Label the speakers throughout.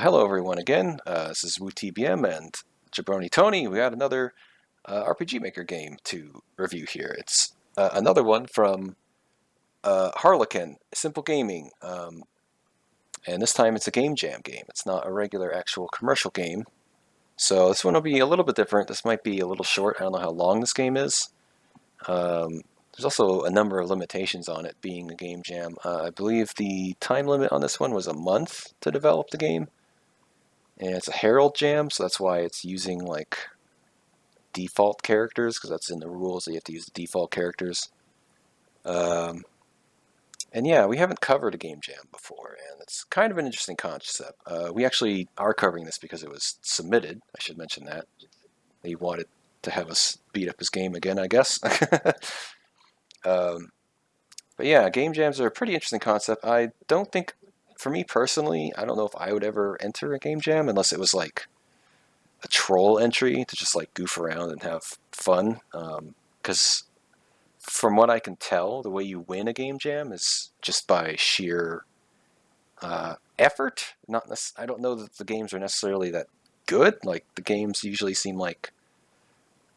Speaker 1: Hello, everyone, again. This is woootbm and Jabroni Tony. We got another RPGMaker game to review here. It's another one from Harlequin, Simple Gaming. And this time it's a game jam game. It's not a regular actual commercial game. So this one will be a little bit different. This might be a little short. I don't know how long this game is. There's also a number of limitations on it being a game jam. I believe the time limit on this one was a month to develop the game. And it's a Herald jam, so that's why it's using like default characters, because that's in the rules that you have to use the default characters. And yeah, we haven't covered a game jam before, and it's kind of an interesting concept. We actually are covering this because it was submitted. I should mention that. They wanted to have us beat up his game again, I guess. But yeah, game jams are a pretty interesting concept. I don't think, for me personally, I don't know if I would ever enter a game jam unless it was like a troll entry to just like goof around and have fun. Because from what I can tell, the way you win a game jam is just by sheer effort. I don't know that the games are necessarily that good. Like the games usually seem like,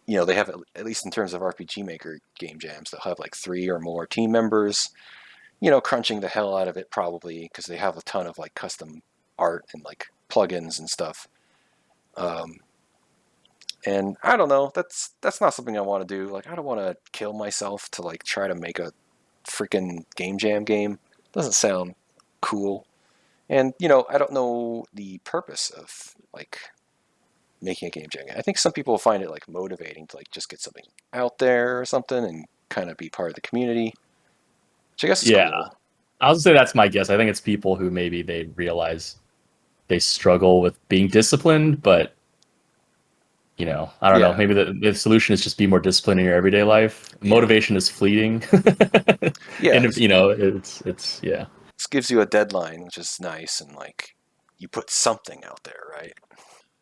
Speaker 1: they have, at least in terms of RPGMaker game jams, they'll have like 3 or more team members, crunching the hell out of it probably because they have a ton of like custom art and like plugins and stuff. And I don't know, that's not something I want to do. Like, I don't want to kill myself to like try to make a freaking game jam game. Doesn't sound cool. And I don't know the purpose of like making a game jam game. I think some people find it like motivating to like just get something out there or something and kind of be part of the community, which I guess is
Speaker 2: Yeah,
Speaker 1: cool.
Speaker 2: I'll say that's my guess. I think it's people who maybe they realize they struggle with being disciplined, but I don't know.
Speaker 1: Yeah,
Speaker 2: Maybe the solution is just be more disciplined in your everyday life.
Speaker 1: yeah,
Speaker 2: Motivation is fleeting,
Speaker 1: yeah.
Speaker 2: and it's yeah,
Speaker 1: This gives you a deadline, which is nice, and like you put something out there, right?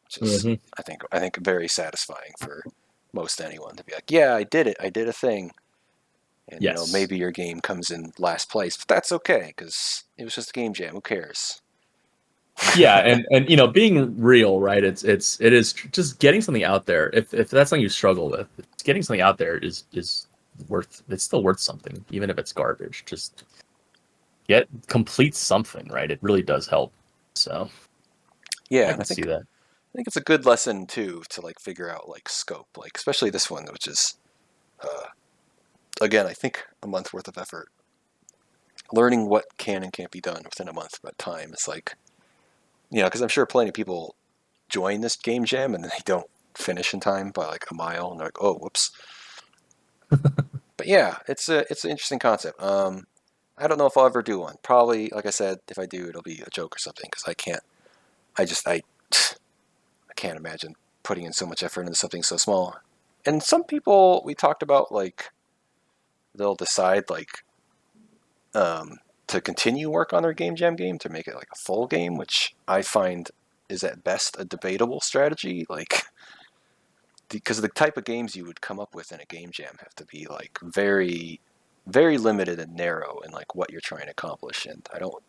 Speaker 1: Which is,
Speaker 2: hmm
Speaker 1: I think very satisfying for most anyone to be like, yeah, I did it, I did a thing, and
Speaker 2: yes,
Speaker 1: maybe your game comes in last place, but that's okay because it was just a game jam. Who cares?
Speaker 2: yeah, and being real, right? It is just getting something out there. If that's something you struggle with, getting something out there is worth. It's still worth something, even if it's garbage. Just complete something, right? It really does help. So
Speaker 1: Yeah,
Speaker 2: I
Speaker 1: and
Speaker 2: can see that.
Speaker 1: I think it's a good lesson too to like figure out like scope, like especially this one, which is uh, again, I think a month worth of effort. Learning what can and can't be done within a month of time is like, because I'm sure plenty of people join this game jam and they don't finish in time by like a mile, and they're like, oh, whoops. But yeah, it's an interesting concept. I don't know if I'll ever do one. Probably, like I said, if I do, it'll be a joke or something because I can't. I can't imagine putting in so much effort into something so small. And some people we talked about like they'll decide like to continue work on their game jam game to make it like a full game, which I find is at best a debatable strategy. Like because the type of games you would come up with in a game jam have to be like very, very limited and narrow in like what you're trying to accomplish. And I don't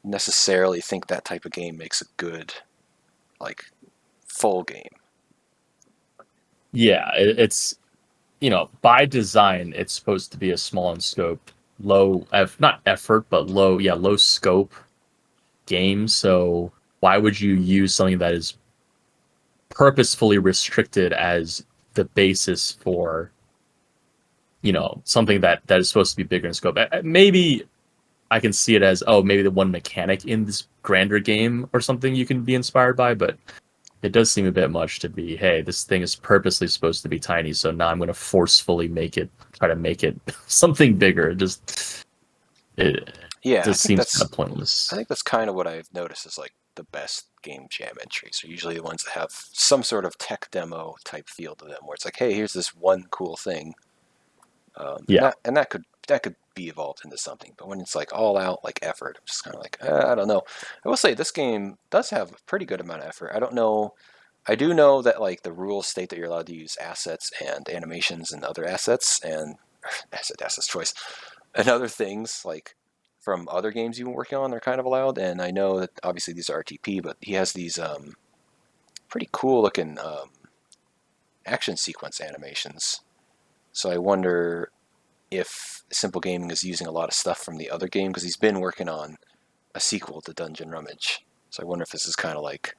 Speaker 1: necessarily think that type of game makes a good like full game.
Speaker 2: Yeah, it's by design, it's supposed to be a small in scope, not effort, but low scope game. So why would you use something that is purposefully restricted as the basis for, something that is supposed to be bigger in scope? Maybe I can see it as, oh, maybe the one mechanic in this grander game or something you can be inspired by, but it does seem a bit much to be, hey, this thing is purposely supposed to be tiny, so now I'm going to forcefully try to make it something bigger. It
Speaker 1: Yeah,
Speaker 2: just seems kind of
Speaker 1: I
Speaker 2: pointless.
Speaker 1: think that's kind of what I've noticed is like the best game jam entries are usually the ones that have some sort of tech demo type feel to them, where it's like, hey, here's this one cool thing, and
Speaker 2: Yeah,
Speaker 1: that could be evolved into something. But when it's like all out like effort, I'm just kind of like, I don't know. I will say this game does have a pretty good amount of effort. I don't know. I do know that like the rules state that you're allowed to use assets and animations and other assets and assets choice and other things like from other games you've been working on, they're kind of allowed. And I know that obviously these are RTP, but he has these pretty cool looking action sequence animations. So I wonder if Simple Gaming is using a lot of stuff from the other game, because he's been working on a sequel to Dungeon Rummage. So I wonder if this is kind of like,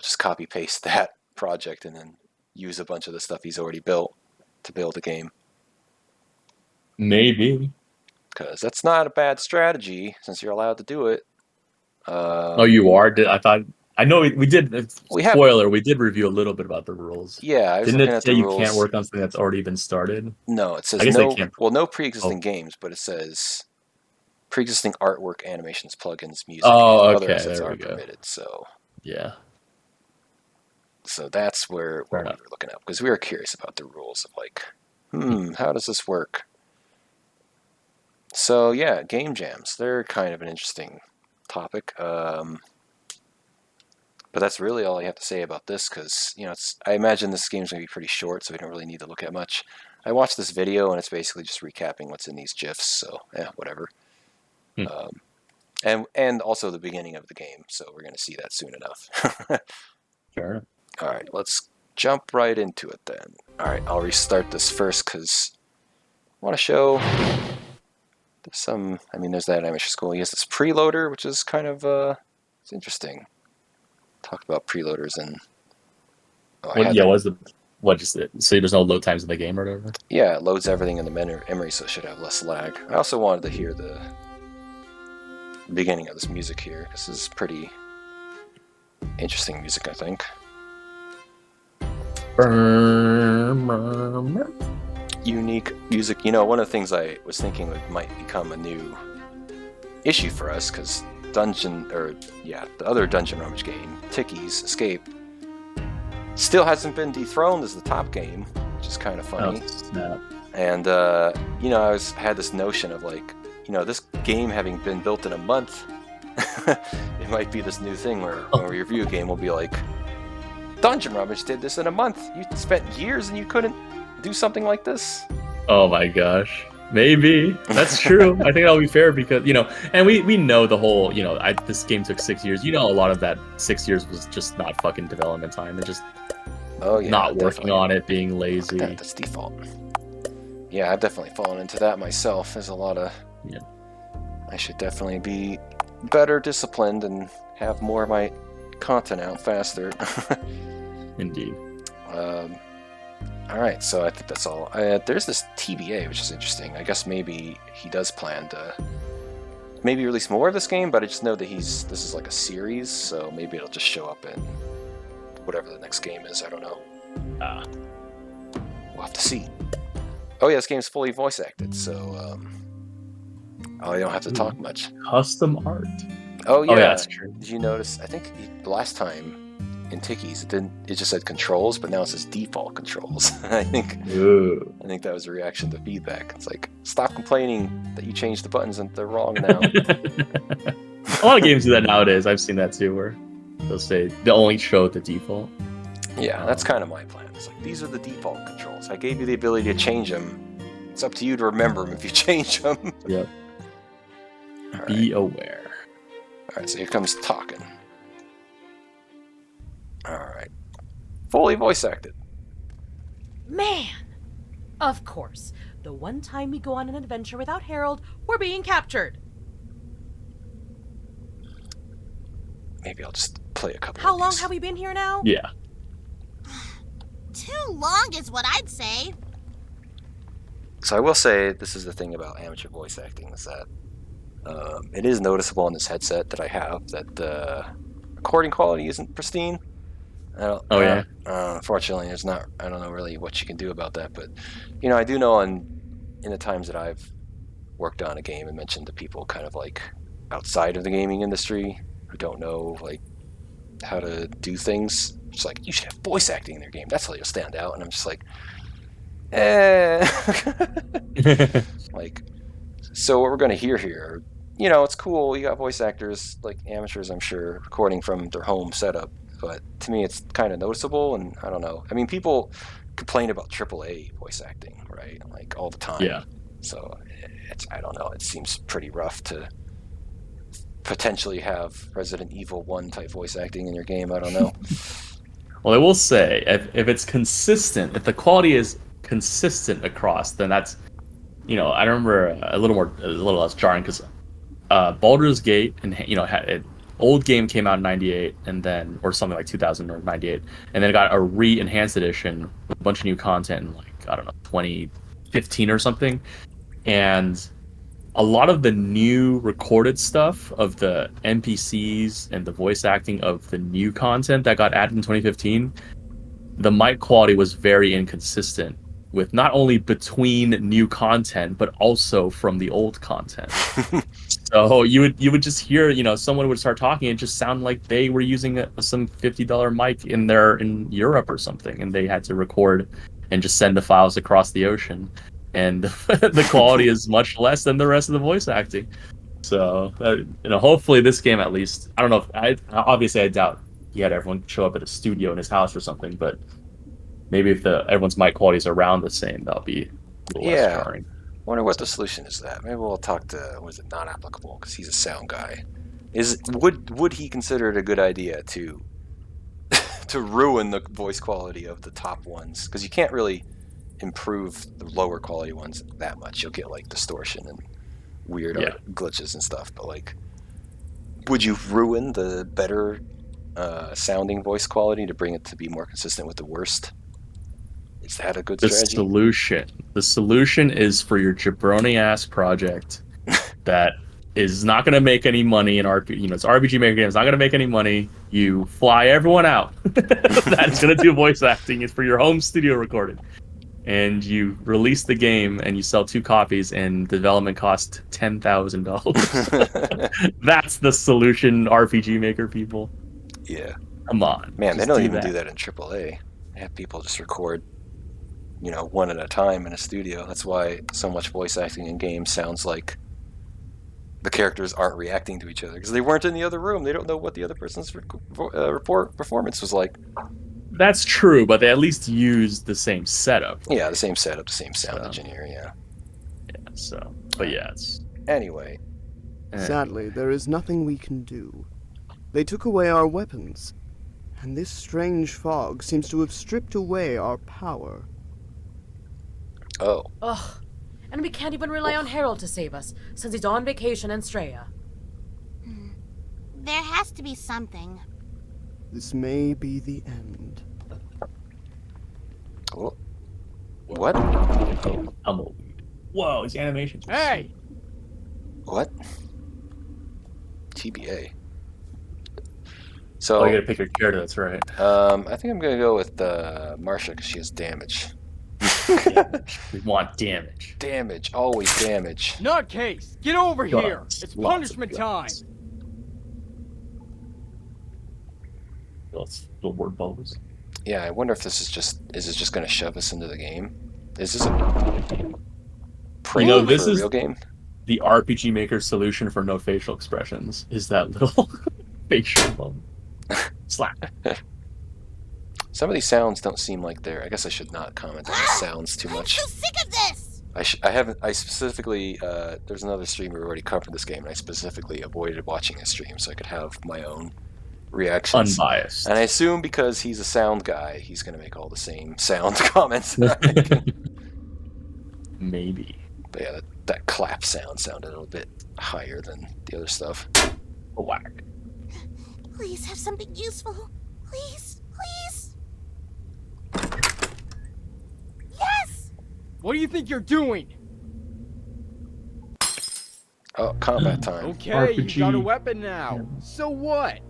Speaker 1: just copy paste that project and then use a bunch of the stuff he's already built to build a game.
Speaker 2: Maybe.
Speaker 1: Because that's not a bad strategy since you're allowed to do it.
Speaker 2: Oh, you are? I know we did. Spoiler: we did review a little bit about the rules.
Speaker 1: Yeah, I was
Speaker 2: Didn't
Speaker 1: looking
Speaker 2: it
Speaker 1: at
Speaker 2: say
Speaker 1: the
Speaker 2: you
Speaker 1: rules.
Speaker 2: can't work on something that's already been started?
Speaker 1: No, it says
Speaker 2: I guess
Speaker 1: no.
Speaker 2: they can't.
Speaker 1: Well, no pre-existing games, but it says pre-existing artwork, animations, plugins, music,
Speaker 2: Oh,
Speaker 1: and
Speaker 2: okay,
Speaker 1: other assets
Speaker 2: there we
Speaker 1: are
Speaker 2: go.
Speaker 1: permitted. So
Speaker 2: yeah,
Speaker 1: so that's where we were looking up, because we were curious about the rules of like, how does this work? So yeah, game jams. They're kind of an interesting topic. But that's really all I have to say about this, because I imagine this game's gonna be pretty short, so we don't really need to look at much. I watched this video and it's basically just recapping what's in these GIFs. So yeah, whatever. And also the beginning of the game, so we're gonna see that soon enough.
Speaker 2: sure.
Speaker 1: All right, let's jump right into it then. All right, I'll restart this first because I want to show. There's that amateur school. He has this preloader, which is kind of it's interesting. Talked about preloaders and
Speaker 2: so there's no load times in the game or whatever?
Speaker 1: Yeah, it loads everything in the memory, so it should have less lag. I also wanted to hear the beginning of this music here. This is pretty interesting music, I think. Unique music. One of the things I was thinking might become a new issue for us, because the other Dungeon Rummage game, Ticky's Escape, still hasn't been dethroned as the top game, which is kind of funny.
Speaker 2: Oh, snap.
Speaker 1: And I had this notion of like, this game having been built in a month, it might be this new thing where when we review a game, we'll be like, Dungeon Rummage did this in a month. You spent years and you couldn't do something like this?
Speaker 2: Oh my gosh. Maybe. That's true. I think that'll be fair because, and we know the whole, this game took 6 years. A lot of that 6 years was just not fucking development time. They're just not working on it, being lazy.
Speaker 1: That's default. Yeah, I've definitely fallen into that myself. There's a lot of...
Speaker 2: Yeah. I
Speaker 1: should definitely be better disciplined and have more of my content out faster.
Speaker 2: Indeed.
Speaker 1: Alright, so I think that's all. There's this TBA, which is interesting. I guess maybe he does plan to maybe release more of this game, but I just know that this is like a series, so maybe it'll just show up in whatever the next game is. I don't know. We'll have to see. Oh yeah, this game's fully voice acted, so I don't have to talk much.
Speaker 2: Custom art.
Speaker 1: Oh yeah,
Speaker 2: that's true.
Speaker 1: Did you notice? I think the last time in Ticky's, it just said controls, but now it says default controls. I think that was a reaction to feedback. It's like, stop complaining that you changed the buttons and they're wrong now.
Speaker 2: A lot of games do that nowadays. I've seen that too, where they'll say they'll only show the default.
Speaker 1: Yeah, that's kind of my plan. It's like, these are the default controls. I gave you the ability to change them. It's up to you to remember them if you change them.
Speaker 2: Yep. Be aware.
Speaker 1: Alright, so here comes talking. Alright. Fully voice acted.
Speaker 3: Man! Of course. The one time we go on an adventure without Harold, we're being captured.
Speaker 1: Maybe I'll just play a couple
Speaker 3: How
Speaker 1: of
Speaker 3: long
Speaker 1: these.
Speaker 3: have we been here now?
Speaker 2: Yeah.
Speaker 4: Too long is what I'd say.
Speaker 1: So I will say, this is the thing about amateur voice acting, is that it is noticeable on this headset that I have that the recording quality isn't pristine. Unfortunately, I don't know really what you can do about that, but I do know in the times that I've worked on a game and mentioned to people kind of like outside of the gaming industry who don't know like how to do things, it's like, you should have voice acting in your game. That's how you'll stand out. And I'm just like, like, so what we're going to hear here, it's cool. You got voice actors, like amateurs, I'm sure, recording from their home setup. But to me, it's kind of noticeable, and I don't know. I mean, people complain about AAA voice acting, right? Like all the time.
Speaker 2: Yeah.
Speaker 1: So I don't know. It seems pretty rough to potentially have Resident Evil 1 type voice acting in your game. I don't know.
Speaker 2: Well, I will say, if it's consistent, if the quality is consistent across, then that's, I remember a little less jarring because Baldur's Gate and old game came out in '98 and then or something like 2000 or '98, and then it got a re-enhanced edition with a bunch of new content in like I don't know 2015 or something, and a lot of the new recorded stuff of the NPCs and the voice acting of the new content that got added in 2015, the mic quality was very inconsistent with not only between new content but also from the old content. So you would just hear, someone would start talking and it just sound like they were using some $50 mic in Europe or something, and they had to record and just send the files across the ocean, and the quality is much less than the rest of the voice acting. So hopefully this game, at least, I don't know if obviously I doubt he had everyone show up at a studio in his house or something, but maybe if everyone's mic quality is around the same, that'll be a little less jarring.
Speaker 1: I wonder what the solution is to that. Maybe we'll talk to, not applicable, because he's a sound guy. Would he consider it a good idea to ruin the voice quality of the top ones? Because you can't really improve the lower quality ones that much. You'll get like distortion and weird glitches and stuff. But like, would you ruin the better sounding voice quality to bring it to be more consistent with the worst? Is that a good strategy?
Speaker 2: The solution is for your jabroni ass project that is not going to make any money in RPG. It's RPGMaker game. It's not going to make any money. You fly everyone out. That's going to do voice acting. It's for your home studio recording, and you release the game and you sell 2 copies, and development cost $10,000. That's the solution, RPGMaker people.
Speaker 1: Yeah.
Speaker 2: Come on,
Speaker 1: man. They don't even do that in AAA. They have people just record, one at a time in a studio. That's why so much voice acting in games sounds like the characters aren't reacting to each other because they weren't in the other room. They don't know what the other person's performance was like.
Speaker 2: That's true, but they at least use the same setup. Right?
Speaker 1: Yeah, the same setup, the same sound engineer, yeah.
Speaker 2: Yeah, so, but yeah, it's...
Speaker 1: Anyway.
Speaker 5: Sadly, there is nothing we can do. They took away our weapons, and this strange fog seems to have stripped away our power.
Speaker 1: Oh.
Speaker 3: Ugh. And we can't even rely on Harold to save us, since he's on vacation in Straya.
Speaker 4: There has to be something.
Speaker 5: This may be the end.
Speaker 1: Oh. What?
Speaker 2: Tumbleweed. Whoa, his animations.
Speaker 6: Hey!
Speaker 1: What? TBA. So,
Speaker 2: you gotta pick your character, that's right.
Speaker 1: I think I'm gonna go with Marsha because she has damage.
Speaker 2: We want damage.
Speaker 1: Damage, always damage.
Speaker 6: Nutcase, get over here!
Speaker 2: Guns.
Speaker 6: It's
Speaker 2: Lots
Speaker 6: punishment
Speaker 2: of
Speaker 6: time!
Speaker 2: guns. Little word bubbles.
Speaker 1: Yeah, I wonder if this is just gonna shove us into the game. Is this a prelude
Speaker 2: this
Speaker 1: for a
Speaker 2: is
Speaker 1: real game?
Speaker 2: The RPGMaker solution for no facial expressions is that little facial bubble. Slap.
Speaker 1: Some of these sounds don't seem like they're. I guess I should not comment on the sounds too much.
Speaker 4: I'm so sick of this!
Speaker 1: I specifically. There's another streamer who already covered this game, and I specifically avoided watching his stream so I could have my own reactions.
Speaker 2: Unbiased.
Speaker 1: And I assume because he's a sound guy, he's going to make all the same sound comments that I'm making.
Speaker 2: Maybe.
Speaker 1: But yeah, that clap sounded a little bit higher than the other stuff.
Speaker 2: Whack.
Speaker 4: Please have something useful. Please, please. Yes!
Speaker 6: What do you think you're doing?
Speaker 1: Oh, combat time.
Speaker 6: Okay,
Speaker 2: RPG.
Speaker 6: you got a weapon now. So what?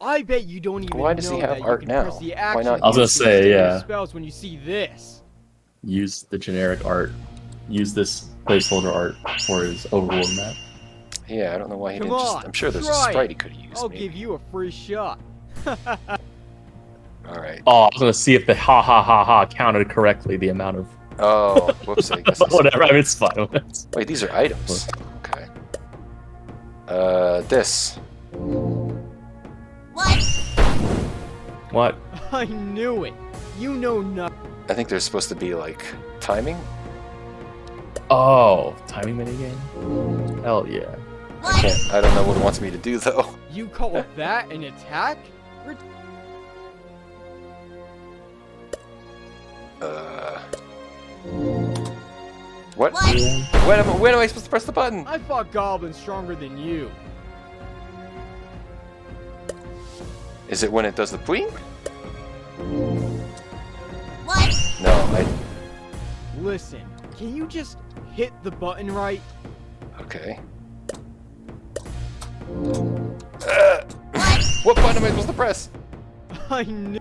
Speaker 6: I bet you don't even
Speaker 1: Why does
Speaker 6: know
Speaker 1: he have
Speaker 6: that
Speaker 1: art
Speaker 6: you can
Speaker 1: now?
Speaker 6: press the
Speaker 1: Why
Speaker 6: action
Speaker 1: not
Speaker 2: I was gonna
Speaker 6: key to
Speaker 2: say,
Speaker 6: activate
Speaker 2: yeah.
Speaker 6: spells when you see this.
Speaker 2: Use the generic art. Use this placeholder art for his overworld map.
Speaker 1: Yeah, I don't know why he
Speaker 6: Come
Speaker 1: didn't
Speaker 6: on,
Speaker 1: just. I'm sure there's a
Speaker 6: try
Speaker 1: sprite
Speaker 6: it.
Speaker 1: he could have used.
Speaker 6: I'll
Speaker 1: maybe.
Speaker 6: give you a free shot.
Speaker 1: Alright.
Speaker 2: Oh, I was gonna see if the ha ha ha ha counted correctly the amount of.
Speaker 1: Oh, whoops, I guess.
Speaker 2: Whatever. I mean, it's fine.
Speaker 1: Wait, these are items. Okay. This.
Speaker 4: What?
Speaker 2: What?
Speaker 6: I knew it. You know nothing.
Speaker 1: I think there's supposed to be like timing.
Speaker 2: Oh, timing minigame? Hell yeah.
Speaker 1: I can't. I don't know what it wants me to do though.
Speaker 6: You call that an attack?
Speaker 1: What?
Speaker 4: What?
Speaker 1: When am I supposed to press the button?
Speaker 6: I fought goblins stronger than you.
Speaker 1: Is it when it does the boing?
Speaker 4: What?
Speaker 1: No, I.
Speaker 6: Listen, can you just hit the button right?
Speaker 1: Okay. What button am I supposed to press?
Speaker 6: I knew.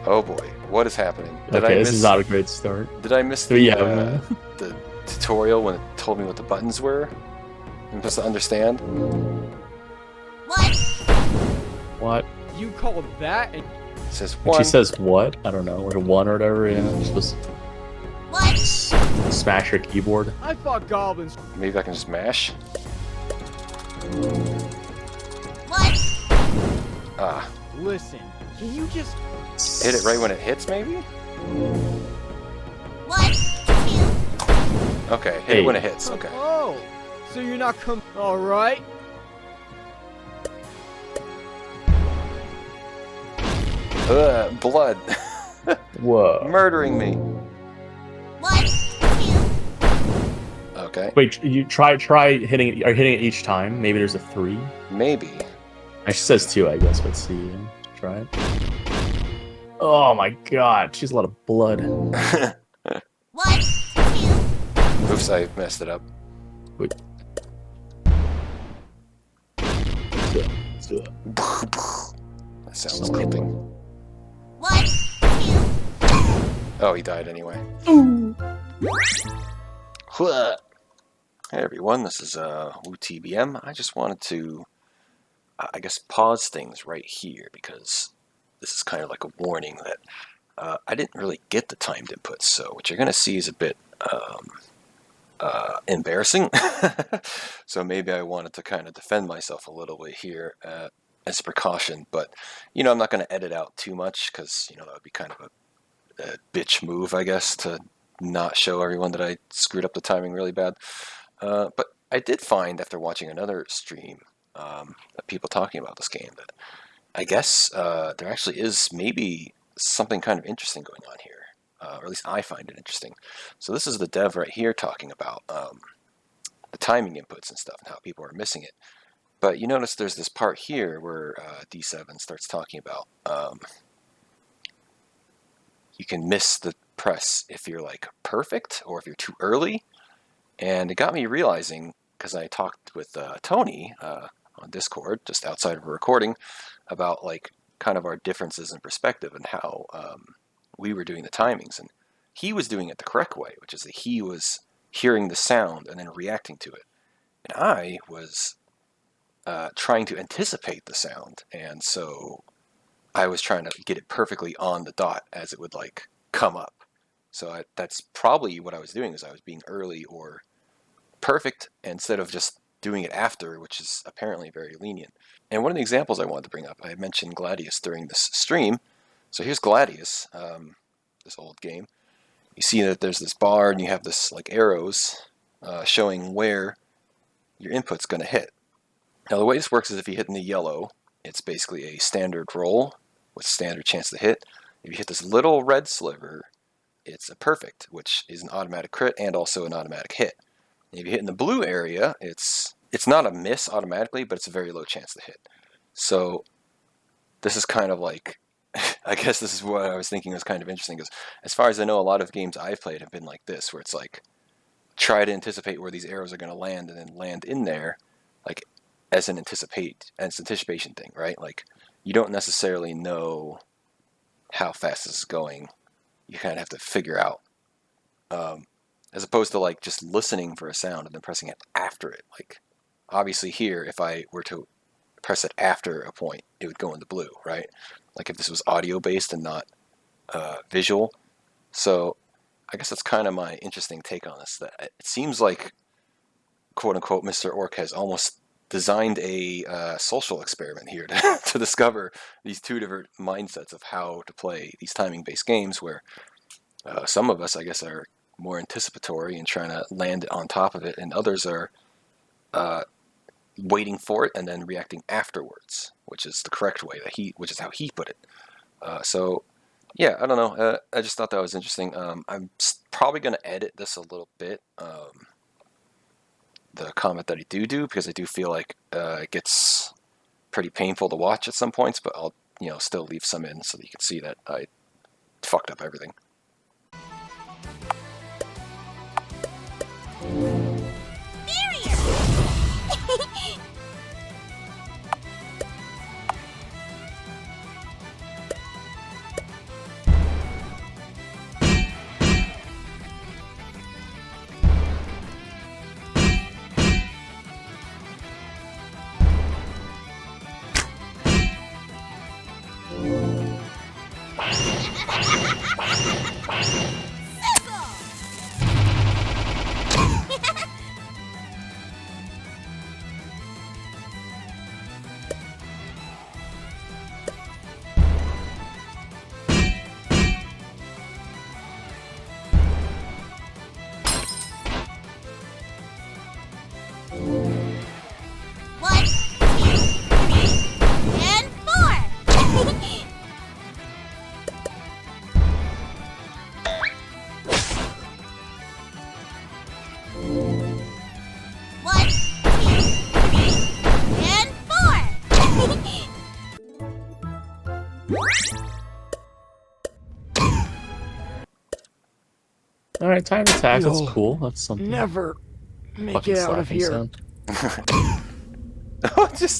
Speaker 1: Oh boy, what is happening? Did
Speaker 2: Okay,
Speaker 1: I
Speaker 2: this
Speaker 1: miss?
Speaker 2: is not a great start.
Speaker 1: Did I miss
Speaker 2: So
Speaker 1: the
Speaker 2: yeah,
Speaker 1: the tutorial when it told me what the buttons were? I'm supposed to understand.
Speaker 4: What?
Speaker 2: what?
Speaker 6: You call that an...
Speaker 1: It says
Speaker 2: When
Speaker 1: one.
Speaker 2: she says what? I don't know, or one or whatever, yeah. You're supposed
Speaker 4: What?
Speaker 2: to smash your keyboard.
Speaker 6: I fought goblins.
Speaker 1: Maybe I can just mash.
Speaker 4: What?
Speaker 1: Ah,
Speaker 6: Listen, can you just...
Speaker 1: hit it right when it hits, maybe?
Speaker 4: What? Two.
Speaker 1: Okay, hit it when it hits. Okay.
Speaker 6: Oh, so you're not Alright.
Speaker 1: Blood.
Speaker 2: Whoa.
Speaker 1: Murdering me.
Speaker 4: What? Two.
Speaker 1: Okay,
Speaker 2: Wait, you try hitting it. Are you hitting it each time? Maybe there's a 3.
Speaker 1: maybe.
Speaker 2: She says 2, I guess. Let's see. Try it. Oh my god, she's a lot of blood.
Speaker 4: What? Two.
Speaker 1: Oops, I messed it up.
Speaker 2: Wait.
Speaker 1: That sounds clipping.
Speaker 4: What? Two.
Speaker 1: Oh, he died anyway. Hey everyone, this is woootbm. I just wanted to, I guess, pause things right here because this is kind of like a warning that I didn't really get the timed inputs, so what you're going to see is a bit embarrassing. So maybe I wanted to kind of defend myself a little bit here as a precaution, but you know, I'm not going to edit out too much because you know that would be kind of a bitch move, I guess, to not show everyone that I screwed up the timing really bad. But I did find after watching another stream of people talking about this game that I guess there actually is maybe something kind of interesting going on here, or at least I find it interesting. So this is the dev right here talking about the timing inputs and stuff and how people are missing it. But you notice there's this part here where D7 starts talking about you can miss the press if you're like perfect or if you're too early. And it got me realizing, because I talked with Tony on Discord just outside of a recording about like kind of our differences in perspective and how we were doing the timings, and he was doing it the correct way, which is that he was hearing the sound and then reacting to it, and I was trying to anticipate the sound, and so I was trying to get it perfectly on the dot as it would like come up. So that's probably what I was doing, is I was being early or perfect instead of just doing it after, which is apparently very lenient. And one of the examples I wanted to bring up, I mentioned Gladius during this stream. So here's Gladius, this old game. You see that there's this bar and you have this like arrows showing where your input's going to hit. Now the way this works is if you hit in the yellow, it's basically a standard roll with standard chance to hit. If you hit this little red sliver, it's a perfect, which is an automatic crit and also an automatic hit. And if you hit in the blue area, it's not a miss automatically, but it's a very low chance to hit. So this is kind of like, I guess this is what I was thinking was kind of interesting, because as far as I know, a lot of games I've played have been like this, where it's like, try to anticipate where these arrows are going to land and then land in there, like as an anticipation thing, right? Like you don't necessarily know how fast this is going. You kind of have to figure out, as opposed to like just listening for a sound and then pressing it after it. Like obviously here, if I were to press it after a point, it would go into blue, right? Like if this was audio based and not visual. So I guess that's kind of my interesting take on this, that it seems like quote unquote Mr. Orc has almost designed a social experiment here to discover these two different mindsets of how to play these timing based games, where some of us, I guess, are more anticipatory and trying to land it on top of it, and others are waiting for it and then reacting afterwards, which is the correct way which is how he put it. So yeah, I don't know. I just thought that was interesting. I'm probably going to edit this a little bit, the comment that I do, because I do feel like it gets pretty painful to watch at some points, but I'll still leave some in so that you can see that I fucked up everything.
Speaker 4: Barrier! One, two, three, and four! One, two, three, and four!
Speaker 2: All right, time attack. That's
Speaker 5: You'll
Speaker 2: cool. That's something.
Speaker 5: Never make
Speaker 2: Fucking
Speaker 5: it out of
Speaker 2: slapping
Speaker 5: here.
Speaker 2: sound.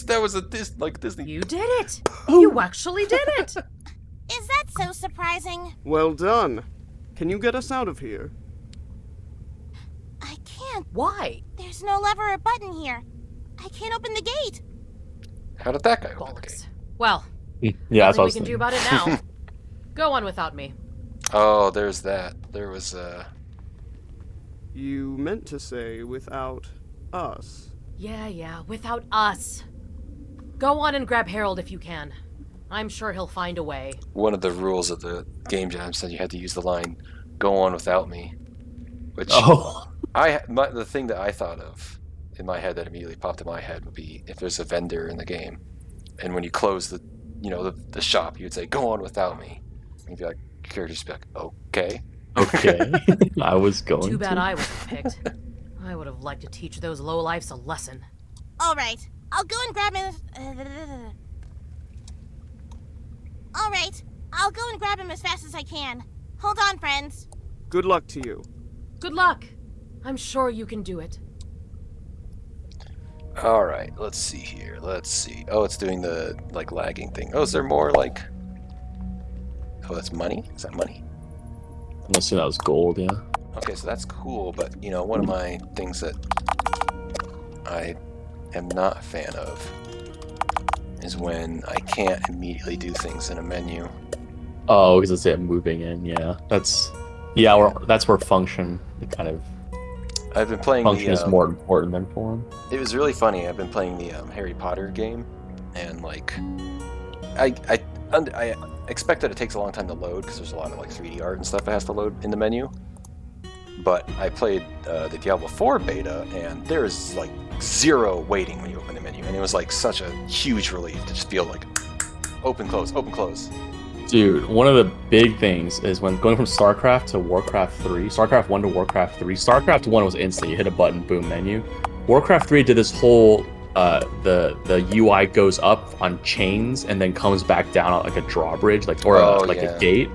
Speaker 1: That was a Disney.
Speaker 3: You did it! You actually did it!
Speaker 4: Is that so surprising?
Speaker 5: Well done. Can you get us out of here?
Speaker 4: I can't.
Speaker 3: Why?
Speaker 4: There's no lever or button here. I can't open the gate.
Speaker 1: How did that guy open the
Speaker 3: Bollocks.
Speaker 1: gate?
Speaker 3: Well,
Speaker 2: Yeah, that's
Speaker 3: nothing
Speaker 2: what I
Speaker 3: we
Speaker 2: was
Speaker 3: can do
Speaker 2: thinking.
Speaker 3: about it now. Go on without me.
Speaker 1: Oh, there's that. There was
Speaker 5: You meant to say without us.
Speaker 3: Yeah, without us. Go on and grab Harold if you can. I'm sure he'll find a way.
Speaker 1: one of the rules of the game jam said you had to use the line "Go on without me," which
Speaker 2: Oh,
Speaker 1: the thing that I thought of in my head that immediately popped in my head would be if there's a vendor in the game, and when you close the shop, you would say "Go on without me," and you'd be like, characters would be like, "Okay."
Speaker 2: okay. I was going.
Speaker 3: Too bad
Speaker 2: to.
Speaker 3: I wasn't picked. I would have liked to teach those lowlifes a lesson.
Speaker 4: All right, I'll go and grab him. All right, I'll go and grab him as fast as I can. Hold on, friends.
Speaker 5: Good luck to you.
Speaker 3: Good luck. I'm sure you can do it.
Speaker 1: All right, let's see here. Let's see. Oh, it's doing the lagging thing. Oh, is there more like? Oh, that's money. Is that money?
Speaker 2: I'm assuming that was gold. Yeah.
Speaker 1: Okay, so that's cool, but one of my things that I am not a fan of is when I can't immediately do things in a menu.
Speaker 2: Oh, because it's it moving in. Yeah, that's where function kind of
Speaker 1: I've been playing
Speaker 2: function
Speaker 1: the
Speaker 2: is more important than form.
Speaker 1: It was really funny. I've been playing the Harry Potter game, and I expect that it takes a long time to load because there's a lot of 3D art and stuff that has to load in the menu. But I played the Diablo 4 beta, and there is zero waiting when you open the menu, and it was such a huge relief to just feel open, close, open, close.
Speaker 2: Dude, one of the big things is when going from StarCraft to Warcraft 3, StarCraft 1 to Warcraft 3. StarCraft 1 was instant. You hit a button, boom, menu. Warcraft 3 did this whole the UI goes up on chains and then comes back down on a drawbridge, a gate.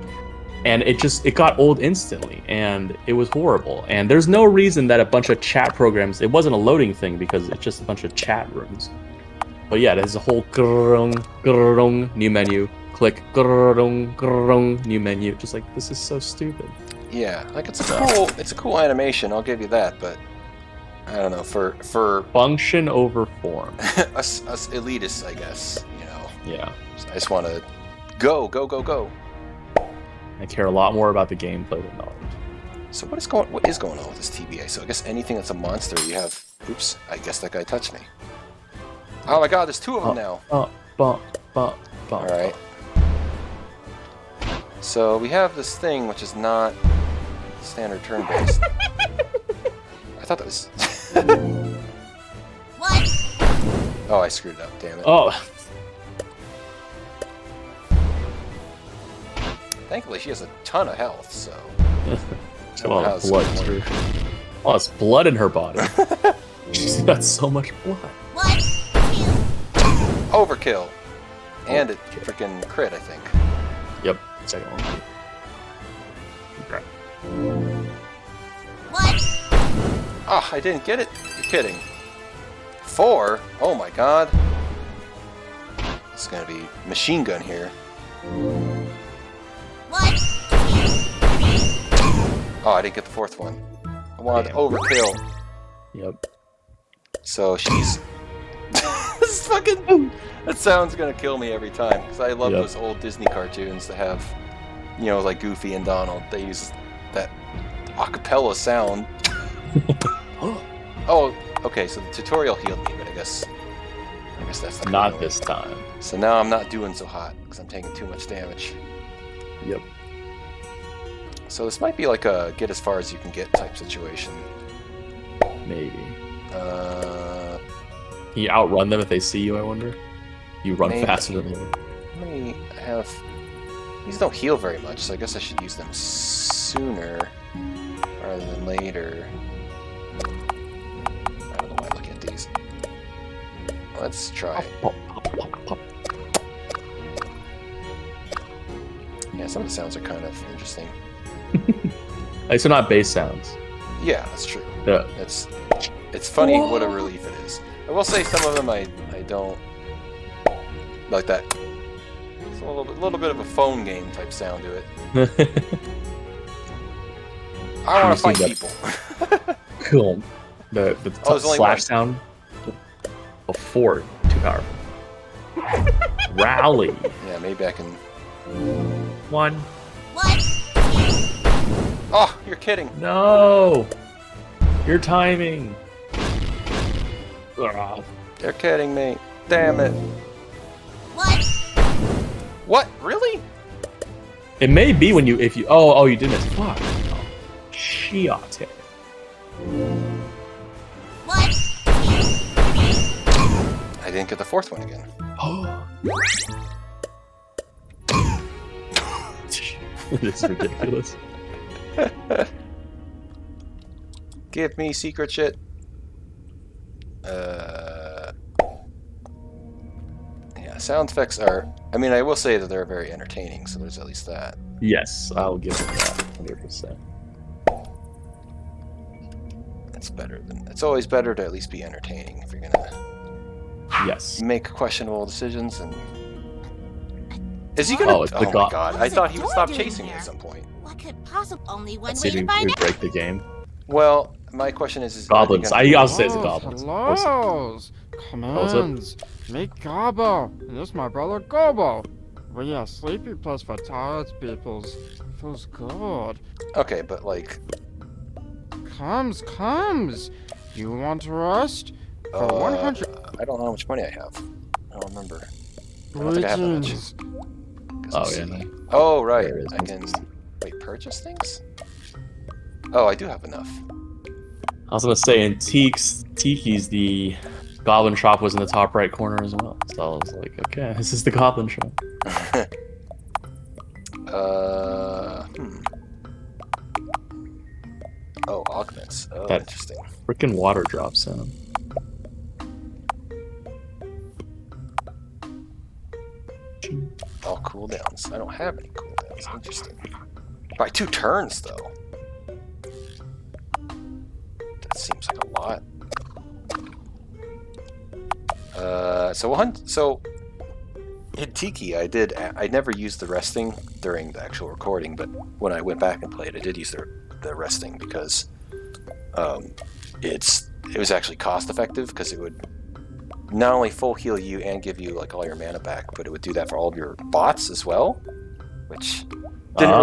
Speaker 2: And it got old instantly, and it was horrible. And there's no reason that a bunch of chat programs, it wasn't a loading thing because it's just a bunch of chat rooms. But yeah, there's a whole new menu, click new menu. Just this is so stupid.
Speaker 1: Yeah, it's a cool animation, I'll give you that, but I don't know, for
Speaker 2: Function over form.
Speaker 1: us elitists, I guess,
Speaker 2: Yeah.
Speaker 1: I just want to go.
Speaker 2: I care a lot more about the gameplay than knowledge.
Speaker 1: So what is going on with this TBA? So I guess anything that's a monster, you have... Oops, I guess that guy touched me. Oh my god, there's two of them now. Alright. So we have this thing which is not standard turn-based. I thought that was...
Speaker 4: What?
Speaker 1: Oh, I screwed it up, damn it.
Speaker 2: Oh,
Speaker 1: Thankfully, she has a ton of health, so...
Speaker 2: she's got a lot of blood.
Speaker 1: Through.
Speaker 2: Oh, it's blood in her body. She's got so much blood.
Speaker 4: What?
Speaker 1: Overkill! And it freaking crit, I think.
Speaker 2: Yep, second one. Okay.
Speaker 4: What?
Speaker 1: Oh, I didn't get it? You're kidding. 4? Oh my god. It's gonna be machine gun here.
Speaker 4: What?
Speaker 1: Oh, I didn't get the 4th one. I wanted overkill.
Speaker 2: Yep.
Speaker 1: So she's... This is fucking... That sound's gonna kill me every time, because I love those old Disney cartoons that have, you know, like Goofy and Donald. They use that acapella sound. Oh, okay, so the tutorial healed me, but I guess that's
Speaker 2: Not this time.
Speaker 1: So now I'm not doing so hot, because I'm taking too much damage.
Speaker 2: Yep.
Speaker 1: So this might be like a get as far as you can get type situation.
Speaker 2: Maybe.
Speaker 1: Can
Speaker 2: you outrun them if they see you, I wonder? You run faster than them.
Speaker 1: How many I have? These don't heal very much, so I guess I should use them sooner rather than later. I don't know why I'm looking at these. Let's try it.
Speaker 2: Pop, pop, pop, pop.
Speaker 1: Yeah, some of the sounds are kind of interesting.
Speaker 2: Like, so not bass sounds.
Speaker 1: Yeah, that's true.
Speaker 2: Yeah.
Speaker 1: It's funny what a relief it is. I will say some of them I don't like that. It's a little bit of a phone game type sound to it. I want to fight people.
Speaker 2: Cool. The
Speaker 1: there's only
Speaker 2: slash
Speaker 1: one.
Speaker 2: sound before too powerful. Rally.
Speaker 1: Yeah, maybe I can.
Speaker 2: One.
Speaker 4: What?
Speaker 1: Oh, you're kidding.
Speaker 2: No. Your timing. Ugh.
Speaker 1: They're kidding me. Damn it.
Speaker 4: What?
Speaker 1: What? Really?
Speaker 2: It may be when you oh you didn't. Fuck. Shit.
Speaker 4: What?
Speaker 1: I didn't get the 4th one again.
Speaker 2: Oh. This is ridiculous.
Speaker 1: Give me secret shit. Yeah, sound effects are... I mean, I will say that they're very entertaining, so there's at least that.
Speaker 2: Yes, I'll give it that 100%.
Speaker 1: It's better than... It's always better to at least be entertaining if you're gonna
Speaker 2: Yes.
Speaker 1: make questionable decisions. And is he gonna...
Speaker 2: Oh, it's the
Speaker 1: my god, I
Speaker 4: What's
Speaker 1: thought
Speaker 4: the
Speaker 1: he would
Speaker 4: door
Speaker 1: stop
Speaker 4: doing
Speaker 1: chasing me
Speaker 4: there?
Speaker 1: at some point.
Speaker 4: What could possibly... Only one
Speaker 2: Let's
Speaker 4: way
Speaker 2: see if
Speaker 4: to
Speaker 2: we
Speaker 4: find out.
Speaker 2: break the game.
Speaker 1: Well, my question is
Speaker 2: Goblins.
Speaker 1: are they gonna-
Speaker 2: I'll say it's the goblins.
Speaker 7: Hellos!
Speaker 2: What's up?
Speaker 7: Commands! Make Gobbo! And this is my brother Gobo! Well, yeah, sleepy plus for tired peoples. Feels good.
Speaker 1: Okay, but like...
Speaker 7: Comes! You want to rest? For 100
Speaker 1: I don't know how much money I have. I don't remember. I don't think I have that much.
Speaker 7: greetings.
Speaker 1: 'Cause
Speaker 2: Oh,
Speaker 1: let's
Speaker 2: yeah,
Speaker 1: see.
Speaker 2: no.
Speaker 1: Oh, right.
Speaker 2: There it is.
Speaker 1: I can... Wait, purchase things? Oh, I do have enough.
Speaker 2: I was gonna say in Tiki's the goblin shop was in the top right corner as well. So I was like, okay, this is the goblin shop.
Speaker 1: Oh, augments. Oh,
Speaker 2: That-
Speaker 1: interesting.
Speaker 2: Freaking water drop sound.
Speaker 1: All cooldowns. I don't have any cooldowns. Interesting. By 2 turns, though. That seems like a lot. So in Tiki, I never used the resting during the actual recording, but when I went back and played, I did use the resting because it was actually cost effective because it would not only full heal you and give you like all your mana back, but it would do that for all of your bots as well, which didn't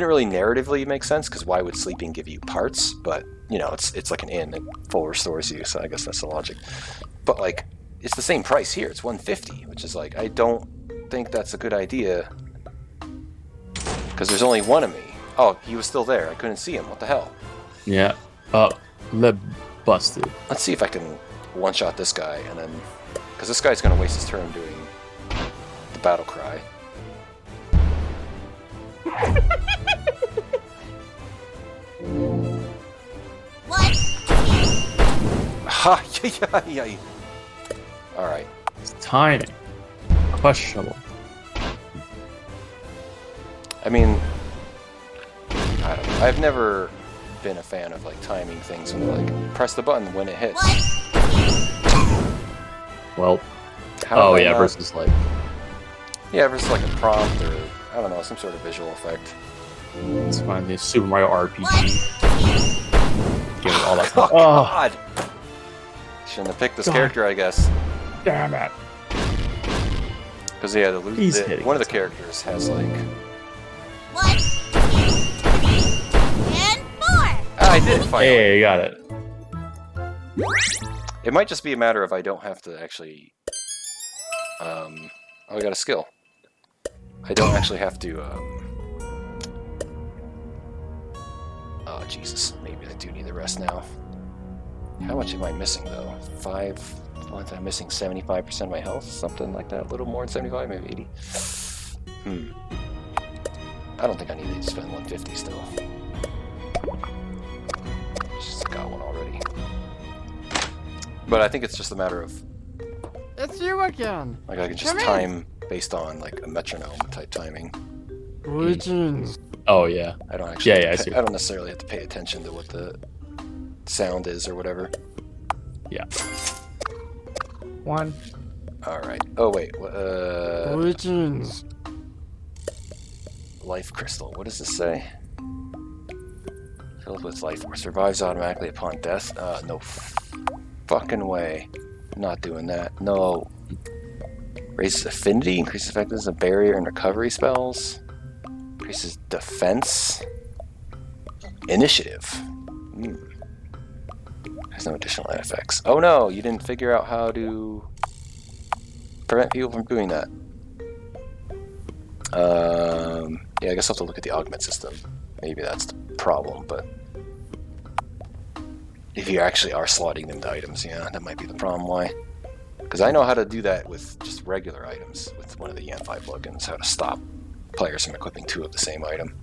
Speaker 1: really narratively make sense because why would sleeping give you parts? But you know, it's like an inn, it full restores you, so I guess that's the logic. But like, it's the same price here. It's 150, which is like, I don't think that's a good idea because there's only one of me. Oh, he was still there. I couldn't see him. What the hell?
Speaker 2: Yeah. Oh, leb busted.
Speaker 1: Let's see if I can one-shot this guy, and then... Because this guy's going to waste his turn doing the battle cry.
Speaker 4: What?
Speaker 1: Ha! Yeah. Alright.
Speaker 2: Timing. Questionable.
Speaker 1: I mean... I don't know. I've never been a fan of, like, timing things and, like, press the button when it hits.
Speaker 2: Well,
Speaker 1: How
Speaker 2: oh
Speaker 1: do I
Speaker 2: yeah,
Speaker 1: not-
Speaker 2: versus like,
Speaker 1: Yeah, versus, like, a prompt or, I don't know, some sort of visual effect.
Speaker 2: let's find the Super Mario RPG. Give it all that.
Speaker 1: Oh,
Speaker 2: Oh,
Speaker 1: God! Shouldn't have picked this
Speaker 2: God.
Speaker 1: character, I guess.
Speaker 2: damn it.
Speaker 1: Because, yeah,
Speaker 2: He's hitting
Speaker 1: one of the
Speaker 2: us.
Speaker 1: characters has, like...
Speaker 4: One. And four.
Speaker 1: Ah, I did it, finally.
Speaker 2: Hey, you got it.
Speaker 1: It might just be a matter of I don't have to actually... Oh, I got a skill. I don't actually have to, Oh, Jesus. Maybe I do need the rest now. How much am I missing, though? 5... What, I'm missing 75% of my health? Something like that? A little more than 75? Maybe 80? I don't think I need to spend 150 still. Just got one already. But I think it's just a matter of...
Speaker 7: It's you again.
Speaker 1: Like, I can just
Speaker 7: Come in.
Speaker 1: time based on, like, a metronome type timing.
Speaker 7: Greetings.
Speaker 2: Oh yeah.
Speaker 1: I don't actually...
Speaker 2: Yeah,
Speaker 1: have
Speaker 2: yeah, I
Speaker 1: to
Speaker 2: see.
Speaker 1: I don't necessarily have to pay attention to what the sound is or whatever.
Speaker 2: Yeah. One.
Speaker 1: Alright. Oh, wait.
Speaker 7: Greetings.
Speaker 1: Life crystal. What does this say? Filled with life force. Survives automatically upon death. No fucking way. I'm not doing that. No. Raises affinity. Increases effectiveness of barrier and recovery spells. Increases defense. Initiative. There's no additional effects. Oh no! You didn't figure out how to prevent people from doing that. Yeah, I guess I'll have to look at the augment system. Maybe that's the problem, but if you actually are slotting them to items, yeah, that might be the problem. Why? Because I know how to do that with just regular items, with one of the EN5 plugins, how to stop players from equipping two of the same item.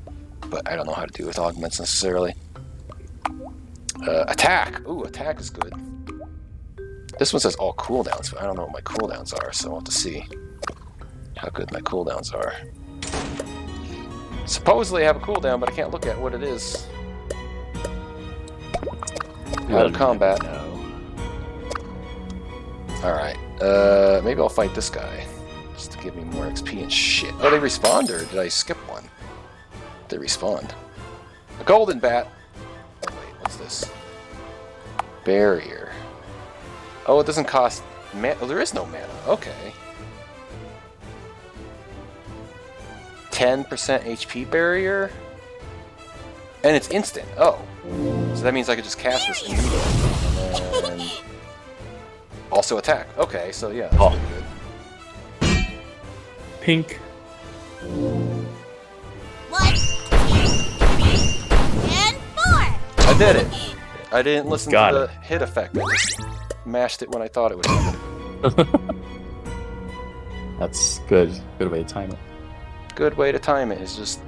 Speaker 1: But I don't know how to do it with augments necessarily. Attack! Ooh, attack is good. This one says all cooldowns, but I don't know what my cooldowns are, so I'll have to see how good my cooldowns are. Supposedly I have a cooldown, but I can't look at what it is. Out of combat. Alright, maybe I'll fight this guy. Just to give me more XP and shit. Oh, they respawned, or did I skip one? They respawned. A golden bat! Oh wait, what's this? Barrier. Oh, it doesn't cost mana. Oh, there is no mana. Okay. 10% HP barrier? And it's instant. Oh. So that means I could just cast this immediately. And then... Also attack. Okay, so yeah, that's pretty good.
Speaker 2: Pink.
Speaker 4: One. And four.
Speaker 1: I did it! I didn't listen
Speaker 2: Got
Speaker 1: to
Speaker 2: it.
Speaker 1: the hit effect. I just mashed it when I thought it would happen.
Speaker 2: That's good. Good way to time it.
Speaker 1: Good way to time it is just...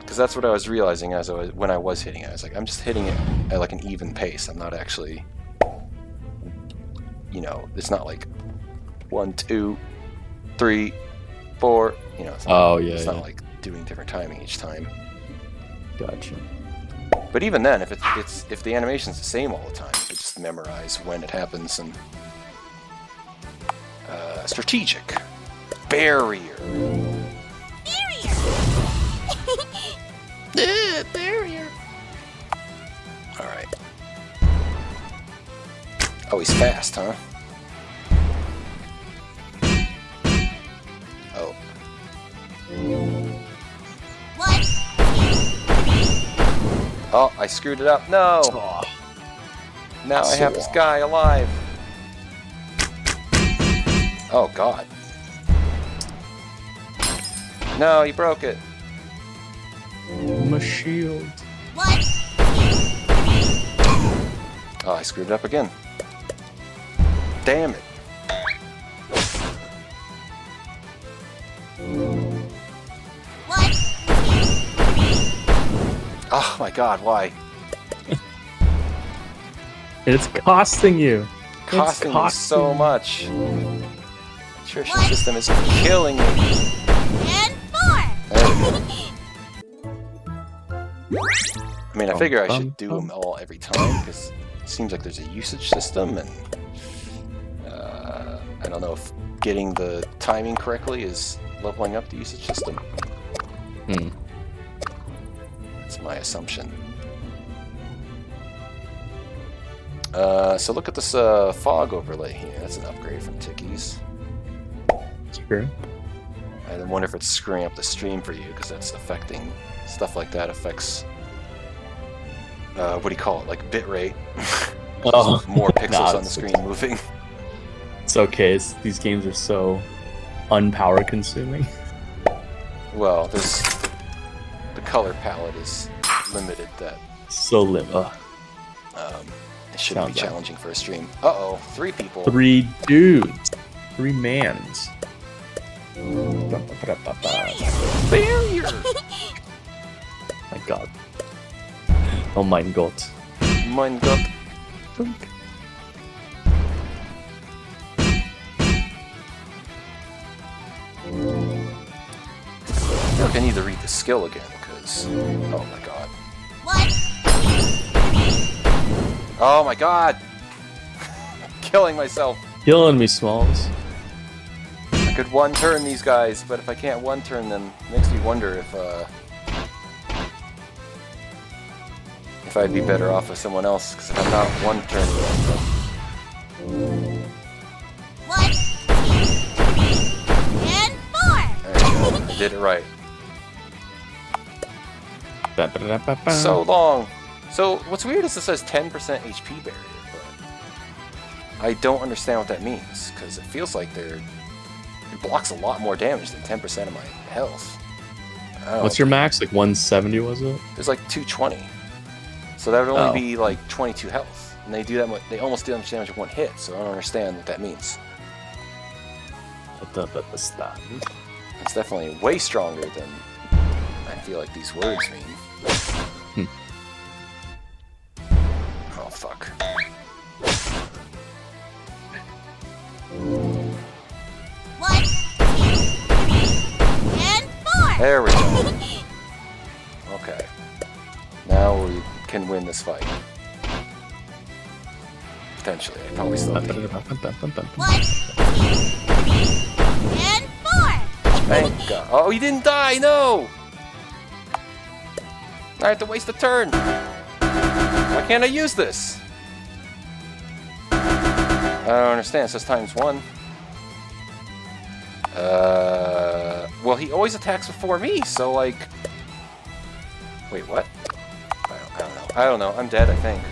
Speaker 1: Because that's what I was realizing when I was hitting it. I was like, I'm just hitting it at like an even pace. I'm not actually... You know, it's not like 1, 2, 3, 4. You know, it's not, it's not like doing different timing each time.
Speaker 2: Gotcha.
Speaker 1: But even then, if the animation's the same all the time, you just memorize when it happens and strategic barrier.
Speaker 4: Barrier.
Speaker 1: All right. Oh, he's fast, huh? Oh.
Speaker 4: One.
Speaker 1: Oh, I screwed it up. No! Now I have this guy alive. Oh, God. No, you broke it.
Speaker 2: my shield.
Speaker 4: What?
Speaker 1: Oh, I screwed it up again. Damn it.
Speaker 4: What?
Speaker 1: Oh my god, why?
Speaker 2: And it's costing you.
Speaker 1: Costing me so much. Nutrition
Speaker 4: What?
Speaker 1: system is killing me.
Speaker 4: And 4.
Speaker 1: There we go. I mean, I figure I should do them all every time, because it seems like there's a usage system, and I don't know if getting the timing correctly is leveling up the usage system. That's my assumption. So look at this fog overlay here. That's an upgrade from Tickies.
Speaker 2: Sure.
Speaker 1: I wonder if it's screwing up the stream for you, because that's affecting stuff like that. Affects what do you call it? Like bitrate.
Speaker 2: Oh,
Speaker 1: More pixels
Speaker 2: nah,
Speaker 1: on the screen moving.
Speaker 2: It's okay. These games are so unpower consuming.
Speaker 1: Well, there's the color palette is limited. That
Speaker 2: So limited.
Speaker 1: it shouldn't be
Speaker 2: Sounds like-
Speaker 1: challenging for a stream. Uh-oh, 3 people.
Speaker 2: 3 dudes. 3 mans.
Speaker 1: Barrier!
Speaker 2: My god. Oh mein Gott.
Speaker 1: Mein Gott. I feel like I need to read the skill again, because... Oh my god.
Speaker 4: What?
Speaker 1: Oh my god! Killing myself.
Speaker 2: Killing me, Smalls.
Speaker 1: I could one-turn these guys, but if I can't one-turn them, it makes me wonder if I'd be better off with someone else, because if I'm not one-turning them,
Speaker 4: What? And 4.
Speaker 1: there you go. I did it right. So long. So what's weird is it says 10% HP barrier, but I don't understand what that means, because it feels like it blocks a lot more damage than 10% of my health.
Speaker 2: What's your max? Like 170, was it?
Speaker 1: There's like 220. So that would only
Speaker 2: Oh.
Speaker 1: be like 22 health. And they do that much, they almost do that much damage with one hit, so I don't understand what that means. It's definitely way stronger than I feel like these words mean. Oh fuck.
Speaker 4: What? And 4.
Speaker 1: There we go. Okay. Now we can win this fight. Potentially. I probably still have to.
Speaker 4: What? And 4.
Speaker 1: Thank God. Oh, he didn't die! No! I have to waste a turn! Why can't I use this? I don't understand. It says ×1. Well, he always attacks before me, so like... Wait, what? I don't know. I'm dead, I think.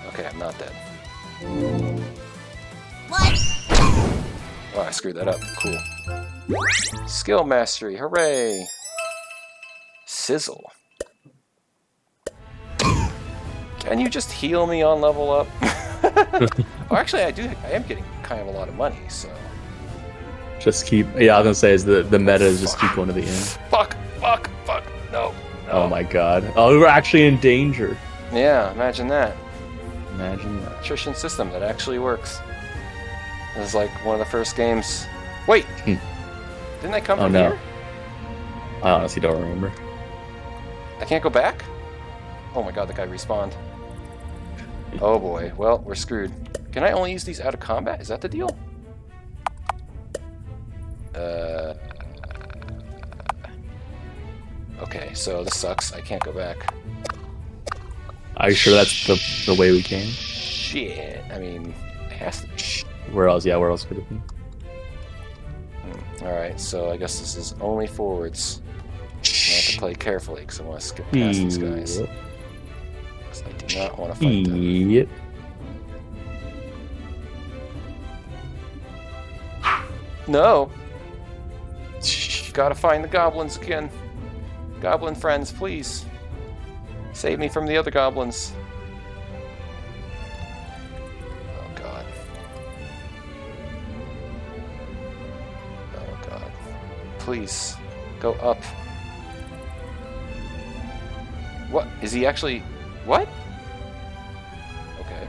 Speaker 1: Okay, I'm not dead.
Speaker 4: What?
Speaker 1: Oh, I screwed that up. Cool. Skill mastery, hooray! Sizzle. Can you just heal me on level up? Oh, actually, I am getting kind of a lot of money, so...
Speaker 2: Just keep. Yeah, I was gonna say is the meta is just keep going to the end.
Speaker 1: Fuck! No.
Speaker 2: Oh my god. Oh, we're actually in danger.
Speaker 1: Yeah, imagine that.
Speaker 2: Imagine that.
Speaker 1: Attrition system that actually works. It was like one of the first games. Wait! Didn't I come
Speaker 2: Oh,
Speaker 1: from
Speaker 2: no.
Speaker 1: here?
Speaker 2: I honestly don't remember.
Speaker 1: I can't go back? Oh my god, the guy respawned. Oh boy, well, we're screwed. Can I only use these out of combat? Is that the deal? Okay, so this sucks. I can't go back.
Speaker 2: Are you sure that's the way we came?
Speaker 1: Shit. I mean, it has to be.
Speaker 2: Where else? Yeah, where else could it be?
Speaker 1: Alright, so I guess this is only forwards. I have to play carefully because I want to skip past these guys.
Speaker 2: Yep.
Speaker 1: 'Cause I do not want to fight them.
Speaker 2: Yep.
Speaker 1: No! Gotta find the goblins again. Goblin friends, please. Save me from the other goblins. Oh god. Oh god. Please. Go up. What? Is he actually... What? Okay.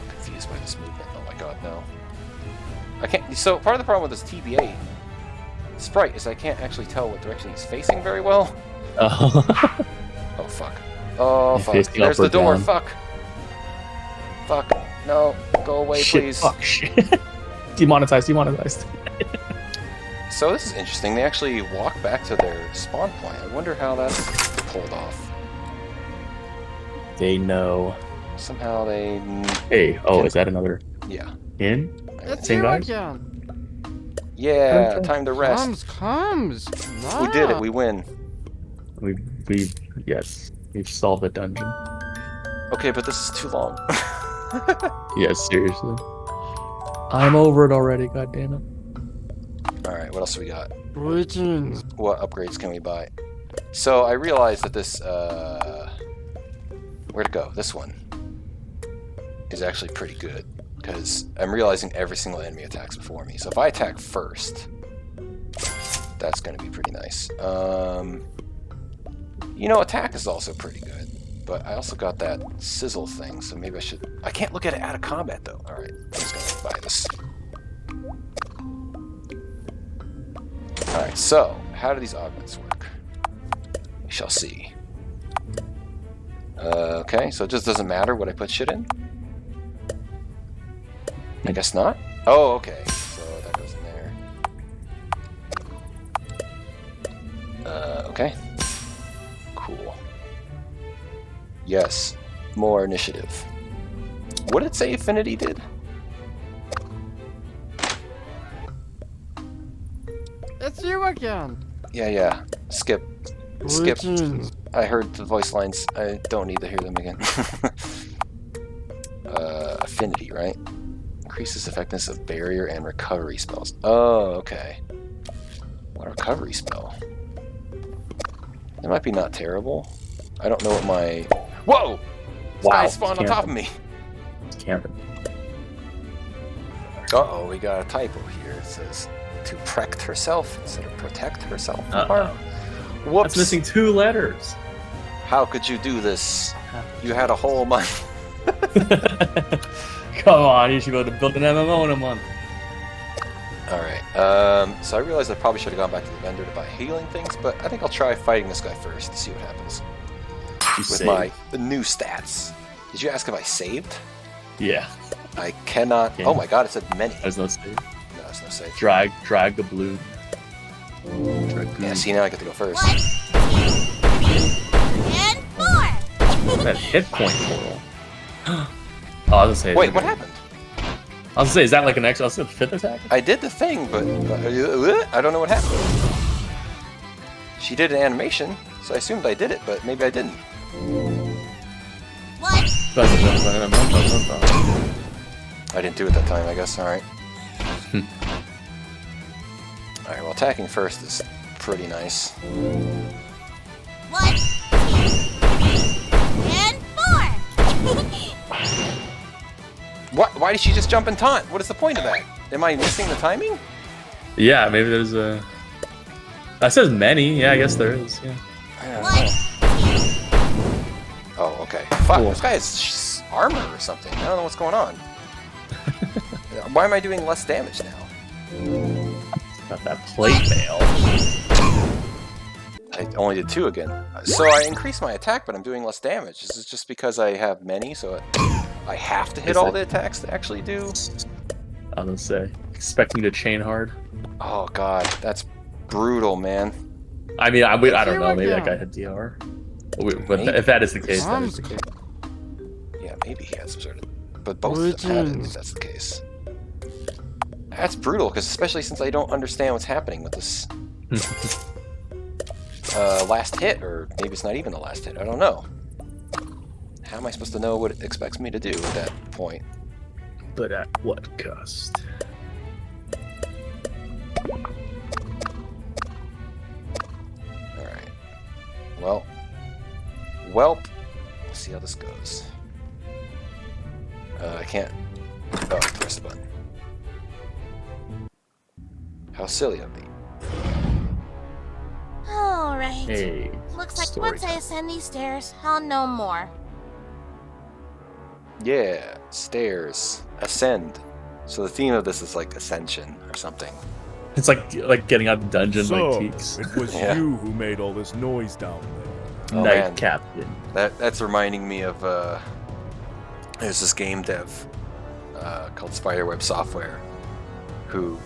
Speaker 1: I'm confused by this movement. Oh my god, no. I can't... So, part of the problem with this TB8 sprite is I can't actually tell what direction he's facing very well.
Speaker 2: Oh.
Speaker 1: Oh, fuck. Oh,
Speaker 2: He's
Speaker 1: fuck.
Speaker 2: facing
Speaker 1: There's
Speaker 2: up or
Speaker 1: the door.
Speaker 2: down.
Speaker 1: Fuck. Fuck. No. Go away,
Speaker 2: Shit,
Speaker 1: please.
Speaker 2: fuck, shit. Demonetized.
Speaker 1: So this is interesting. They actually walk back to their spawn point. I wonder how that's pulled off.
Speaker 2: They know.
Speaker 1: Somehow they...
Speaker 2: Hey, oh, is that another
Speaker 1: Yeah.
Speaker 2: in?
Speaker 7: It's
Speaker 2: Same
Speaker 7: you
Speaker 2: guy?
Speaker 7: again.
Speaker 1: Yeah,
Speaker 2: Okay.
Speaker 1: time to rest.
Speaker 7: Comes.
Speaker 1: We did it. We win.
Speaker 2: We yes, we've solved the dungeon.
Speaker 1: Okay, but this is too long.
Speaker 2: Yes, seriously. I'm over it already. God damn it.
Speaker 1: Alright, what else do we got?
Speaker 7: Greetings.
Speaker 1: What upgrades can we buy? So I realized that this, where'd it go? This one is actually pretty good, because I'm realizing every single enemy attacks before me. So if I attack first, that's going to be pretty nice. You know, attack is also pretty good, but I also got that sizzle thing, so maybe I should... I can't look at it out of combat, though. Alright, I'm just going to buy this. Alright, so, how do these augments work? We shall see. Okay, so it just doesn't matter what I put shit in? I guess not? Oh, okay. So that goes in there. Okay. Cool. Yes. More initiative. What did it say Affinity did?
Speaker 7: It's you again.
Speaker 1: Yeah. Skip.
Speaker 7: Greetings.
Speaker 1: I heard the voice lines. I don't need to hear them again. Affinity, right? Increases effectiveness of barrier and recovery spells. Oh, okay. What a recovery spell. That might be not terrible. I don't know what my... Whoa! This guy spawned on top of me.
Speaker 2: It's camping.
Speaker 1: Uh-oh, we got a typo here. It says to protect herself instead of protect herself.
Speaker 2: Uh-oh.
Speaker 1: Whoops.
Speaker 2: That's missing 2 letters.
Speaker 1: How could you do this? You had a whole month.
Speaker 2: Come on, you should be able to build an MMO in a month.
Speaker 1: Alright, so I realized I probably should have gone back to the vendor to buy healing things, but I think I'll try fighting this guy first to see what happens. With my new stats. Did you ask if I saved?
Speaker 2: Yeah.
Speaker 1: I cannot...
Speaker 2: Yeah.
Speaker 1: Oh my god, it said many.
Speaker 2: There's no save.
Speaker 1: No, there's no save.
Speaker 2: Drag the blue.
Speaker 1: Yeah, see, now I get to go first.
Speaker 4: And 4.
Speaker 2: That hit point total. Oh, I was gonna say.
Speaker 1: Wait, what happened?
Speaker 2: I was gonna say, is that like an extra 5th attack?
Speaker 1: I did the thing, but I don't know what happened. She did an animation, so I assumed I did it, but maybe I didn't.
Speaker 4: What?
Speaker 1: I didn't do it that time, I guess. Alright. Alright, well, attacking first is pretty nice.
Speaker 4: What? And 4.
Speaker 1: What? Why did she just jump and taunt? What is the point of that? Am I missing the timing?
Speaker 2: Yeah, maybe there's a. That says many. Yeah, I guess there is. Yeah.
Speaker 1: I don't
Speaker 4: What?
Speaker 1: know. Oh, okay. Fuck,
Speaker 2: Cool.
Speaker 1: this guy has armor or something. I don't know what's going on. Why am I doing less damage now?
Speaker 2: Got that plate mail.
Speaker 1: I only did 2 again. So I increased my attack, but I'm doing less damage. This is just because I have many, so I have to hit all the attacks to actually do.
Speaker 2: I was gonna say, expecting to chain hard.
Speaker 1: Oh god, that's brutal, man.
Speaker 2: I mean, I don't know. Maybe that guy had DR. But
Speaker 1: Maybe.
Speaker 2: if that is the case, that is the case.
Speaker 1: Yeah, maybe he had some sort of... But both of them had it, if that's the case. That's brutal, because especially since I don't understand what's happening with this last hit, or maybe it's not even the last hit, I don't know. How am I supposed to know what it expects me to do at that point?
Speaker 2: But at what cost?
Speaker 1: welp. Let's see how this goes. I can't. Oh, press the button. How silly of me.
Speaker 4: Alright.
Speaker 2: Hey,
Speaker 4: Looks like
Speaker 2: story
Speaker 4: once I
Speaker 2: time.
Speaker 4: ascend these stairs, I'll know more.
Speaker 1: Yeah, stairs. Ascend. So the theme of this is like ascension or something.
Speaker 2: It's like getting out of the dungeon
Speaker 8: So,
Speaker 2: like Teeks.
Speaker 8: it was
Speaker 1: Yeah.
Speaker 8: you who made all this noise down there.
Speaker 1: Oh,
Speaker 2: Night
Speaker 1: man.
Speaker 2: Captain.
Speaker 1: That's reminding me of there's this game dev called Spiderweb Software, who,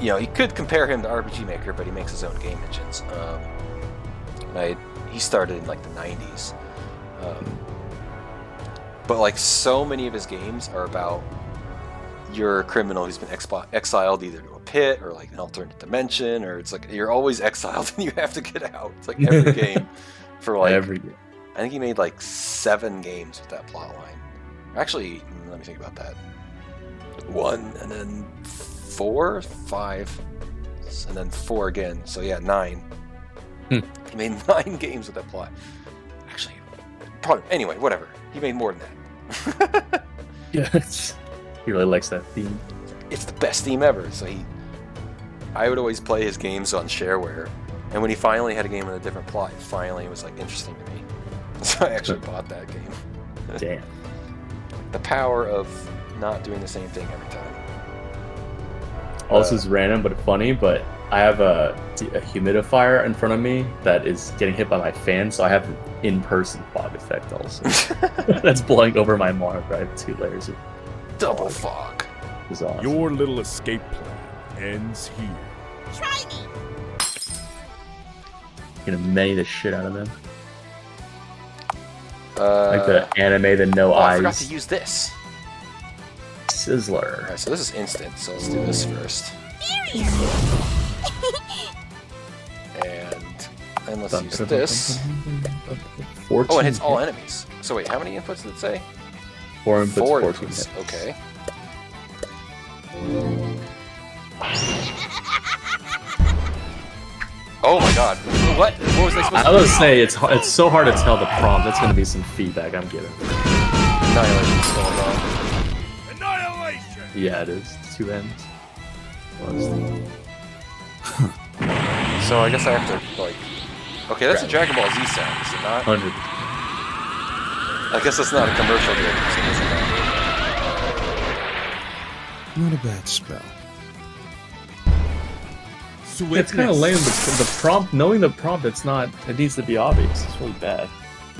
Speaker 1: you know, you could compare him to RPGMaker, but he makes his own game engines. He started in like the 90s, but like so many of his games are about you're a criminal who's been exiled either to a pit or like an alternate dimension, or it's like you're always exiled and you have to get out. It's like every game for like
Speaker 2: Every year.
Speaker 1: I think he made like 7 games with that plot line. Actually, let me think about that. 1 and then 4, 5, and then 4 again. So yeah, 9.
Speaker 2: Hmm.
Speaker 1: He made 9 games with that plot. Actually, probably anyway, whatever. He made more than that.
Speaker 2: Yeah, he really likes that theme.
Speaker 1: It's the best theme ever. So I would always play his games on shareware, and when he finally had a game with a different plot, it finally was like interesting to me. So I actually bought that game.
Speaker 2: Damn.
Speaker 1: The power of not doing the same thing every time.
Speaker 2: Also, it's random but funny, but I have a humidifier in front of me that is getting hit by my fan, so I have an in-person fog effect also. That's blowing over my monitor. I have 2 layers of
Speaker 1: Double fog.
Speaker 2: is on.
Speaker 8: Your little escape plan ends here.
Speaker 4: Try me!
Speaker 2: Gonna many the shit out of them.
Speaker 1: Like
Speaker 2: Like the anime, the no
Speaker 1: I
Speaker 2: eyes
Speaker 1: forgot to use this.
Speaker 2: sizzler.
Speaker 1: Alright, so this is instant, so let's do this first. And then let's use this. Oh, it hits all enemies. So wait, how many inputs did it say?
Speaker 2: 4 inputs,
Speaker 1: 4
Speaker 2: 14
Speaker 1: inputs.
Speaker 2: hits.
Speaker 1: Okay. Oh my god. What? What was I supposed
Speaker 2: I
Speaker 1: to
Speaker 2: was
Speaker 1: do?
Speaker 2: say it's so hard to tell the prompt. That's gonna be some feedback I'm getting.
Speaker 1: Annihilation is going on.
Speaker 8: Annihilation!
Speaker 2: Yeah, it is 2 ends.
Speaker 1: So I guess I have to, like... Okay, that's a Dragon Ball Z sound, is it not?
Speaker 2: 100.
Speaker 1: I guess it's not a commercial game, so it doesn't matter.
Speaker 9: Not a bad spell.
Speaker 2: It's kind of lame. The prompt, knowing the prompt, it needs to be obvious. It's really bad.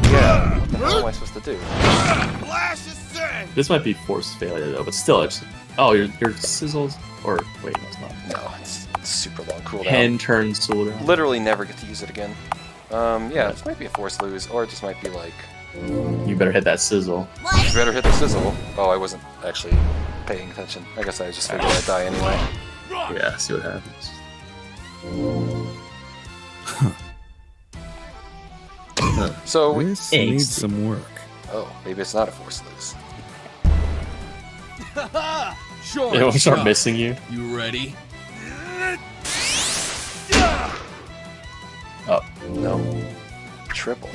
Speaker 1: Yeah. What the hell am I supposed to do?
Speaker 2: This might be forced failure though, but still, your sizzles or wait, no, it's not.
Speaker 1: No, it's super long cooldown.
Speaker 2: 10 turns cooldown.
Speaker 1: Literally never get to use it again. Yeah, this might be a forced lose, or it just might be like,
Speaker 2: You better hit that sizzle.
Speaker 1: you better hit the sizzle. Oh, I wasn't actually paying attention. I guess I just figured I'd die anyway.
Speaker 2: Yeah, see what happens.
Speaker 1: So,
Speaker 9: This
Speaker 2: Angsty.
Speaker 9: needs some work.
Speaker 1: oh, maybe it's not a forced lose.
Speaker 6: Sure.
Speaker 2: They won't start missing you.
Speaker 6: You ready?
Speaker 2: Oh,
Speaker 1: No. Triple.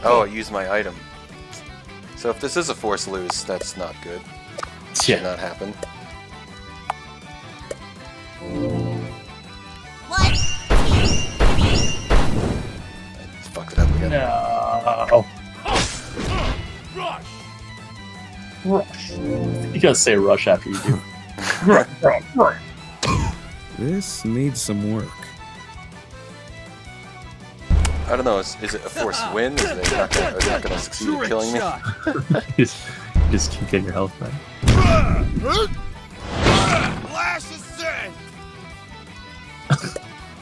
Speaker 1: Oh, I used my item. So if this is a forced lose, that's not good. Should
Speaker 2: yeah.
Speaker 1: not happen.
Speaker 4: What?
Speaker 1: I fucked it up again.
Speaker 2: No. Rush. You gotta say rush after you do.
Speaker 9: This needs some work.
Speaker 1: I don't know, is it a forced win? Is they not gonna, are they not gonna succeed at killing me?
Speaker 2: you just keep getting your health back.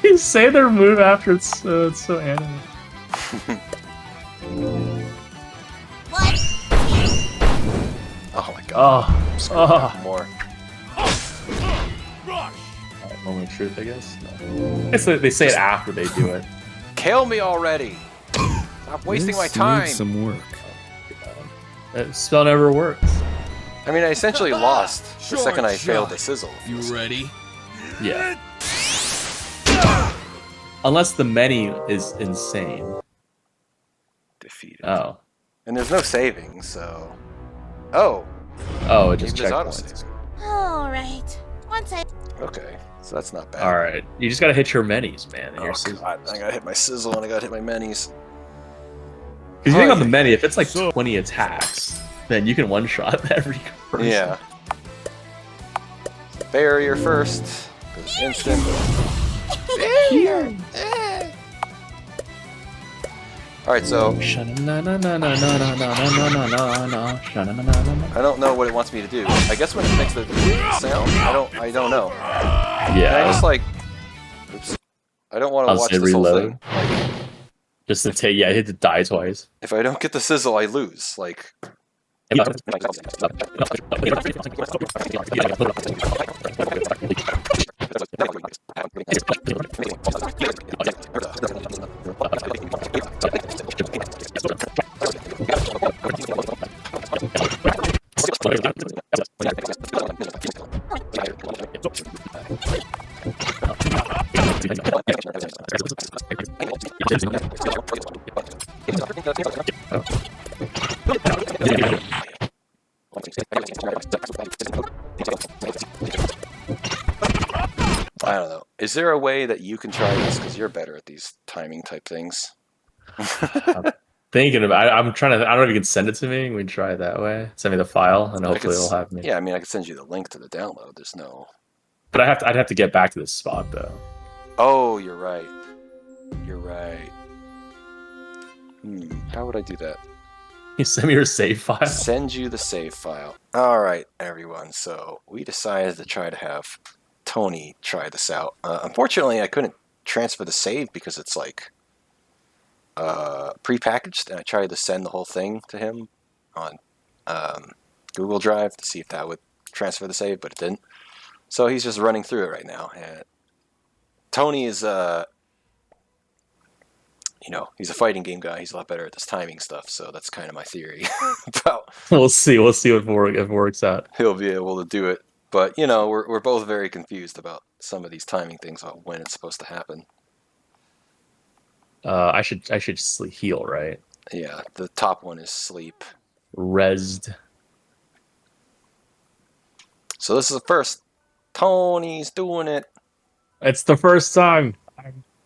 Speaker 2: You say their move after it's so anime.
Speaker 4: What?
Speaker 1: Oh my god.
Speaker 2: Oh,
Speaker 1: I'm screwing up more.
Speaker 2: Alright, moment of truth, I guess. No. It's they say it after they do it.
Speaker 1: Kill me already! Stop wasting
Speaker 9: This
Speaker 1: my time!
Speaker 9: needs some work.
Speaker 2: That spell never works.
Speaker 1: I mean, I essentially lost the
Speaker 6: Short
Speaker 1: second I failed
Speaker 6: shot.
Speaker 1: the sizzle.
Speaker 6: You ready?
Speaker 2: Yeah. Unless the many is insane.
Speaker 1: defeated.
Speaker 2: Oh.
Speaker 1: And there's no saving, so... Oh!
Speaker 2: Oh, it just
Speaker 1: Maybe there's
Speaker 2: checkpoints.
Speaker 1: auto-saving.
Speaker 4: Alright. Once I.
Speaker 1: Okay, so that's not bad.
Speaker 2: All right, you just gotta hit your minis, man. And
Speaker 1: Oh
Speaker 2: your
Speaker 1: god, I gotta hit my sizzle and I gotta hit my minis.
Speaker 2: Because you think on the
Speaker 1: Oh,
Speaker 2: many, if it's like 20 attacks, then you can one-shot every person.
Speaker 1: Yeah. Barrier first. Goes instant. Barrier! Alright, so I don't know what it wants me to do. I guess when it makes the sound, I don't know.
Speaker 2: Yeah.
Speaker 1: I just like oops. I don't want to
Speaker 2: I'll
Speaker 1: watch
Speaker 2: say
Speaker 1: this whole
Speaker 2: reload.
Speaker 1: thing.
Speaker 2: Just to take, yeah, hit to die twice.
Speaker 1: If I don't get the sizzle, I lose. Like I don't know. Is there a way that you can try this because you're better at these timing type things?
Speaker 2: Thinking about, I'm trying to. I don't know if you can send it to me. We can try it that way. Send me the file, and hopefully it'll have me.
Speaker 1: Yeah, I mean, I could send you the link to the download. There's no.
Speaker 2: But I'd have to get back to this spot though.
Speaker 1: Oh, you're right. You're right. How would I do that?
Speaker 2: You send me your save file.
Speaker 1: Send you the save file. All right, everyone. So we decided to try to have Tony try this out. Unfortunately, I couldn't transfer the save because it's like prepackaged, and I tried to send the whole thing to him on Google Drive to see if that would transfer the save, but it didn't. So he's just running through it right now. And Tony is, he's a fighting game guy. He's a lot better at this timing stuff. So that's kind of my theory about.
Speaker 2: We'll see. We'll see if it works out.
Speaker 1: He'll be able to do it. But we're both very confused about some of these timing things about when it's supposed to happen.
Speaker 2: I should heal, right?
Speaker 1: Yeah, the top one is sleep.
Speaker 2: Resed.
Speaker 1: So this is the first. Tony's doing it.
Speaker 2: It's the first time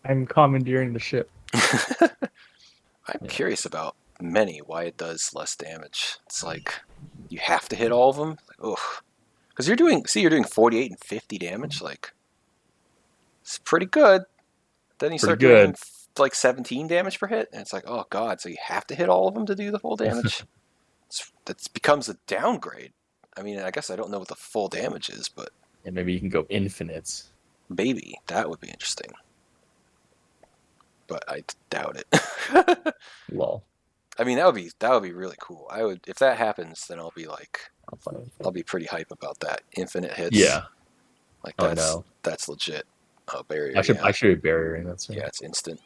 Speaker 2: I'm commandeering the ship.
Speaker 1: I'm curious about many, why it does less damage. It's like you have to hit all of them. Like, ugh. Because you're doing 48 and 50 damage. Like, it's pretty good. Then you start doing like 17 damage per hit, and it's like, oh god, so you have to hit all of them to do the full damage. That becomes a downgrade. I mean, I guess I don't know what the full damage is, but
Speaker 2: yeah, maybe you can go infinite.
Speaker 1: Maybe that would be interesting, but I doubt it.
Speaker 2: Lol.
Speaker 1: I mean, that would be really cool. I would, if that happens, then I'll be pretty hype about that. Infinite hits.
Speaker 2: Yeah.
Speaker 1: Like
Speaker 2: that's
Speaker 1: legit. Oh, barrier.
Speaker 2: I should be barriering. That's right.
Speaker 1: Yeah, it's instant.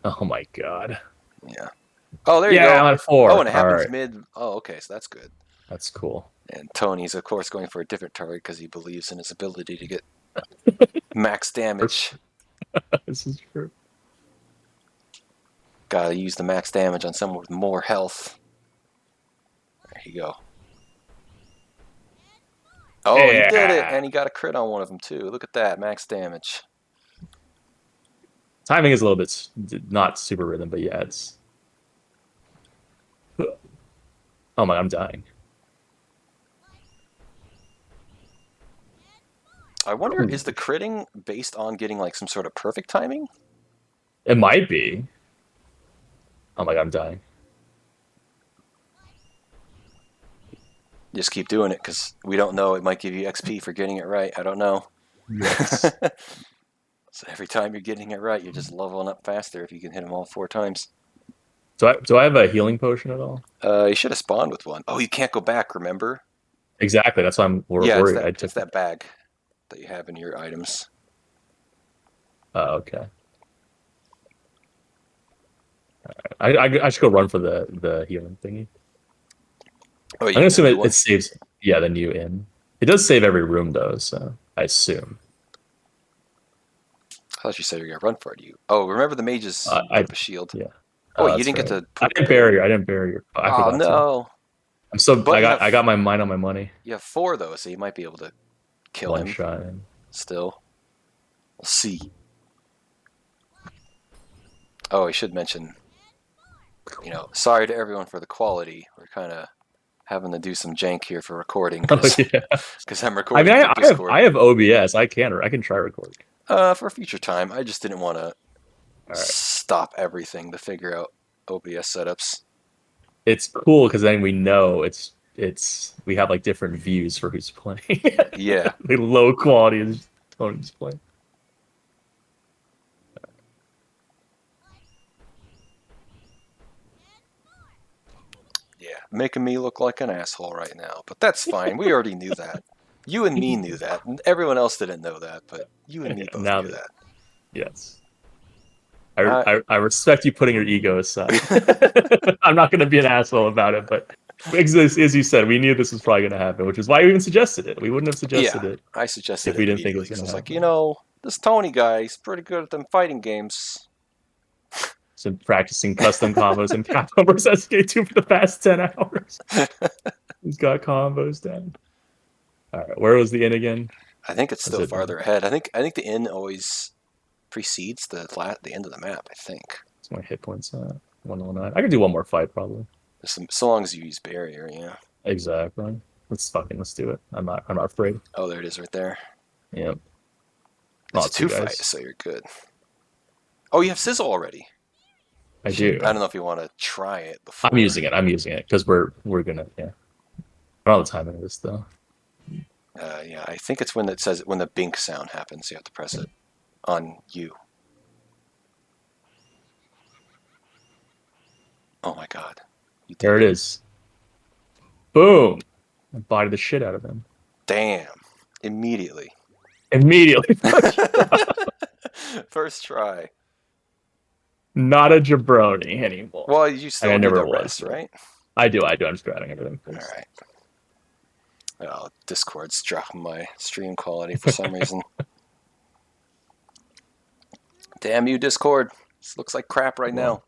Speaker 2: Oh my god.
Speaker 1: Yeah. Oh, there you go.
Speaker 2: Yeah, I'm at 4.
Speaker 1: Oh, and it happens
Speaker 2: right.
Speaker 1: mid. Oh, okay, so that's good.
Speaker 2: That's cool.
Speaker 1: And Tony's, of course, going for a different target because he believes in his ability to get max damage.
Speaker 2: This is true.
Speaker 1: Gotta use the max damage on someone with more health. There you go. Oh,
Speaker 2: yeah.
Speaker 1: He did it! And he got a crit on one of them, too. Look at that, max damage.
Speaker 2: Timing is a little bit not super rhythm, but yeah, it's... Oh my, I'm dying.
Speaker 1: I wonder, is the critting based on getting like some sort of perfect timing?
Speaker 2: It might be. Oh my god, I'm dying.
Speaker 1: Just keep doing it, because we don't know. It might give you XP for getting it right. I don't know.
Speaker 2: Yes.
Speaker 1: So every time you're getting it right, you're just leveling up faster if you can hit them all 4 times.
Speaker 2: Do I have a healing potion at all?
Speaker 1: You should have spawned with one. Oh, you can't go back, remember?
Speaker 2: Exactly, that's why I'm worried.
Speaker 1: It's that bag that you have in your items.
Speaker 2: Oh, okay. I should go run for the healing thingy.
Speaker 1: Oh,
Speaker 2: I'm gonna assume it saves. Yeah, the new inn. It does save every room though, so I assume.
Speaker 1: I thought you said you were gonna run for it. Oh, remember the mages have a shield.
Speaker 2: Yeah.
Speaker 1: Oh, wait, you
Speaker 2: that's
Speaker 1: didn't get
Speaker 2: right.
Speaker 1: to put.
Speaker 2: I didn't bury your. I
Speaker 1: Oh
Speaker 2: forgot to.
Speaker 1: no!
Speaker 2: I'm so.
Speaker 1: But
Speaker 2: I got my mind on my money.
Speaker 1: You have 4 though, so you might be able to kill
Speaker 2: One
Speaker 1: him.
Speaker 2: shot.
Speaker 1: Still, we'll see. Oh, I should mention. Sorry to everyone for the quality. We're kind of having to do some jank here for recording because I'm recording
Speaker 2: I mean,
Speaker 1: through Discord.
Speaker 2: I have OBS. I can try recording.
Speaker 1: For future time, I just didn't want to
Speaker 2: Right.
Speaker 1: stop everything to figure out OBS setups.
Speaker 2: It's cool because then we know we have like different views for who's playing.
Speaker 1: Yeah.
Speaker 2: The low quality is Tony's playing.
Speaker 1: Yeah, making me look like an asshole right now, but that's fine. We already knew that. You and me knew that. And everyone else didn't know that, but you and me both knew that.
Speaker 2: Yes. I respect you putting your ego aside. I'm not going to be an asshole about it, but as you said, we knew this was probably going to happen, which is why we even suggested it. We wouldn't have suggested it.
Speaker 1: I suggested
Speaker 2: if we
Speaker 1: it
Speaker 2: didn't think it was
Speaker 1: immediately.
Speaker 2: going to
Speaker 1: I was like, this Tony guy, he's pretty good at them fighting games.
Speaker 2: So practicing custom combos in Capcom vs. SK2 for the past 10 hours. He's got combos down. All right, where was the inn again?
Speaker 1: I think it's still farther ahead. I think the inn always precedes the end of the map. I think.
Speaker 2: What's my hit points at? 109. I could do one more fight probably.
Speaker 1: So long as you use barrier, yeah.
Speaker 2: Exactly. Let's do it. I'm not afraid.
Speaker 1: Oh, there it is, right there.
Speaker 2: Yep.
Speaker 1: It's a 2-fight, so you're good. Oh, you have sizzle already.
Speaker 2: I do.
Speaker 1: I don't know if you want to try it before.
Speaker 2: I'm using it because we're gonna I don't know the timing of this though.
Speaker 1: Yeah, I think it's when the bink sound happens. You have to press it on you. Oh my god.
Speaker 2: There it is. Boom! I bodied the shit out of him.
Speaker 1: Damn. Immediately. First try.
Speaker 2: Not a jabroni anymore.
Speaker 1: Well, you still need the rest, right?
Speaker 2: I do. I'm just grabbing everything first.
Speaker 1: All right. Oh, Discord's dropping my stream quality for some reason. Damn you, Discord. This looks like crap right now.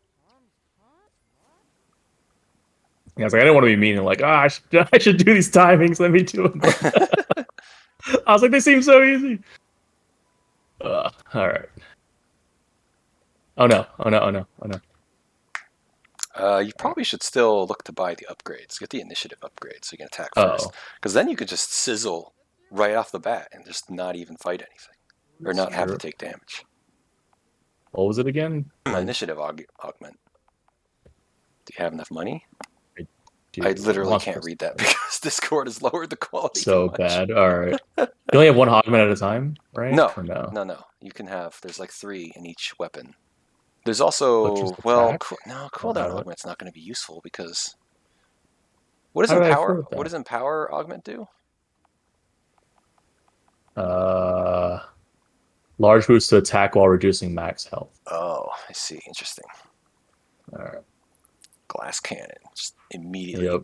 Speaker 2: Yeah, I was like, I didn't want to be mean and like, I should do these timings. Let me do them. I was like, they seem so easy. All right. Oh no.
Speaker 1: You probably should still look to buy the upgrades. Get the initiative upgrades so you can attack first. Because then you could just sizzle right off the bat and just not even fight anything. Or not have to take damage.
Speaker 2: What was it again?
Speaker 1: Initiative augment. Do you have enough money? I literally can't read that because Discord has lowered the quality
Speaker 2: so bad. All right. You only have one augment at a time, right?
Speaker 1: No.
Speaker 2: Or no.
Speaker 1: No. You can have, there's like 3 in each weapon. There's also, cooldown augment's not going to be useful because what does empower augment do?
Speaker 2: Large boost to attack while reducing max health.
Speaker 1: Oh, I see. Interesting.
Speaker 2: All right.
Speaker 1: Glass cannon. Just immediately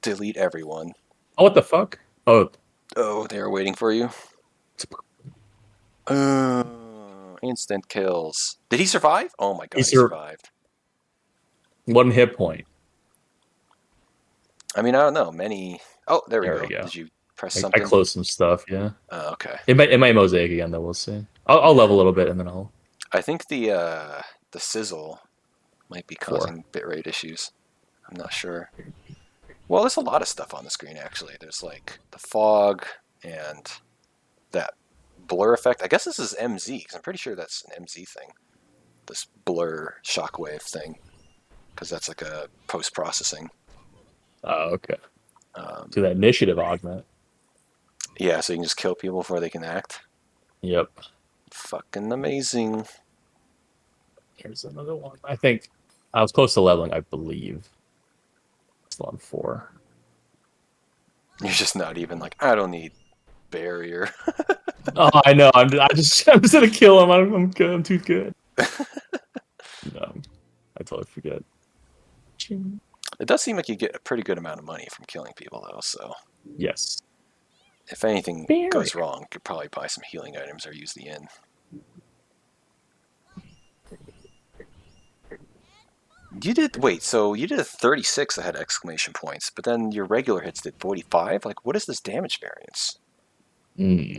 Speaker 1: delete everyone.
Speaker 2: Oh, what the fuck? Oh,
Speaker 1: they were waiting for you. Instant kills. Did he survive? Oh my god, he survived.
Speaker 2: 1 hit point.
Speaker 1: I mean, I don't know. Many. Oh, there we go. Did you press something?
Speaker 2: I closed some stuff. Yeah.
Speaker 1: Oh, okay.
Speaker 2: It might mosaic again though. We'll see. I'll level a little bit and then I'll.
Speaker 1: I think the sizzle might be causing bitrate issues. I'm not sure. Well, there's a lot of stuff on the screen actually. There's like the fog and that blur effect. I guess this is MZ because I'm pretty sure that's an MZ thing. This blur shockwave thing, because that's like a post-processing.
Speaker 2: Oh, okay. To that initiative augment.
Speaker 1: Yeah, so you can just kill people before they can act.
Speaker 2: Yep.
Speaker 1: Fucking amazing.
Speaker 2: Here's another one. I think I was close to leveling, I believe. Still on 4.
Speaker 1: You're just not even like, I don't need barrier.
Speaker 2: Oh, I know. I'm just gonna kill him. I'm good. I'm too good. No, I totally forget.
Speaker 1: It does seem like you get a pretty good amount of money from killing people, though. So
Speaker 2: yes,
Speaker 1: if anything goes wrong, you could probably buy some healing items or use the inn. You did wait. So you did a 36 that had exclamation points, but then your regular hits did 45. Like, what is this damage variance?
Speaker 2: Hmm.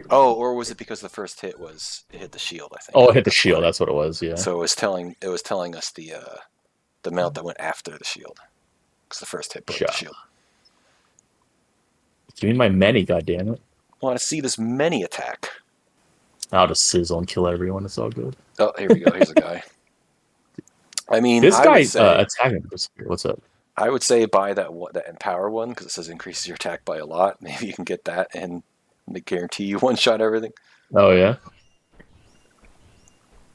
Speaker 1: Oh, or was it because the first hit it hit the shield? I think.
Speaker 2: Oh, it hit the
Speaker 1: That's
Speaker 2: shield.
Speaker 1: why.
Speaker 2: That's what it was. Yeah.
Speaker 1: So it was telling us the amount that went after the shield, because the first hit broke the
Speaker 2: Sure.
Speaker 1: shield.
Speaker 2: Give me my many, goddammit.
Speaker 1: I want to see this many attack.
Speaker 2: I'll just sizzle and kill everyone. It's all good.
Speaker 1: Oh, here we go. Here's a guy. I mean,
Speaker 2: This
Speaker 1: I
Speaker 2: guy
Speaker 1: would say
Speaker 2: attacking this. What's up?
Speaker 1: I would say buy that empower one because it says increases your attack by a lot. Maybe you can get that and they guarantee you one shot everything.
Speaker 2: Oh yeah.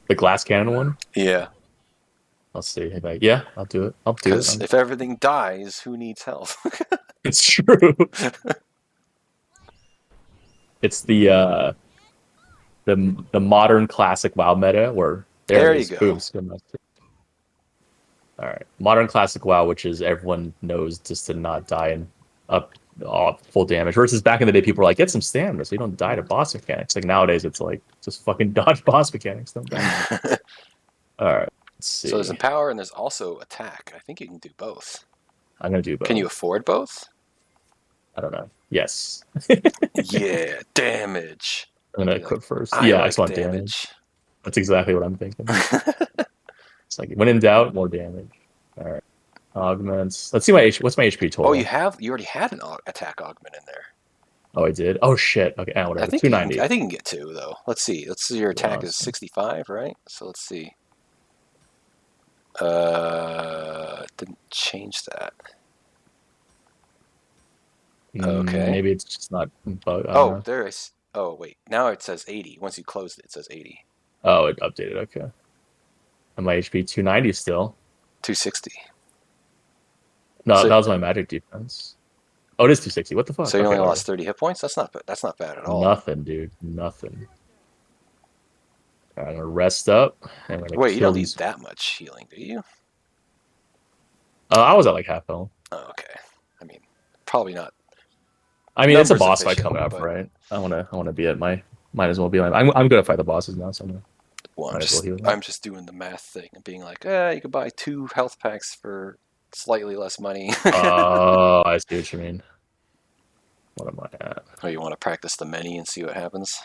Speaker 2: The glass cannon one.
Speaker 1: Yeah,
Speaker 2: I'll see. Yeah, I'll do it. I'll do
Speaker 1: because
Speaker 2: it.
Speaker 1: if everything dies, who needs health?
Speaker 2: It's true. It's the modern classic WoW meta where
Speaker 1: There
Speaker 2: it
Speaker 1: you
Speaker 2: is.
Speaker 1: go.
Speaker 2: Boom, Skill Master. All right, modern classic WoW, which is everyone knows just to not die and up full damage. Versus back in the day, people were like, get some stamina so you don't die to boss mechanics. Like nowadays, it's like just fucking dodge boss mechanics. Don't die. All right, let's see.
Speaker 1: So there's empower and there's also attack. I think you can do both.
Speaker 2: I'm gonna do both.
Speaker 1: Can you afford both?
Speaker 2: I don't know. Yes.
Speaker 1: Yeah, damage.
Speaker 2: I'm gonna equip first.
Speaker 1: I
Speaker 2: yeah,
Speaker 1: like
Speaker 2: I just want damage. That's exactly what I'm thinking. It's like when in doubt, more damage. All right. Augments. Let's see what's my HP total.
Speaker 1: Oh, you already had an attack augment in there.
Speaker 2: Oh, I did. Oh shit. Okay, whatever.
Speaker 1: I think
Speaker 2: 290.
Speaker 1: I think you can get two though. Let's see. Your attack is 65, right? So let's see. Didn't change that. Okay.
Speaker 2: Maybe it's just not.
Speaker 1: Oh, there is. Oh, wait. Now it says 80. Once you closed it, it says 80.
Speaker 2: Oh, it updated. Okay. And my HP 290 still.
Speaker 1: 260.
Speaker 2: No,
Speaker 1: So-
Speaker 2: that was my magic defense. Oh, it is 260. What the fuck?
Speaker 1: So you
Speaker 2: Okay,
Speaker 1: only
Speaker 2: whatever.
Speaker 1: lost 30 hit points. That's not bad at all.
Speaker 2: Nothing, dude. Nothing. All right, I'm gonna rest up. And I'm gonna
Speaker 1: Wait, you
Speaker 2: kill
Speaker 1: don't need
Speaker 2: these.
Speaker 1: that much healing, do you?
Speaker 2: I was at like half health.
Speaker 1: Oh, okay. I mean, probably not.
Speaker 2: I mean, it's a
Speaker 1: Numbers
Speaker 2: boss fight
Speaker 1: efficient,
Speaker 2: coming up,
Speaker 1: but-
Speaker 2: right? I wanna be at my. Might as well be. I'm good at fight the bosses now, so I'm gonna.
Speaker 1: Well,
Speaker 2: Might as well heal them.
Speaker 1: I'm just doing the math thing and being like, you could buy 2 health packs for slightly less money.
Speaker 2: Oh, I see what you mean. What am I at?
Speaker 1: Or you want to practice the many and see what happens?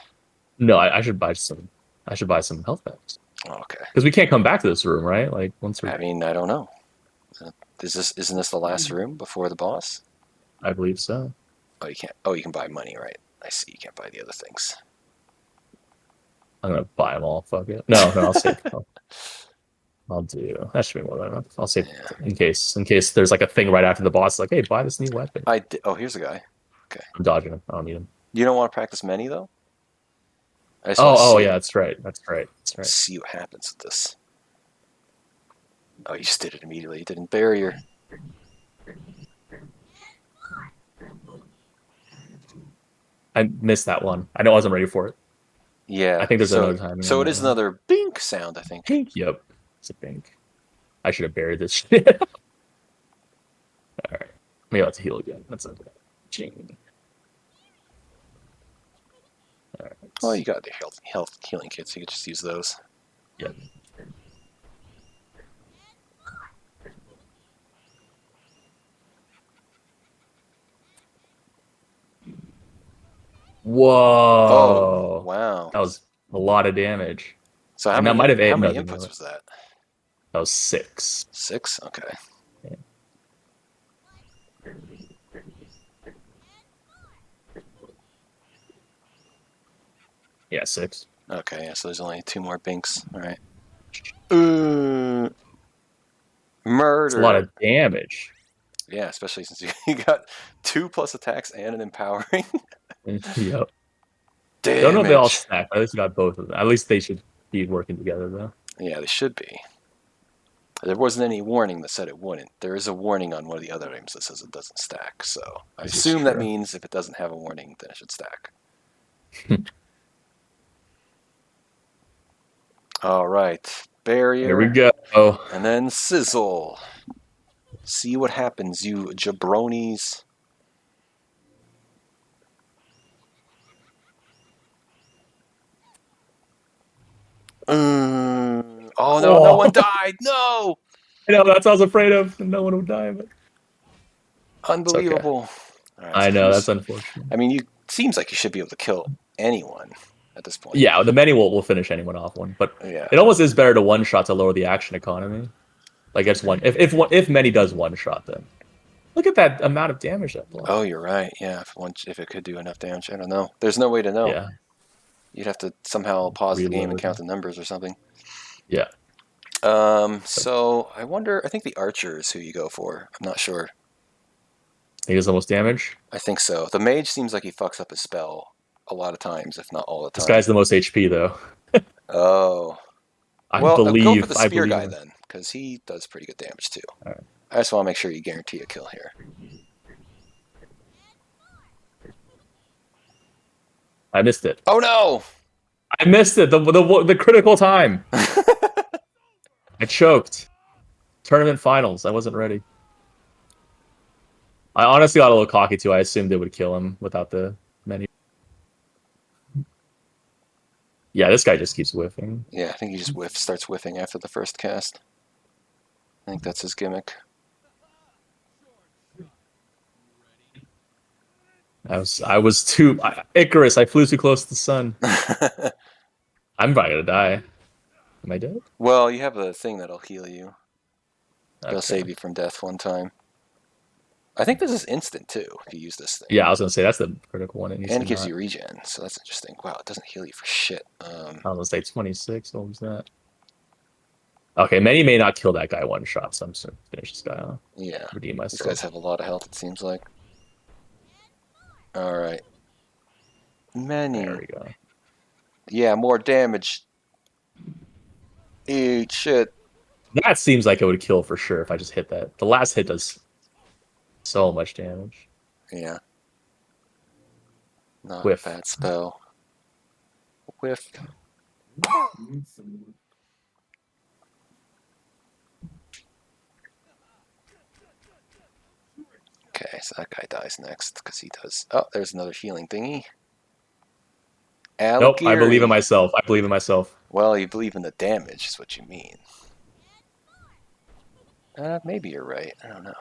Speaker 2: No, I should buy some. I should buy some health packs
Speaker 1: Oh, okay.
Speaker 2: because we can't come back to this room, right? Like once we,
Speaker 1: I mean, I don't know. Isn't this the last room before the boss?
Speaker 2: I believe so.
Speaker 1: Oh, you can't. Oh, you can buy money, right? I see. You can't buy the other things.
Speaker 2: I'm gonna buy them all. Fuck it. No, I'll save. I'll do. That should be more than enough. I'll save in case there's like a thing right after the boss. Like, hey, buy this new weapon.
Speaker 1: Oh, here's a guy.
Speaker 2: I'm dodging him. I don't need him.
Speaker 1: You don't want to practice many though. I just
Speaker 2: Oh,
Speaker 1: wanna
Speaker 2: yeah, that's right. That's right.
Speaker 1: See what happens with this. Oh, you just did it immediately. You didn't barrier.
Speaker 2: I missed that one. I know I wasn't ready for it.
Speaker 1: Yeah.
Speaker 2: I think there's another time.
Speaker 1: So it is another bink sound, I think.
Speaker 2: Yep. It's a bink. I should have buried this shit. All right. Maybe I'll have to heal again. That's okay. Ching. All right.
Speaker 1: Oh, you got the health healing kits. You could just use those.
Speaker 2: Yep. Whoa.
Speaker 1: Oh, wow.
Speaker 2: That was a lot of damage.
Speaker 1: So
Speaker 2: And that might have
Speaker 1: how
Speaker 2: aided
Speaker 1: many
Speaker 2: nothing,
Speaker 1: inputs
Speaker 2: really.
Speaker 1: was that?
Speaker 2: That was 6.
Speaker 1: 6? Okay.
Speaker 2: Yeah, 6.
Speaker 1: Okay, yeah, so there's only 2 more binks. All right. Murder.
Speaker 2: It's a lot of damage.
Speaker 1: Yeah, especially since you got 2 plus attacks and an empowering.
Speaker 2: Yep.
Speaker 1: Damage.
Speaker 2: I don't know if they all stack. At least we got both of them. At least they should be working together, though.
Speaker 1: Yeah, they should be. There wasn't any warning that said it wouldn't. There is a warning on one of the other items that says it doesn't stack. So I
Speaker 2: This is
Speaker 1: assume that
Speaker 2: true.
Speaker 1: means if it doesn't have a warning, then it should stack. All right. Barrier.
Speaker 2: Here we go.
Speaker 1: And then sizzle. See what happens, you jabronis. Oh no, no one died. No,
Speaker 2: I know, that's what I was afraid of. No one would die, but
Speaker 1: unbelievable. All right,
Speaker 2: I
Speaker 1: so
Speaker 2: know, that's unfortunate.
Speaker 1: I mean, you seems like you should be able to kill anyone at this point.
Speaker 2: Yeah, the many will finish anyone off one, but
Speaker 1: Yeah.
Speaker 2: it almost is better to one shot to lower the action economy. Like it's one if many does one shot, then look at that amount of damage that block.
Speaker 1: Oh, you're right. Yeah, if it could do enough damage, I don't know. There's no way to know.
Speaker 2: Yeah,
Speaker 1: You'd have to somehow pause the game and
Speaker 2: Reload.
Speaker 1: count the numbers or something.
Speaker 2: yeah.
Speaker 1: So I wonder. I think the archer is who you go for. I'm not sure.
Speaker 2: He does the most damage.
Speaker 1: I think so. The mage seems like he fucks up his spell a lot of times, if not all the time.
Speaker 2: This guy's the most HP though.
Speaker 1: Oh.
Speaker 2: I
Speaker 1: Well,
Speaker 2: believe.
Speaker 1: go for the
Speaker 2: I
Speaker 1: spear
Speaker 2: believe
Speaker 1: guy
Speaker 2: him.
Speaker 1: then, because he does pretty good damage too.
Speaker 2: All right.
Speaker 1: I just want to make sure you guarantee a kill here.
Speaker 2: I missed it.
Speaker 1: Oh no!
Speaker 2: I missed it. The critical time. I choked. Tournament finals. I wasn't ready. I honestly got a little cocky too. I assumed they would kill him without the menu. Yeah, this guy just keeps whiffing.
Speaker 1: Yeah, I think he just starts whiffing after the first cast. I think that's his gimmick.
Speaker 2: Icarus. I flew too close to the sun. I'm probably gonna die. Am I dead?
Speaker 1: Well, you have a thing that'll heal you.
Speaker 2: Okay.
Speaker 1: It'll save you from death one time. I think this is instant too, if you use this thing.
Speaker 2: Yeah, I was gonna say that's the critical one.
Speaker 1: And it gives you regen, so that's interesting. Wow, it doesn't heal you for shit.
Speaker 2: I was gonna say 26. What was that? Okay, many may not kill that guy one shot, so I'm just gonna finish this guy off.
Speaker 1: Yeah,
Speaker 2: Redeem
Speaker 1: these
Speaker 2: myself.
Speaker 1: guys have a lot of health, it seems like. Alright. Many.
Speaker 2: There we go.
Speaker 1: Yeah, more damage. Eat shit.
Speaker 2: That seems like it would kill for sure if I just hit that. The last hit does so much damage.
Speaker 1: Yeah. Not
Speaker 2: Whiff.
Speaker 1: a bad spell. Whiff. Okay, so that guy dies next because he does. Oh, there's another healing thingy.
Speaker 2: Nope, I believe in
Speaker 1: Aligiri.
Speaker 2: myself. I believe in myself.
Speaker 1: Well, you believe in the damage, is what you mean. Maybe you're right. I don't know.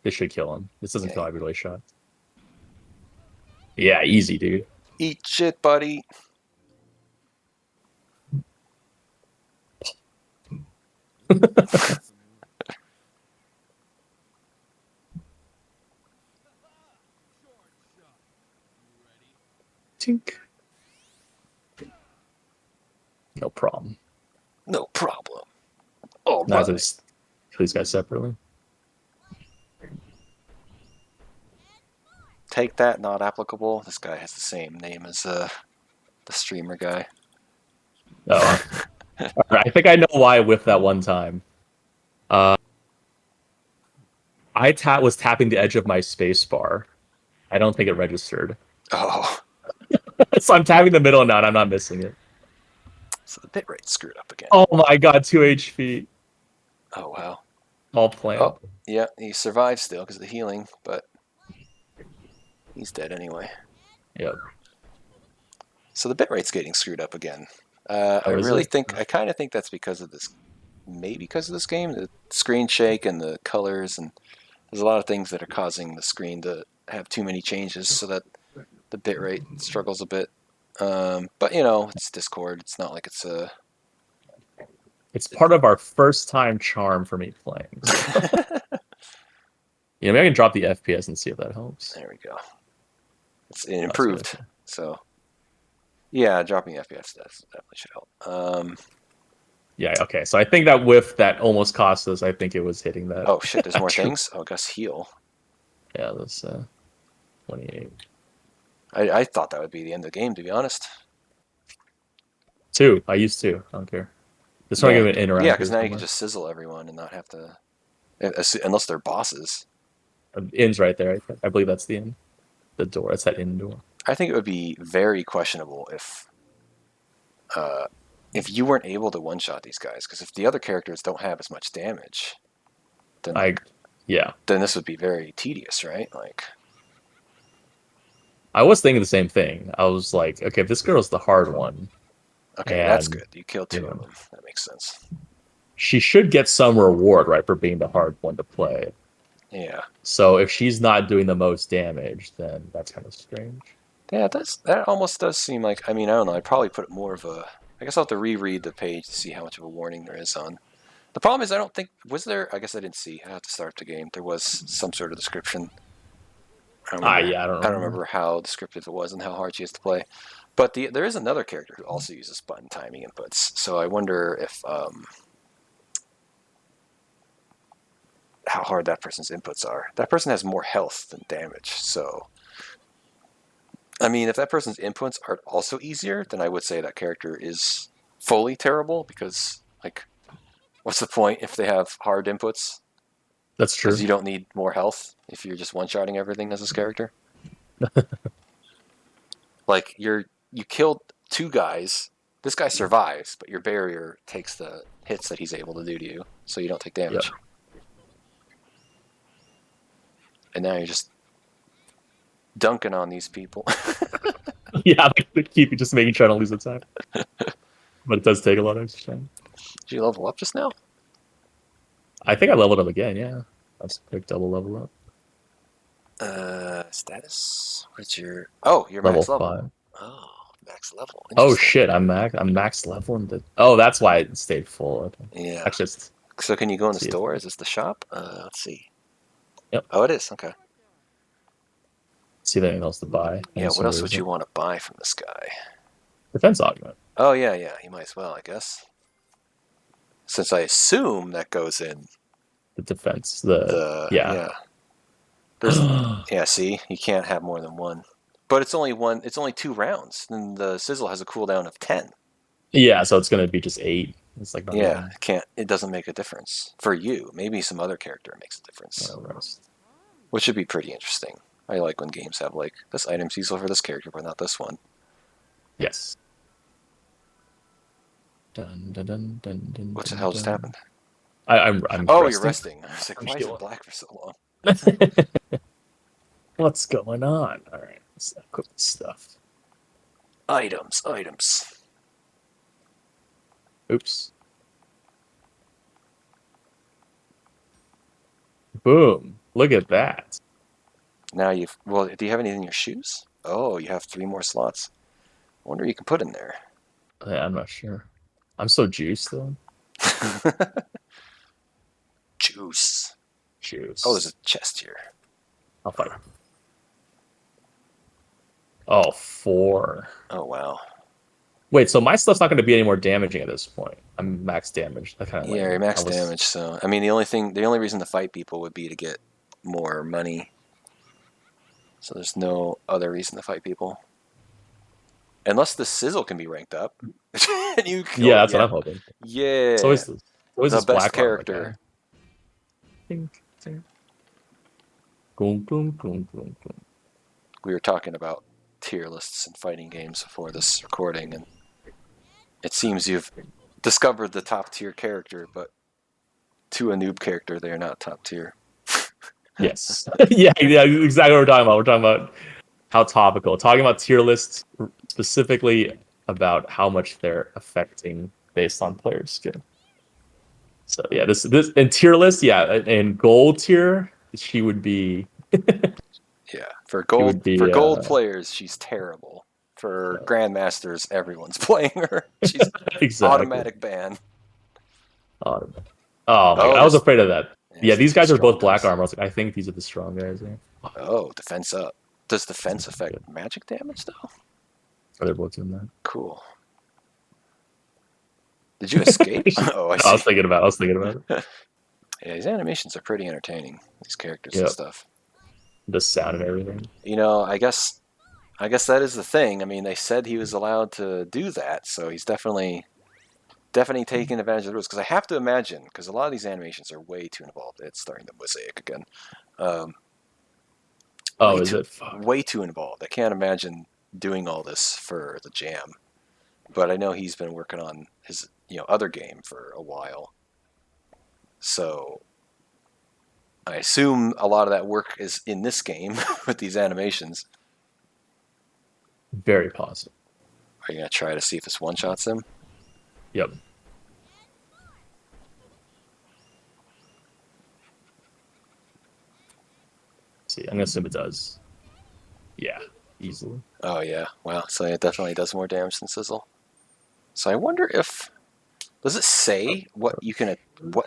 Speaker 2: This should kill him. This doesn't
Speaker 1: Okay.
Speaker 2: kill every shot. Yeah, easy, dude.
Speaker 1: Eat shit, buddy.
Speaker 2: Tink. No problem.
Speaker 1: No problem. All
Speaker 2: Now I
Speaker 1: right.
Speaker 2: just kill these guys separately.
Speaker 1: Take that, not applicable. This guy has the same name as the streamer guy.
Speaker 2: Oh, Alright, I think I know why I whiffed that one time. I was tapping the edge of my space bar. I don't think it registered.
Speaker 1: Oh,
Speaker 2: So I'm tapping the middle now and I'm not missing it.
Speaker 1: so the bitrate screwed up again.
Speaker 2: Oh my god, 2 HP.
Speaker 1: Oh wow.
Speaker 2: All planned.
Speaker 1: Oh, yeah, he survived still because of the healing, but he's dead anyway.
Speaker 2: Yep.
Speaker 1: So the bitrate's getting screwed up again. I
Speaker 2: is
Speaker 1: really
Speaker 2: it?
Speaker 1: think, I kind of think that's because of this, maybe because of this game, the screen shake and the colors, and there's a lot of things that are causing the screen to have too many changes so that the bitrate struggles a bit. But you know, it's Discord. It's not like it's a.
Speaker 2: It's part of our first time charm for me playing. Yeah, maybe I can drop the FPS and see if that helps.
Speaker 1: There we go. It improved. So, yeah, dropping FPS definitely should help.
Speaker 2: Yeah, okay. So I think that whiff that almost cost us, I think it was hitting that.
Speaker 1: Oh shit! There's more things. Oh, Gus heal.
Speaker 2: Yeah, that's 28.
Speaker 1: I thought that would be the end of the game, to be honest.
Speaker 2: 2. I used 2. I don't care. This one give it interact.
Speaker 1: Yeah, because now you can just sizzle everyone and not have to, unless they're bosses.
Speaker 2: In's right there. I believe that's the inn. The door. That's that inn door.
Speaker 1: I think it would be very questionable if you weren't able to one-shot these guys, because if the other characters don't have as much damage, then then this would be very tedious, right? Like,
Speaker 2: I was thinking the same thing. I was like, okay, if this girl's the hard one,
Speaker 1: Okay, that's
Speaker 2: And,
Speaker 1: good. You killed 2
Speaker 2: you
Speaker 1: of
Speaker 2: know,
Speaker 1: them. That makes sense.
Speaker 2: she should get some reward, right, for being the hard one to play.
Speaker 1: Yeah.
Speaker 2: So if she's not doing the most damage, then that's kind of strange.
Speaker 1: Yeah, that almost does seem like, I mean, I don't know, I'd probably put more of a, I guess I'll have to reread the page to see how much of a warning there is on. The problem is I don't think, was there, I guess I didn't see, I have to start the game, there was some sort of description.
Speaker 2: Yeah, I don't
Speaker 1: I don't
Speaker 2: remember.
Speaker 1: remember how descriptive it was and how hard she has to play. But there is another character who also uses button timing inputs, so I wonder if, how hard that person's inputs are. That person has more health than damage, so... I mean, if that person's inputs are also easier, then I would say that character is fully terrible, because, like, what's the point if they have hard inputs?
Speaker 2: That's true.
Speaker 1: Because you don't need more health if you're just one-shotting everything as this character. Like, you killed 2 guys, this guy survives, but your barrier takes the hits that he's able to do to you, so you don't take damage.
Speaker 2: Yep.
Speaker 1: And now you're just dunking on these people.
Speaker 2: Yeah, like, keep just making trying to lose the time. But it does take a lot of extra time.
Speaker 1: Did you level up just now?
Speaker 2: I think I leveled up again, yeah. That's a quick double level up.
Speaker 1: Status? What's your... Oh, you're
Speaker 2: Level
Speaker 1: max level.
Speaker 2: 5.
Speaker 1: Oh, max level.
Speaker 2: Oh shit, I'm max level in the... Oh, that's why it stayed full. Okay.
Speaker 1: Yeah.
Speaker 2: Actually,
Speaker 1: so can you go in the
Speaker 2: see
Speaker 1: store? Is this the shop? Let's see.
Speaker 2: Yep.
Speaker 1: Oh, it is. Okay.
Speaker 2: See if anything else to buy.
Speaker 1: Yeah, what else would you want to buy from this guy?
Speaker 2: Defense augment.
Speaker 1: Oh, yeah, you might as well, I guess. Since I assume that goes in...
Speaker 2: The defense.
Speaker 1: Yeah. There's, yeah, see? You can't have more than one. But it's only 2 rounds. And the sizzle has a cooldown of 10.
Speaker 2: Yeah, so it's going to be just 8. It's like not
Speaker 1: Yeah, it doesn't make a difference. For you. Maybe some other character makes a difference. Which would be pretty interesting. I like when games have, like, this item's useful for this character, but not this one.
Speaker 2: Yes. Dun, dun, dun, dun, dun,
Speaker 1: What the
Speaker 2: dun,
Speaker 1: hell just
Speaker 2: dun.
Speaker 1: happened?
Speaker 2: I'm
Speaker 1: Oh,
Speaker 2: resting.
Speaker 1: you're resting. I was like, why is it black for so long?
Speaker 2: What's going on? All right, let's equip this stuff.
Speaker 1: Items.
Speaker 2: Oops. Boom. Look at that.
Speaker 1: Now well, do you have anything in your shoes? Oh, you have 3 more slots. I wonder what you can put in there.
Speaker 2: Yeah, I'm not sure. I'm so juiced, though.
Speaker 1: Juice.
Speaker 2: Oh,
Speaker 1: there's a chest here.
Speaker 2: I'll fight. Oh, 4.
Speaker 1: Oh, wow.
Speaker 2: Wait, so my stuff's not going to be any more damaging at this point. I'm max damage.
Speaker 1: Yeah, you're max damage, so... I mean, the only reason to fight people would be to get more money. So there's no other reason to fight people. Unless the sizzle can be ranked up. And you
Speaker 2: yeah, that's what I'm hoping.
Speaker 1: Yeah.
Speaker 2: It's always
Speaker 1: the
Speaker 2: this
Speaker 1: best
Speaker 2: black
Speaker 1: character.
Speaker 2: Boom, boom, boom, boom, boom.
Speaker 1: We were talking about tier lists and fighting games before this recording, and it seems you've discovered the top tier character, but to a noob character, they are not top tier.
Speaker 2: Yes. yeah, exactly what we're talking about. We're talking about how topical. Talking about tier lists specifically about how much they're affecting based on player skill. So yeah, this in tier list, yeah, in gold tier, she would be
Speaker 1: Yeah, for gold players, she's terrible. For
Speaker 2: Yeah.
Speaker 1: grandmasters, everyone's playing her. She's
Speaker 2: exactly.
Speaker 1: automatic ban.
Speaker 2: Oh my god, I was afraid of that. Yeah, these guys are both black armor. I was like, I think these are the strong guys. Yeah.
Speaker 1: Oh, defense up. Does defense affect magic damage though?
Speaker 2: Are they both doing that?
Speaker 1: Cool. Did you escape? Oh, I see.
Speaker 2: I was thinking about it.
Speaker 1: Yeah, these animations are pretty entertaining. These characters and stuff.
Speaker 2: The sound and everything.
Speaker 1: You know, I guess that is the thing. I mean, they said he was allowed to do that, so he's definitely taking advantage of the rules. Because I have to imagine, because a lot of these animations are way too involved. It's starting the mosaic again. Way too involved. I can't imagine doing all this for the jam. But I know he's been working on his other game for a while. So I assume a lot of that work is in this game with these animations.
Speaker 2: Very positive.
Speaker 1: Are you gonna try to see if this one-shots him?
Speaker 2: Yep. See, I'm gonna assume it does. Yeah, easily.
Speaker 1: Oh yeah, wow. So it definitely does more damage than Sizzle. So I wonder if does it say what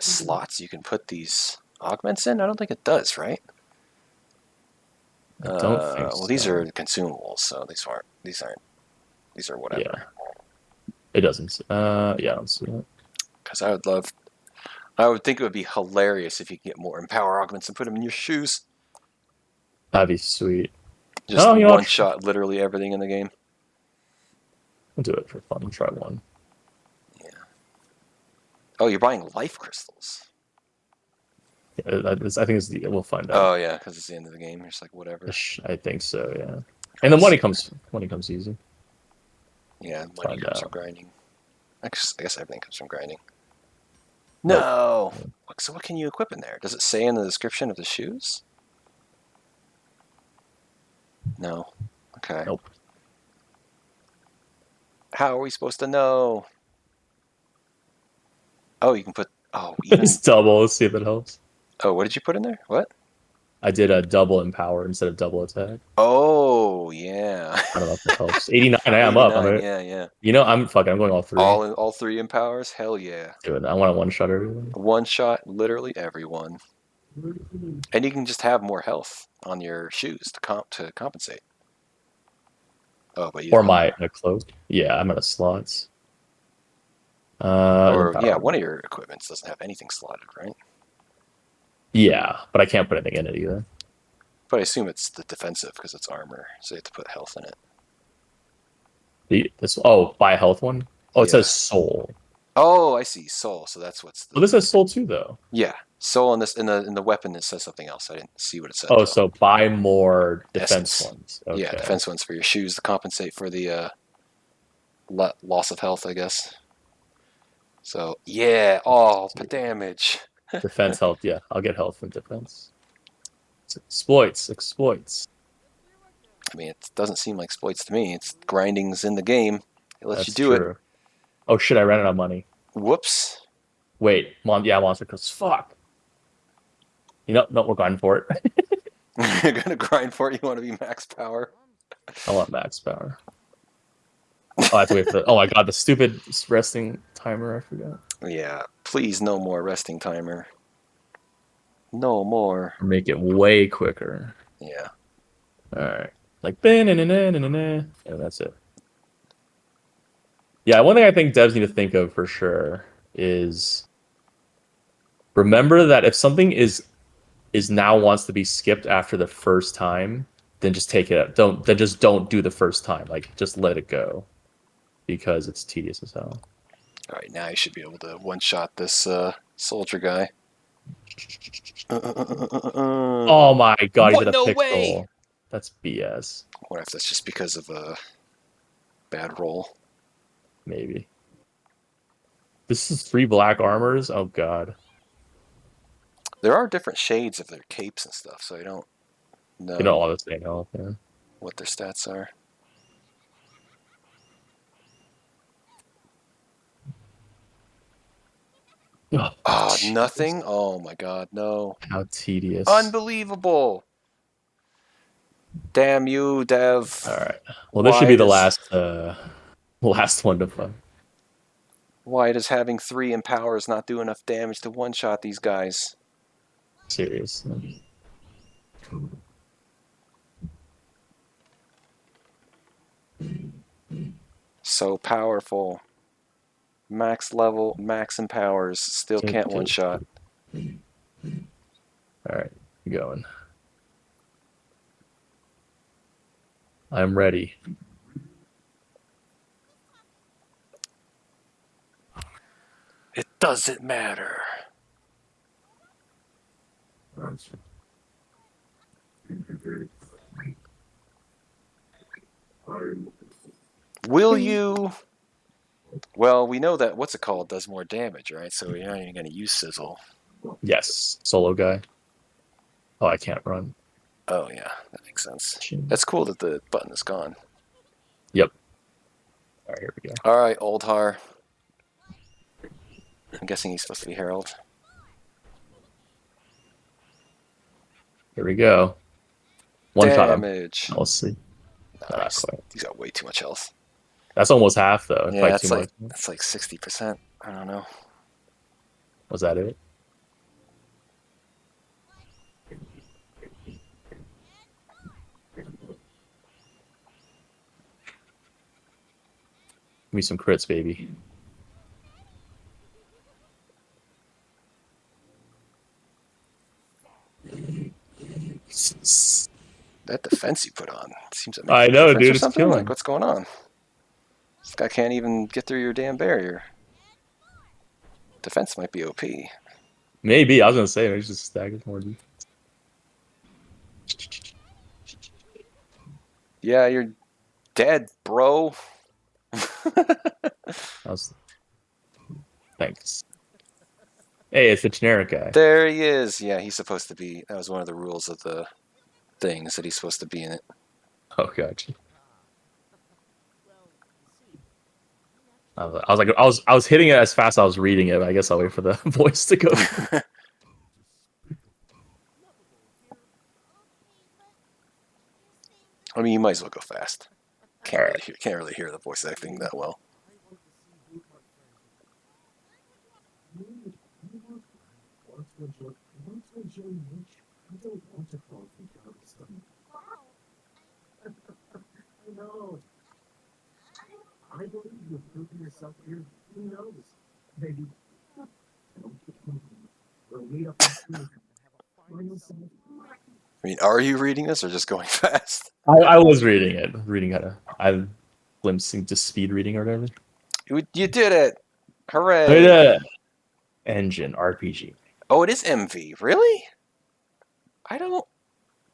Speaker 1: slots you can put these augments in? I don't think it does, right?
Speaker 2: I don't think
Speaker 1: well,
Speaker 2: so.
Speaker 1: these are consumables, so these are whatever.
Speaker 2: Yeah. It doesn't. Yeah, I don't see it.
Speaker 1: Because I would think it would be hilarious if you could get more Empower augments and put them in your shoes.
Speaker 2: That'd be sweet.
Speaker 1: Just
Speaker 2: Oh, you know,
Speaker 1: one shot literally everything in the game.
Speaker 2: I'll do it for fun. Try one.
Speaker 1: Yeah. Oh, you're buying life crystals.
Speaker 2: Yeah, I think it's we'll find out.
Speaker 1: Oh yeah, because it's the end of the game. You're just like whatever.
Speaker 2: I think so. Yeah. And the money comes easy.
Speaker 1: Yeah, money
Speaker 2: Find
Speaker 1: comes
Speaker 2: out.
Speaker 1: from grinding. I guess everything comes from grinding.
Speaker 2: Nope.
Speaker 1: No. So what can you equip in there? Does it say in the description of the shoes? No. Okay.
Speaker 2: Nope.
Speaker 1: How are we supposed to know? Oh, you can put. Oh, even.
Speaker 2: It's double. Let's see if it helps.
Speaker 1: Oh, what did you put in there? What?
Speaker 2: I did a double empower instead of double attack.
Speaker 1: Oh, yeah.
Speaker 2: I don't know if it helps. 89. I am up.
Speaker 1: Yeah.
Speaker 2: You know, I'm going all three.
Speaker 1: All three empowers? Hell yeah.
Speaker 2: Dude, I want a one-shot everyone.
Speaker 1: One shot, literally everyone. And you can just have more health on your shoes to compensate. Oh, but
Speaker 2: Or my cloak. Yeah, I'm out of slots.
Speaker 1: yeah, one of your equipments doesn't have anything slotted, right?
Speaker 2: Yeah, but I can't put anything in it either.
Speaker 1: But I assume it's the defensive because it's armor, so you have to put health in it.
Speaker 2: Buy a health one? Oh, it says soul.
Speaker 1: Oh, I see, soul. So that's what's.
Speaker 2: Well, this says soul too, though.
Speaker 1: Yeah, soul in the weapon. It says something else. I didn't see what it said.
Speaker 2: Oh, so buy more defense ones. Okay.
Speaker 1: Yeah, defense ones for your shoes to compensate for the loss of health, I guess. So yeah, damage.
Speaker 2: Defense health, yeah. I'll get health and defense. It's exploits.
Speaker 1: I mean, it doesn't seem like exploits to me. It's grinding's in the game. It lets you do it.
Speaker 2: Oh shit, I ran out of money.
Speaker 1: Whoops.
Speaker 2: Wait, monster crystals. Fuck. You know, no, we're grinding for it.
Speaker 1: You're gonna grind for it? You want to be max power?
Speaker 2: I want max power. Oh, I have to wait for oh my god, the stupid resting timer, I forgot.
Speaker 1: Yeah, please no more resting timer. No more.
Speaker 2: Make it way quicker.
Speaker 1: Yeah.
Speaker 2: Alright. Like and that's it. Yeah, one thing I think devs need to think of for sure is remember that if something is now wants to be skipped after the first time, then just take it out. Don't do the first time. Like just let it go. Because it's tedious as hell.
Speaker 1: Alright, now you should be able to one-shot this soldier guy.
Speaker 2: Oh my god, he did a
Speaker 1: no
Speaker 2: pick
Speaker 1: way!
Speaker 2: roll. That's BS.
Speaker 1: I wonder if that's just because of a bad roll.
Speaker 2: Maybe. This is 3 black armors? Oh god.
Speaker 1: There are different shades of their capes and stuff, so I don't know
Speaker 2: You don't all the same health, yeah.
Speaker 1: what their stats are. Oh, nothing? Oh my god, no.
Speaker 2: How tedious.
Speaker 1: Unbelievable! Damn you, Dev.
Speaker 2: Alright. Well, this should be the last one to find.
Speaker 1: Why does having 3 empowers not do enough damage to one-shot these guys?
Speaker 2: Seriously.
Speaker 1: So powerful. Max level, max empowers, still can't one-shot.
Speaker 2: Alright, going. I'm ready.
Speaker 1: It doesn't matter. Will you? Well, we know that what's it called does more damage, right? So you're not even going to use Sizzle.
Speaker 2: Yes, solo guy. Oh, I can't run.
Speaker 1: Oh yeah, that makes sense. That's cool that the button is gone.
Speaker 2: Yep. All right, here we go.
Speaker 1: All right, Oldhar. I'm guessing he's supposed to be Herald.
Speaker 2: Here we go. One shot him.
Speaker 1: Damage.
Speaker 2: Let's see.
Speaker 1: Nice.
Speaker 2: Quite.
Speaker 1: He's got way too much health.
Speaker 2: That's almost half, though.
Speaker 1: Yeah,
Speaker 2: Probably
Speaker 1: that's
Speaker 2: too
Speaker 1: like
Speaker 2: much.
Speaker 1: that's like 60%. I don't know.
Speaker 2: Was that it? Give me some crits, baby.
Speaker 1: That defense you put on seems to make
Speaker 2: I
Speaker 1: a
Speaker 2: know,
Speaker 1: difference
Speaker 2: dude.
Speaker 1: or
Speaker 2: It's
Speaker 1: something.
Speaker 2: killing.
Speaker 1: Like, what's going on? This guy can't even get through your damn barrier. Defense might be OP.
Speaker 2: Maybe. I was going to say, maybe just stagger more.
Speaker 1: Yeah, you're dead, bro.
Speaker 2: Thanks. Hey, it's the generic guy.
Speaker 1: There he is. Yeah, he's supposed to be. That was one of the rules of the things that he's supposed to be in it.
Speaker 2: Oh, gotcha. I was hitting it as fast as I was reading it. But I guess I'll wait for the voice to go.
Speaker 1: I mean, you might as well go fast. Can't really hear the voice acting that well. I mean, are you reading this or just going fast?
Speaker 2: I was reading it. I'm glimpsing to speed reading or whatever.
Speaker 1: You did it! Hooray!
Speaker 2: Engine RPG.
Speaker 1: Oh, it is MV. Really? I don't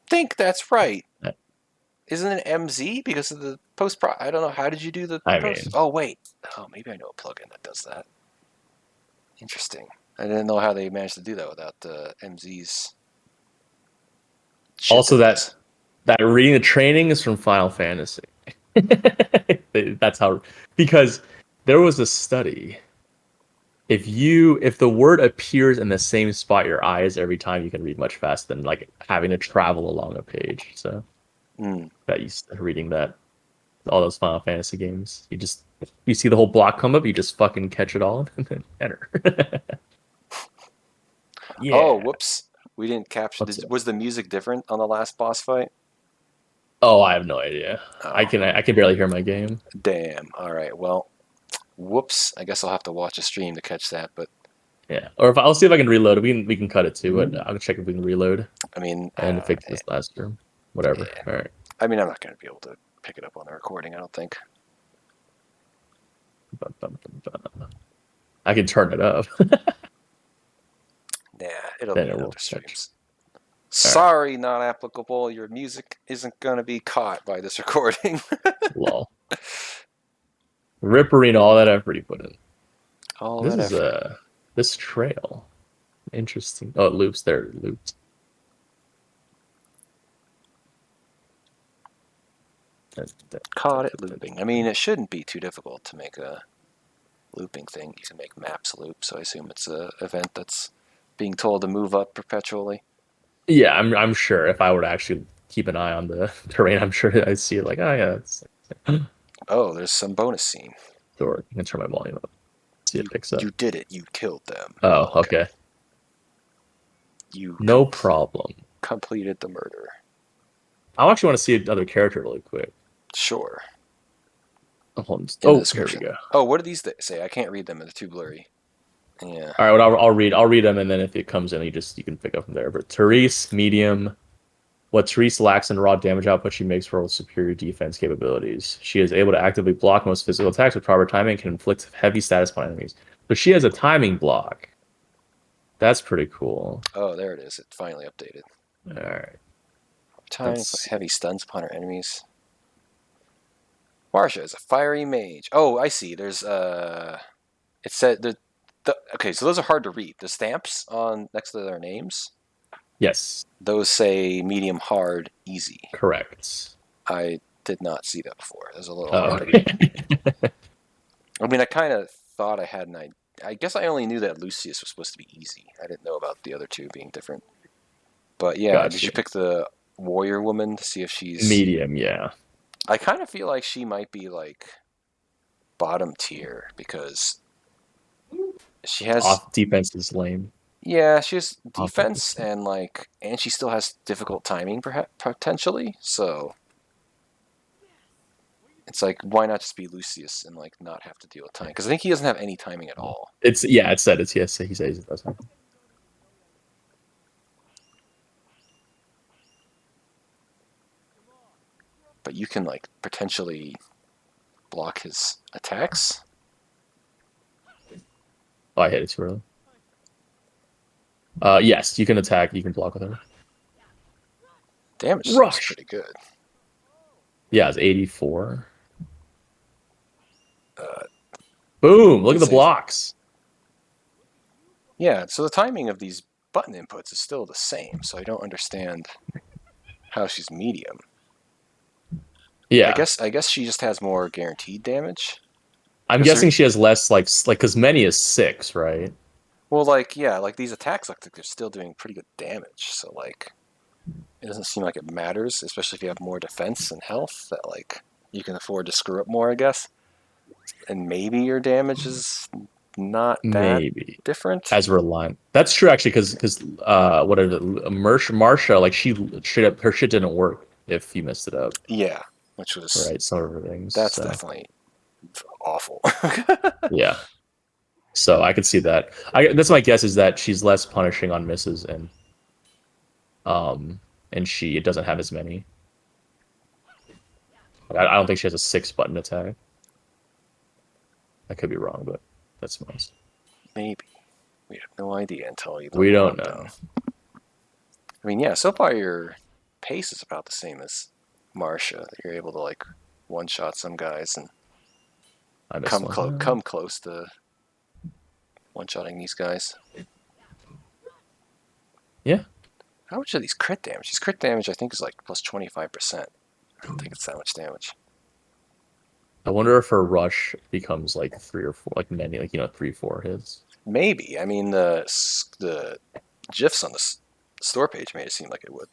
Speaker 1: think that's right. Isn't it MZ because of the post-pro? I don't know. How did you do the post? Oh, wait. Oh, maybe I know a plugin that does that. Interesting. I didn't know how they managed to do that without the MZ's.
Speaker 2: Also, that reading the training is from Final Fantasy. That's how, because there was a study. If the word appears in the same spot your eye is every time, you can read much faster than like having to travel along a page. So that used to reading that all those Final Fantasy games, you see the whole block come up, you just fucking catch it all and then enter.
Speaker 1: Yeah. Oh, whoops. We didn't capture. Was the music different on the last boss fight?
Speaker 2: Oh, I have no idea. Oh. I can barely hear my game.
Speaker 1: Damn. All right. Well, whoops. I guess I'll have to watch a stream to catch that. But
Speaker 2: yeah, or I'll see if I can reload it. We can cut it too. But I'll check if we can reload.
Speaker 1: I mean,
Speaker 2: and fix this last term. Whatever. Yeah. All right.
Speaker 1: I mean, I'm not going to be able to pick it up on the recording. I don't think.
Speaker 2: I can turn it up.
Speaker 1: Yeah, it'll be in other streams. Sorry, right. Not applicable. Your music isn't going to be caught by this recording.
Speaker 2: Lol. Ripperine, all that effort you put in.
Speaker 1: All this that effort.
Speaker 2: This trail. Interesting. Oh, it loops there. It looped.
Speaker 1: Caught it looping. I mean, it shouldn't be too difficult to make a looping thing. You can make maps loop, so I assume it's an event that's being told to move up perpetually.
Speaker 2: Yeah, I'm sure if I were to actually keep an eye on the terrain, I'm sure I'd see it like, oh yeah. It's like,
Speaker 1: oh, there's some bonus scene.
Speaker 2: Or you can turn my volume up. See it picks up.
Speaker 1: You did it. You killed them.
Speaker 2: Oh, okay.
Speaker 1: You
Speaker 2: no problem.
Speaker 1: Completed the murder.
Speaker 2: I actually want to see another character really quick.
Speaker 1: Sure.
Speaker 2: Oh, here we go.
Speaker 1: Oh, what do these say? I can't read them. They're too blurry. Yeah.
Speaker 2: All right. Well, I'll read them, and then if it comes in, you can pick up from there. But Therese, medium. What Therese lacks in raw damage output, she makes for superior defense capabilities. She is able to actively block most physical attacks with proper timing and can inflict heavy status upon enemies. So she has a timing block. That's pretty cool.
Speaker 1: Oh, there it is. It finally updated.
Speaker 2: All right.
Speaker 1: Timing heavy stuns upon her enemies. Marsha is a fiery mage. Oh, I see. There's it said okay, so those are hard to read. The stamps on next to their names.
Speaker 2: Yes.
Speaker 1: Those say medium, hard, easy.
Speaker 2: Correct.
Speaker 1: I did not see that before. It was a little
Speaker 2: Oh,
Speaker 1: hard to read.
Speaker 2: okay.
Speaker 1: I mean, I kind of thought I had an idea. I guess I only knew that Lucius was supposed to be easy. I didn't know about the other two being different. But yeah, did
Speaker 2: Gotcha.
Speaker 1: you pick the warrior woman to see if she's
Speaker 2: Medium, yeah.
Speaker 1: I kind of feel like she might be like bottom tier because she has
Speaker 2: Off defense is lame.
Speaker 1: yeah, she has
Speaker 2: Offense.
Speaker 1: defense and she still has difficult timing perhaps potentially. So it's like why not just be Lucius and like not have to deal with time? Because I think he doesn't have any timing at all.
Speaker 2: It said it's yes. He says it doesn't.
Speaker 1: But you can like potentially block his attacks.
Speaker 2: Oh, I hit it too early. Yes, you can attack. You can block with her.
Speaker 1: Damage seems
Speaker 2: Rush.
Speaker 1: pretty good.
Speaker 2: Yeah, it's 84. Boom! Look at the
Speaker 1: insane.
Speaker 2: blocks.
Speaker 1: Yeah, so the timing of these button inputs is still the same, so I don't understand how she's medium.
Speaker 2: Yeah,
Speaker 1: I guess she just has more guaranteed damage.
Speaker 2: I'm
Speaker 1: is
Speaker 2: guessing
Speaker 1: there-
Speaker 2: she has less like because many is 6, right?
Speaker 1: Well, like yeah, like these attacks look like they're still doing pretty good damage. So like, it doesn't seem like it matters, especially if you have more defense and health. That like you can afford to screw up more, I guess. And maybe your damage is not that
Speaker 2: Maybe
Speaker 1: different.
Speaker 2: as reliant. That's true actually, because what are the Marsha like she straight up her shit didn't work if you messed it up.
Speaker 1: Yeah, which was
Speaker 2: Right, some of her things.
Speaker 1: that's
Speaker 2: so.
Speaker 1: definitely awful.
Speaker 2: Yeah. So I could see that. That's my guess is that she's less punishing on misses and she doesn't have as many. I don't think she has a 6-button attack. I could be wrong, but that's my guess.
Speaker 1: Maybe we have no idea until you.
Speaker 2: We don't
Speaker 1: look
Speaker 2: know.
Speaker 1: down. I mean, yeah. So far, your pace is about the same as Marsha. You're able to like one-shot some guys and
Speaker 2: I missed
Speaker 1: come
Speaker 2: one.
Speaker 1: come close to one-shotting these guys.
Speaker 2: Yeah.
Speaker 1: How much are these crit damage? These crit damage, I think, is like plus 25%. I don't think it's that much damage.
Speaker 2: I wonder if her rush becomes like 3 or 4, like many, like 3-4 hits.
Speaker 1: Maybe. I mean, the gifs on the store page made it seem like it would.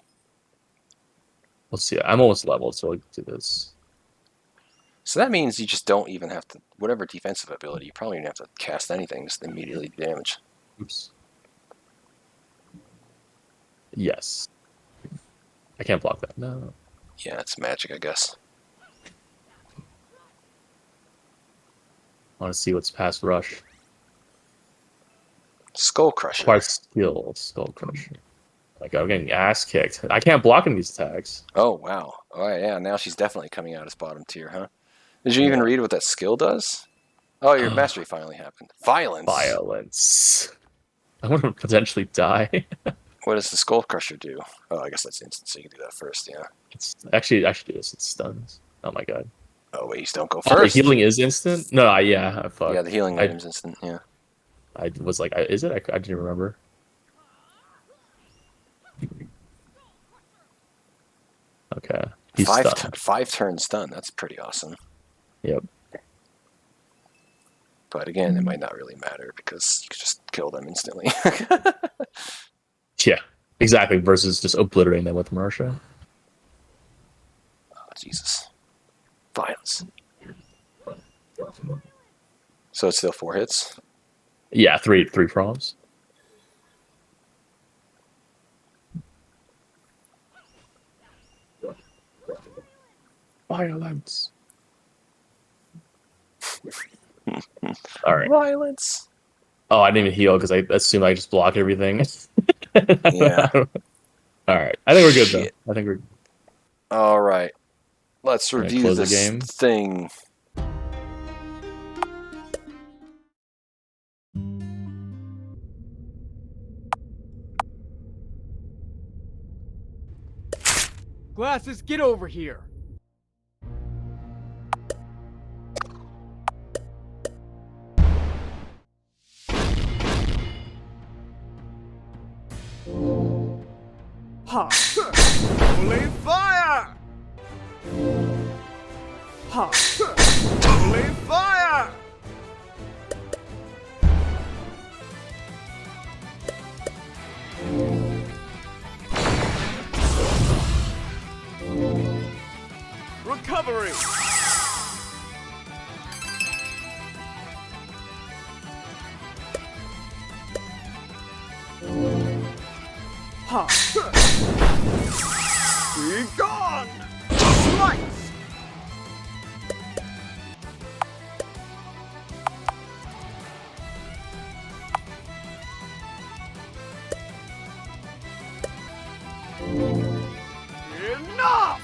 Speaker 2: Let's see. I'm almost leveled, so I'll do this.
Speaker 1: So that means you just don't even have to, whatever defensive ability, you probably don't have to cast anything, just immediately do damage.
Speaker 2: Oops. Yes. I can't block that. No.
Speaker 1: Yeah, it's magic, I guess.
Speaker 2: I want to see what's past rush.
Speaker 1: Skull Crusher.
Speaker 2: Requires skill, Skull Crusher. Like I'm getting ass kicked. I can't block any of these attacks.
Speaker 1: Oh, wow. Oh, yeah, now she's definitely coming out as bottom tier, huh? Did you even read what that skill does? Oh, your mastery finally happened. Violence.
Speaker 2: Violence. I want to potentially die.
Speaker 1: What does the Skull Crusher do? Oh, I guess that's instant, so you can do that first, yeah.
Speaker 2: It's actually I should do this. It stuns. Oh my god.
Speaker 1: Oh, wait, don't go
Speaker 2: Oh, the
Speaker 1: first.
Speaker 2: healing is instant? No, I fuck.
Speaker 1: Yeah, the healing item's instant, yeah.
Speaker 2: I was like, is it? I didn't remember. Okay. He's stunned.
Speaker 1: 5 turn stun, that's pretty awesome.
Speaker 2: Yep.
Speaker 1: But again, it might not really matter because you could just kill them instantly.
Speaker 2: Yeah, exactly. Versus just obliterating them with Marsha.
Speaker 1: Oh, Jesus. Violence. So it's still 4 hits?
Speaker 2: Yeah, three proms. Violence. All right.
Speaker 1: Violence.
Speaker 2: Oh, I didn't even heal because I assumed I just blocked everything.
Speaker 1: Yeah.
Speaker 2: All right. I think we're good
Speaker 1: Shit.
Speaker 2: though. I think we're.
Speaker 1: All right. Let's
Speaker 2: Gonna
Speaker 1: review
Speaker 2: close the
Speaker 1: this
Speaker 2: game?
Speaker 1: thing.
Speaker 6: Glasses, get over here.
Speaker 5: Ha! Holy fire!
Speaker 6: Holy fire! Recovery! Be gone! Slice! Enough!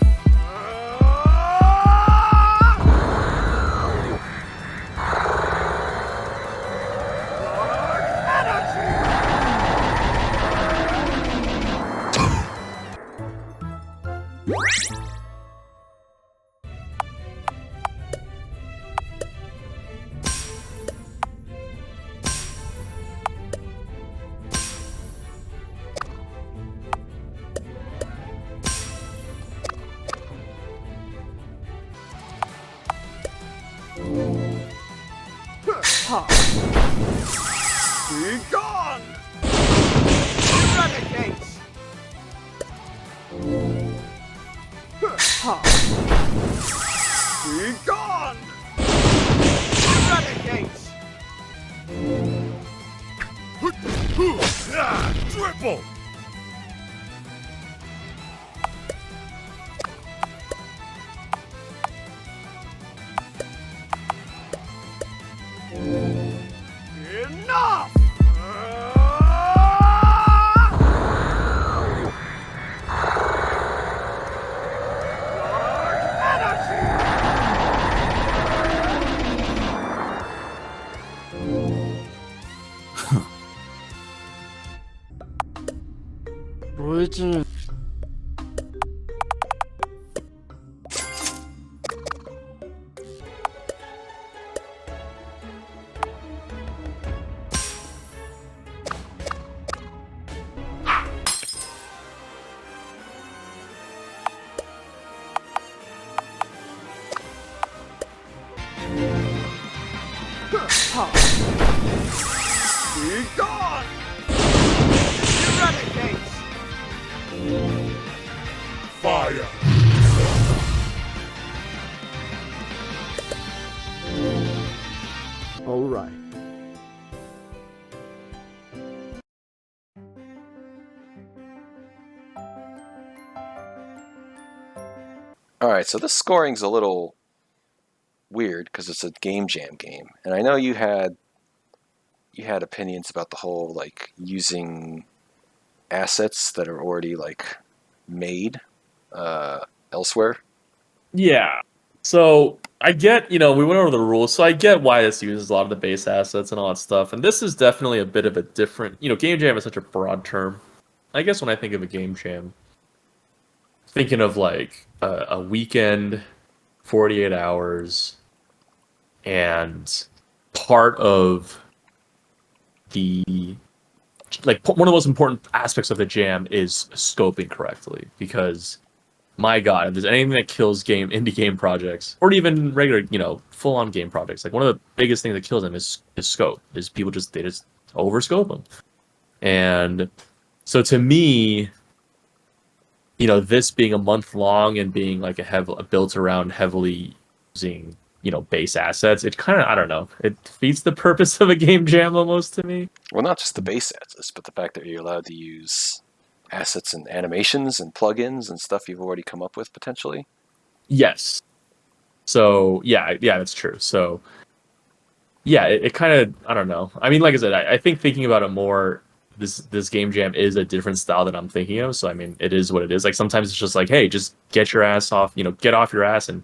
Speaker 6: Be gone! Eradicate! Be gone! Eradicate!
Speaker 8: Triple!
Speaker 6: Enough!
Speaker 7: Luigi.
Speaker 6: Be gone! Eradicate!
Speaker 8: Fire!
Speaker 5: All right.
Speaker 1: All right, so this scoring's a little weird because it's a game jam game, and I know you had opinions about the whole like using assets that are already like made elsewhere.
Speaker 2: Yeah. So I get, we went over the rules, so I get why this uses a lot of the base assets and all that stuff. And this is definitely a bit of a different, game jam is such a broad term. I guess when I think of a game jam, thinking of like a weekend, 48 hours, and part of the one of the most important aspects of the jam is scoping correctly, because my god, if there's anything that kills indie game projects, or even regular full-on game projects, like one of the biggest things that kills them is scope, is people just over scope them. And so to me, this being a month long and being like built around heavily using base assets, it kind of, I don't know, it defeats the purpose of a game jam almost to me.
Speaker 1: Well, not just the base assets, but the fact that you're allowed to use assets and animations and plugins and stuff you've already come up with potentially.
Speaker 2: Yes. So yeah, that's true. So yeah, it kind of, I don't know. I mean, like I said, I think thinking about it more, this game jam is a different style that I'm thinking of. So I mean, it is what it is. Like sometimes it's just like, hey, just get your ass off, get off your ass, and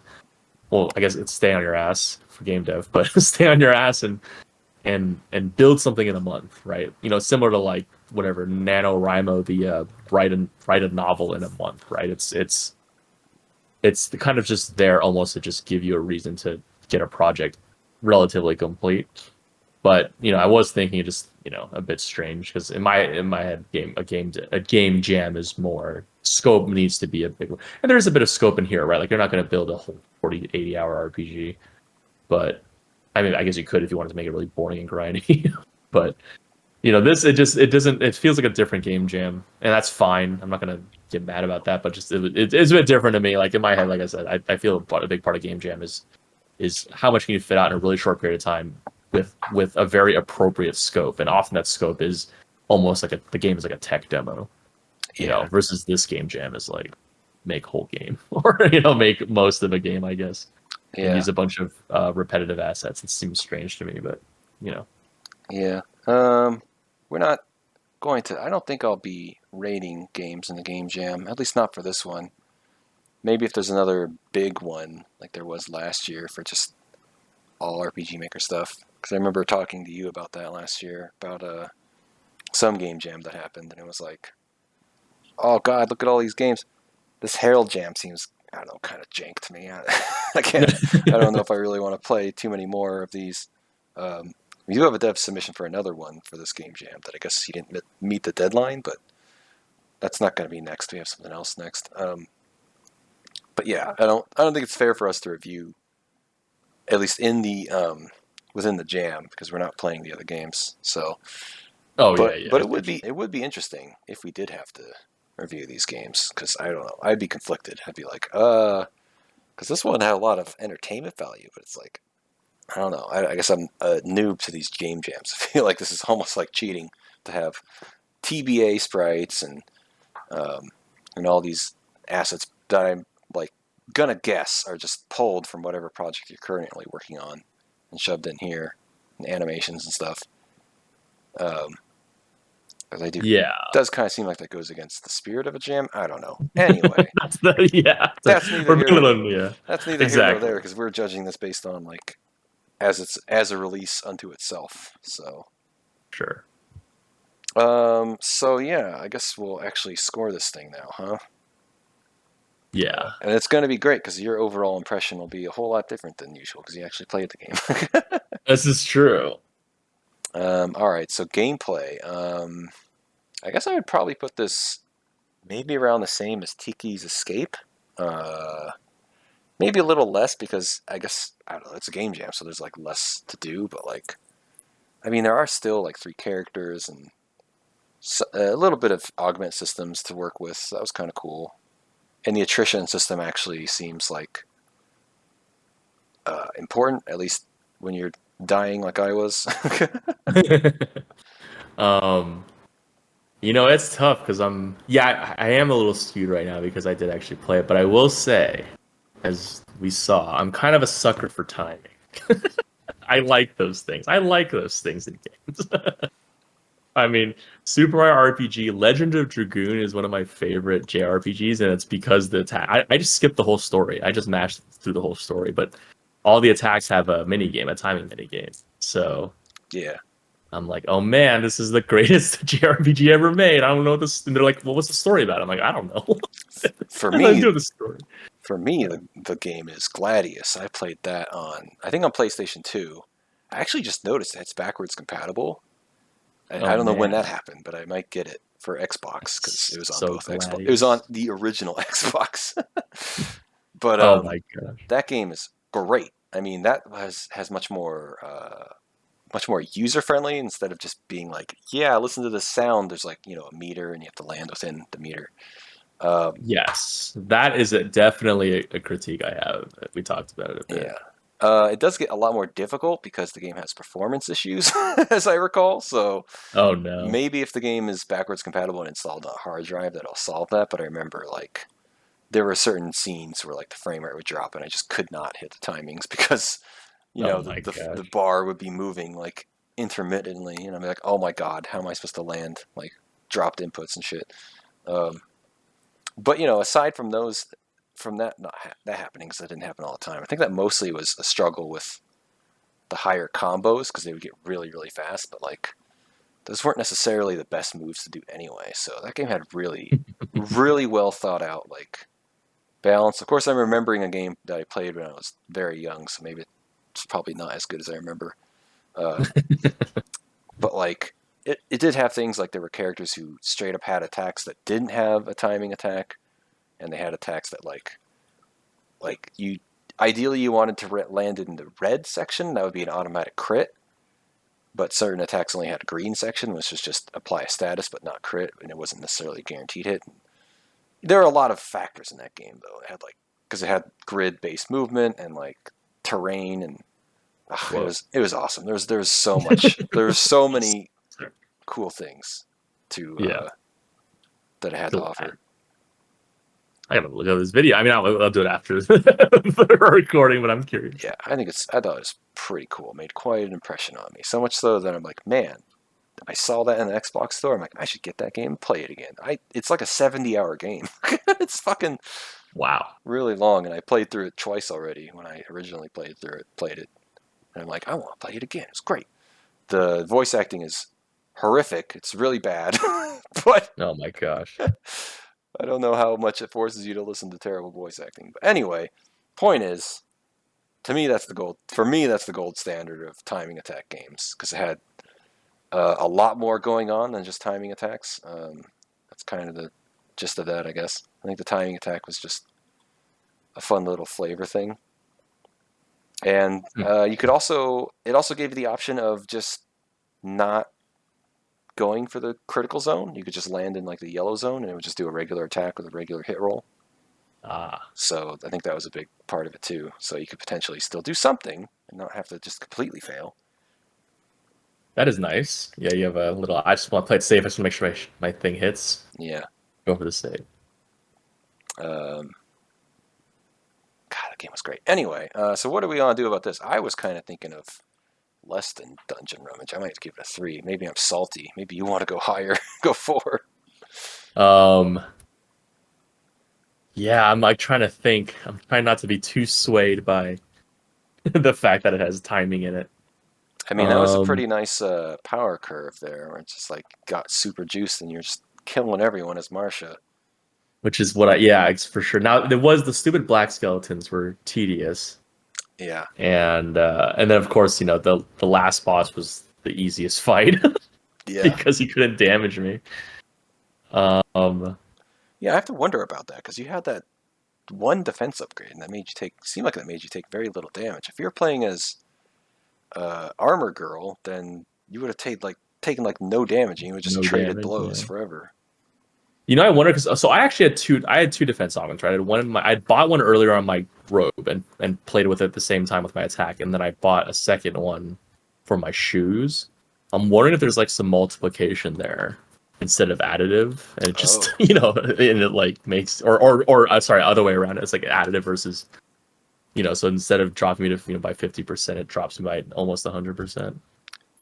Speaker 2: well, I guess it's stay on your ass for game dev, but stay on your ass and build something in a month, right? Similar to like whatever NaNoWriMo, the write a novel in a month, right? It's the kind of just there almost to just give you a reason to get a project relatively complete. But I was thinking just a bit strange, because in my head, a game jam is more scope needs to be a big one. And there's a bit of scope in here, right? Like you're not going to build a whole 40 to 80 hour RPG, but I mean, I guess you could if you wanted to make it really boring and grindy. But this it feels like a different game jam, and that's fine. I'm not gonna get mad about that, but just it's a bit different to me. Like in my head, like I said, I feel a big part of game jam is how much can you fit out in a really short period of time with a very appropriate scope, and often that scope is almost like the game is like a tech demo, versus this game jam is like make whole game or make most of a game, I guess, and use a bunch of repetitive assets. It seems strange to me, but
Speaker 1: Yeah. We're not going to. I don't think I'll be rating games in the game jam, at least not for this one. Maybe if there's another big one like there was last year for just all RPGMaker stuff. Because I remember talking to you about that last year, about some game jam that happened, and it was like, oh god, look at all these games. This Herald jam seems, I don't know, kind of jank to me. I can't. I don't know if I really want to play too many more of these. We do have a dev submission for another one for this game jam that I guess he didn't meet the deadline, but that's not going to be next. We have something else next. But yeah, I don't think it's fair for us to review, at least in the within the jam, because we're not playing the other games. So, but it would be interesting if we did have to review these games, because I don't know, I'd be conflicted. I'd be like, because this one had a lot of entertainment value, but it's like, I don't know. I guess I'm a noob to these game jams. I feel like this is almost like cheating to have TBA sprites and all these assets that I'm like gonna guess are just pulled from whatever project you're currently working on and shoved in here, and animations and stuff. Because I do, it does kind of seem like that goes against the spirit of a jam. I don't know. Anyway,
Speaker 2: that's neither here.
Speaker 1: That's neither here nor there, because we're judging this based on like as a release unto itself. So
Speaker 2: sure.
Speaker 1: So yeah, I guess we'll actually score this thing now, huh?
Speaker 2: Yeah.
Speaker 1: And it's going to be great because your overall impression will be a whole lot different than usual because you actually played the game.
Speaker 2: This is true.
Speaker 1: All right, so gameplay. I guess I would probably put this maybe around the same as Tiki's Escape. Maybe a little less because I guess, I don't know, it's a game jam, so there's like less to do, but like, I mean, there are still like 3 characters and a little bit of augment systems to work with, so that was kind of cool. And the attrition system actually seems like important, at least when you're dying like I was.
Speaker 2: It's tough because I am a little skewed right now because I did actually play it, but I will say, as we saw, I'm kind of a sucker for timing. I like those things. I like those things in games. I mean, Super Mario RPG Legend of Dragoon is one of my favorite JRPGs, and it's because the attack. I just skipped the whole story. I just mashed through the whole story, but all the attacks have a timing mini game. So
Speaker 1: yeah,
Speaker 2: I'm like, oh man, this is the greatest JRPG ever made. I don't know this. And they're like, well, what's the story about? I'm like, I don't know.
Speaker 1: For me, the game is Gladius. I played that on PlayStation 2. I actually just noticed that it's backwards compatible. I don't know when that happened, but I might get it for Xbox because it was on both Xbox. It was on the original Xbox. But
Speaker 2: oh my gosh,
Speaker 1: that game is great. I mean, that has much more user friendly instead of just being like, yeah, listen to the sound. There's like a meter and you have to land within the meter.
Speaker 2: Yes, that is definitely a critique I have. We talked about it a bit.
Speaker 1: Yeah. It does get a lot more difficult because the game has performance issues, as I recall. So,
Speaker 2: oh no,
Speaker 1: maybe if the game is backwards compatible and installed on a hard drive, that'll solve that. But I remember like there were certain scenes where like the frame rate would drop, and I just could not hit the timings because the bar would be moving like intermittently, and I'm like, oh my god, how am I supposed to land like dropped inputs and shit? But aside from those. From that happening, because that didn't happen all the time. I think that mostly was a struggle with the higher combos because they would get really, really fast, but like those weren't necessarily the best moves to do anyway. So that game had really, really well thought out like balance. Of course, I'm remembering a game that I played when I was very young, so maybe it's probably not as good as I remember. But like it did have things like there were characters who straight up had attacks that didn't have a timing attack. and they had attacks that you ideally you wanted to land in the red section. That would be an automatic crit. But certain attacks only had a green section, which was just apply a status but not crit, and it wasn't necessarily a guaranteed hit. There are a lot of factors in that game, though. It had because it had grid-based movement and terrain, and it was awesome. There's so much. There's so many cool things that it had to offer.
Speaker 2: I gotta look at this video. I mean, I'll do it after the recording, but I'm curious.
Speaker 1: Yeah, I thought it was pretty cool. It made quite an impression on me. So much so that I'm like, man, I saw that in the Xbox store. I'm like, I should get that game and play it again. It's like a 70-hour game. It's fucking really long, and I played through it twice already when I originally played it. And I'm like, I want to play it again. It's great. The voice acting is horrific. It's really bad. But
Speaker 2: oh my gosh.
Speaker 1: I don't know how much it forces you to listen to terrible voice acting. But anyway, point is, to me, that's the gold. For me, that's the gold standard of timing attack games, because it had a lot more going on than just timing attacks. That's kind of the gist of that, I guess. I think the timing attack was just a fun little flavor thing. And it also gave you the option of just not going for the critical zone. You could just land in the yellow zone, and it would just do a regular attack with a regular hit roll. So I think that was a big part of it too. So you could potentially still do something and not have to just completely fail.
Speaker 2: That is nice. Yeah, you have a little. I just want to play it safe. I just want to make sure my thing hits.
Speaker 1: Yeah.
Speaker 2: Go for the save.
Speaker 1: God, that game was great. Anyway, so what are we gonna do about this? I was kind of thinking of less than Dungeon Rummage. I might give it a 3. Maybe I'm salty. Maybe you want to go higher. Go 4.
Speaker 2: Yeah, I'm trying to think. I'm trying not to be too swayed by the fact that it has timing in it.
Speaker 1: I mean, that was a pretty nice power curve there, where it just got super juiced and you're just killing everyone as Marcia.
Speaker 2: Which is what it's for sure. Now, there was the stupid black skeletons were tedious.
Speaker 1: Yeah.
Speaker 2: And then of course, the last boss was the easiest fight.
Speaker 1: Yeah.
Speaker 2: Because he couldn't damage me.
Speaker 1: Yeah, I have to wonder about that, because you had that one defense upgrade, and that made you take very little damage. If you're playing as Armor Girl, then you would have taken no damage, and you would just traded blows forever.
Speaker 2: I wonder because I actually had two defense augments, right? I bought one earlier on my robe and played with it at the same time with my attack, and then I bought a second one for my shoes. I'm wondering if there's some multiplication there instead of additive, and it just and it makes or sorry, other way around. It's additive versus so instead of dropping me to by 50%, it drops me by almost 100%.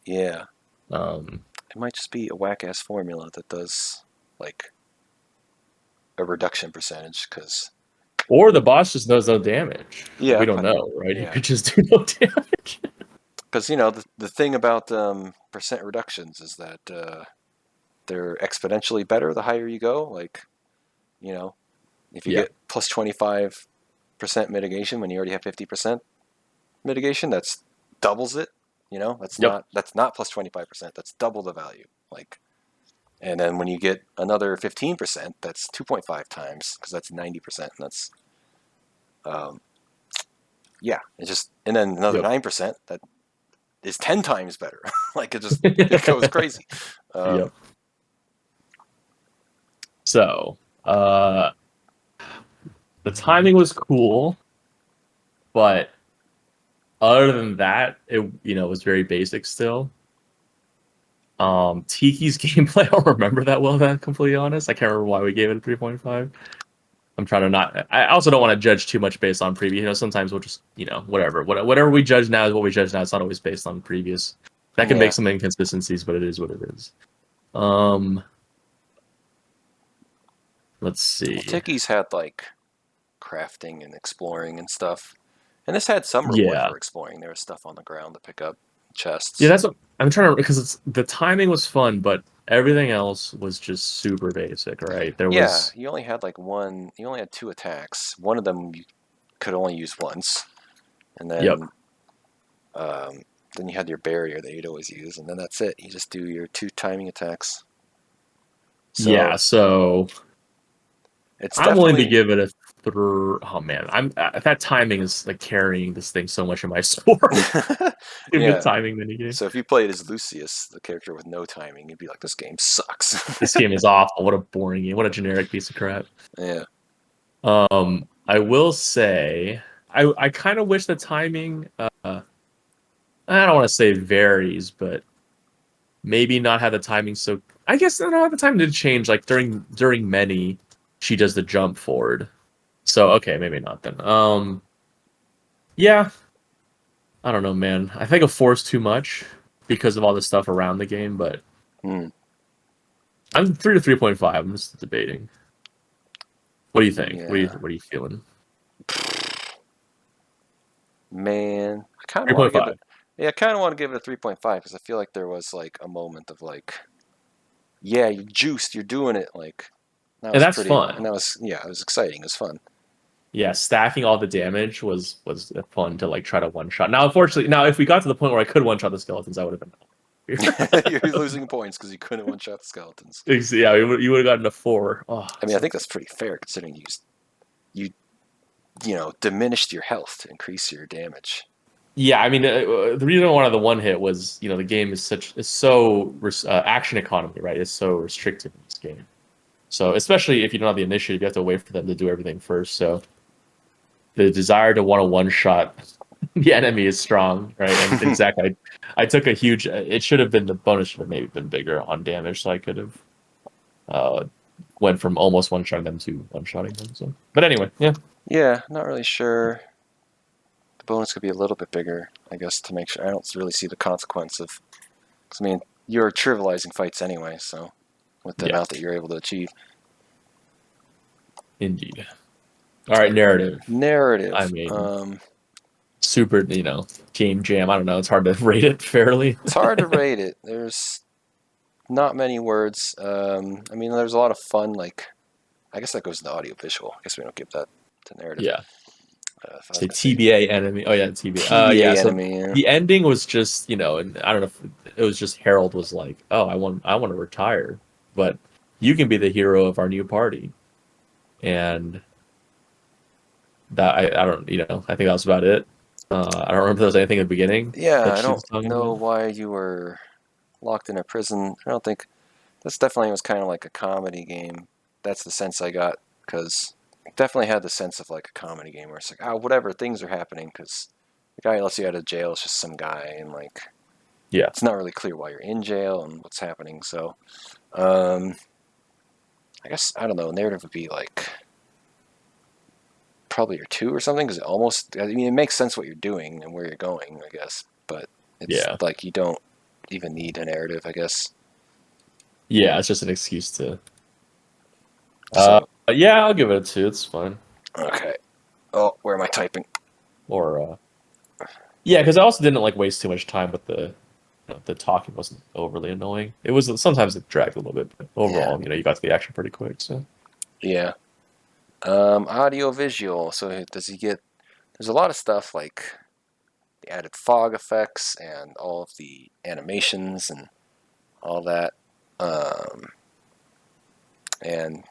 Speaker 1: Yeah. It might just be a whack ass formula that does a reduction percentage,
Speaker 2: or the boss just does no damage.
Speaker 1: Yeah,
Speaker 2: we don't know, right?
Speaker 1: Yeah.
Speaker 2: You could just do no damage.
Speaker 1: Because the thing about percent reductions is that they're exponentially better the higher you go. If you get plus 25% mitigation when you already have 50% mitigation, that's doubles it. That's not plus 25%. That's double the value. And then when you get another 15%, that's 2.5 times, because that's 90%. And that's, and then another 9%, that is 10 times better. It goes crazy.
Speaker 2: So, the timing was cool, but other than that, it was very basic still. Tiki's gameplay, I don't remember that well, to be completely honest. I can't remember why we gave it a 3.5. I'm trying to not. I also don't want to judge too much based on previous. Sometimes we'll just, whatever we judge now is what we judge now. It's not always based on previous. That can make some inconsistencies, but it is what it is. Let's see.
Speaker 1: Well, Tiki's had crafting and exploring and stuff, and this had some reward for exploring. There was stuff on the ground to pick up, chests.
Speaker 2: Yeah, that's what I'm trying to, because the timing was fun, but everything else was just super basic, right?
Speaker 1: You only had one. You only had 2 attacks. One of them you could only use once, and then then you had your barrier that you'd always use, and then that's it. You just do your 2 timing attacks.
Speaker 2: So
Speaker 1: It's
Speaker 2: I'm willing to
Speaker 1: definitely
Speaker 2: give it a Oh man, that timing is like carrying this thing so much in my sword. In the
Speaker 1: yeah.
Speaker 2: timing minigame.
Speaker 1: So if you played as Lucius, the character with no timing, you'd be like, this game sucks.
Speaker 2: This game is awful. What a boring game. What a generic piece of crap.
Speaker 1: Yeah.
Speaker 2: I will say, I kind of wish the timing. I don't want to say varies, but maybe not have the timing. So I guess no, the time did change. Like during many, she does the jump forward. So okay, maybe not then. Yeah, I don't know, man. I think a 4 is too much because of all the stuff around the game, but
Speaker 1: Hmm.
Speaker 2: I'm 3 to 3.5. I'm just debating. What do you think?
Speaker 1: Yeah.
Speaker 2: What are you feeling?
Speaker 1: Man, I kind of want to give
Speaker 2: 3.5.
Speaker 1: it. Yeah, I kind of want to give it a 3.5 because I feel like there was like a moment of like, yeah, you're juiced, you're doing it. Like that
Speaker 2: And
Speaker 1: was
Speaker 2: that's
Speaker 1: pretty,
Speaker 2: fun.
Speaker 1: and that was yeah, it was exciting, it was fun.
Speaker 2: Yeah, stacking all the damage was fun to like try to one shot. Now, unfortunately, if we got to the point where I could one shot the skeletons, I would have been.
Speaker 1: You're losing points because you couldn't one shot the skeletons.
Speaker 2: Yeah, you would have gotten a 4. Oh,
Speaker 1: I mean, I think that's pretty fair considering you know diminished your health to increase your damage.
Speaker 2: yeah. I mean, the reason I wanted the one hit was the game is so action economy, right? It's so restricted in this game. So especially if you don't have the initiative, you have to wait for them to do everything first. So the desire to want to one shot the enemy is strong, right? And exactly, I took a huge. It should have been the bonus should have maybe been bigger on damage, so I could have went from almost one shotting them to one shotting them. So, but anyway, yeah.
Speaker 1: Yeah, not really sure. The bonus could be a little bit bigger, I guess, to make sure. I don't really see the consequence of. Because I mean, you're trivializing fights anyway, so with the amount that you're able to achieve.
Speaker 2: Indeed. All right, narrative.
Speaker 1: Narrative.
Speaker 2: I mean, super, game jam. I don't know. It's hard to rate it fairly.
Speaker 1: It's hard to rate it. There's not many words. I mean, there's a lot of fun. Like, I guess that goes to the audio visual. I guess we don't give that to narrative.
Speaker 2: Yeah. Say TBA enemy. Oh yeah, TBA.
Speaker 1: TBA
Speaker 2: So
Speaker 1: enemy. Yeah.
Speaker 2: the ending was just, and I don't know if it was just Harold was like, "Oh, I want to retire, but you can be the hero of our new party," and that I don't, I think that was about it. I don't remember if there was anything in the beginning.
Speaker 1: Yeah, I don't know why you were locked in a prison. I don't think this definitely was kind of like a comedy game. That's the sense I got because it definitely had the sense of like a comedy game where it's like, oh, whatever, things are happening because the guy who lets you out of jail is just some guy and like,
Speaker 2: yeah,
Speaker 1: it's not really clear why you're in jail and what's happening. So, I guess I don't know. Narrative would be like probably your 2 or something because I mean, it makes sense what you're doing and where you're going, I guess, but it's like you don't even need a narrative, I guess.
Speaker 2: Yeah, it's just an excuse to.
Speaker 1: So,
Speaker 2: yeah, I'll give it a 2. It's fine.
Speaker 1: Okay. Oh, where am I typing?
Speaker 2: Or yeah, because I also didn't like waste too much time with the talking. Wasn't overly annoying. It was sometimes it dragged a little bit, but overall, you got to the action pretty quick. So
Speaker 1: yeah. Audio visual. So does he get? There's a lot of stuff like the added fog effects and all of the animations and all that, and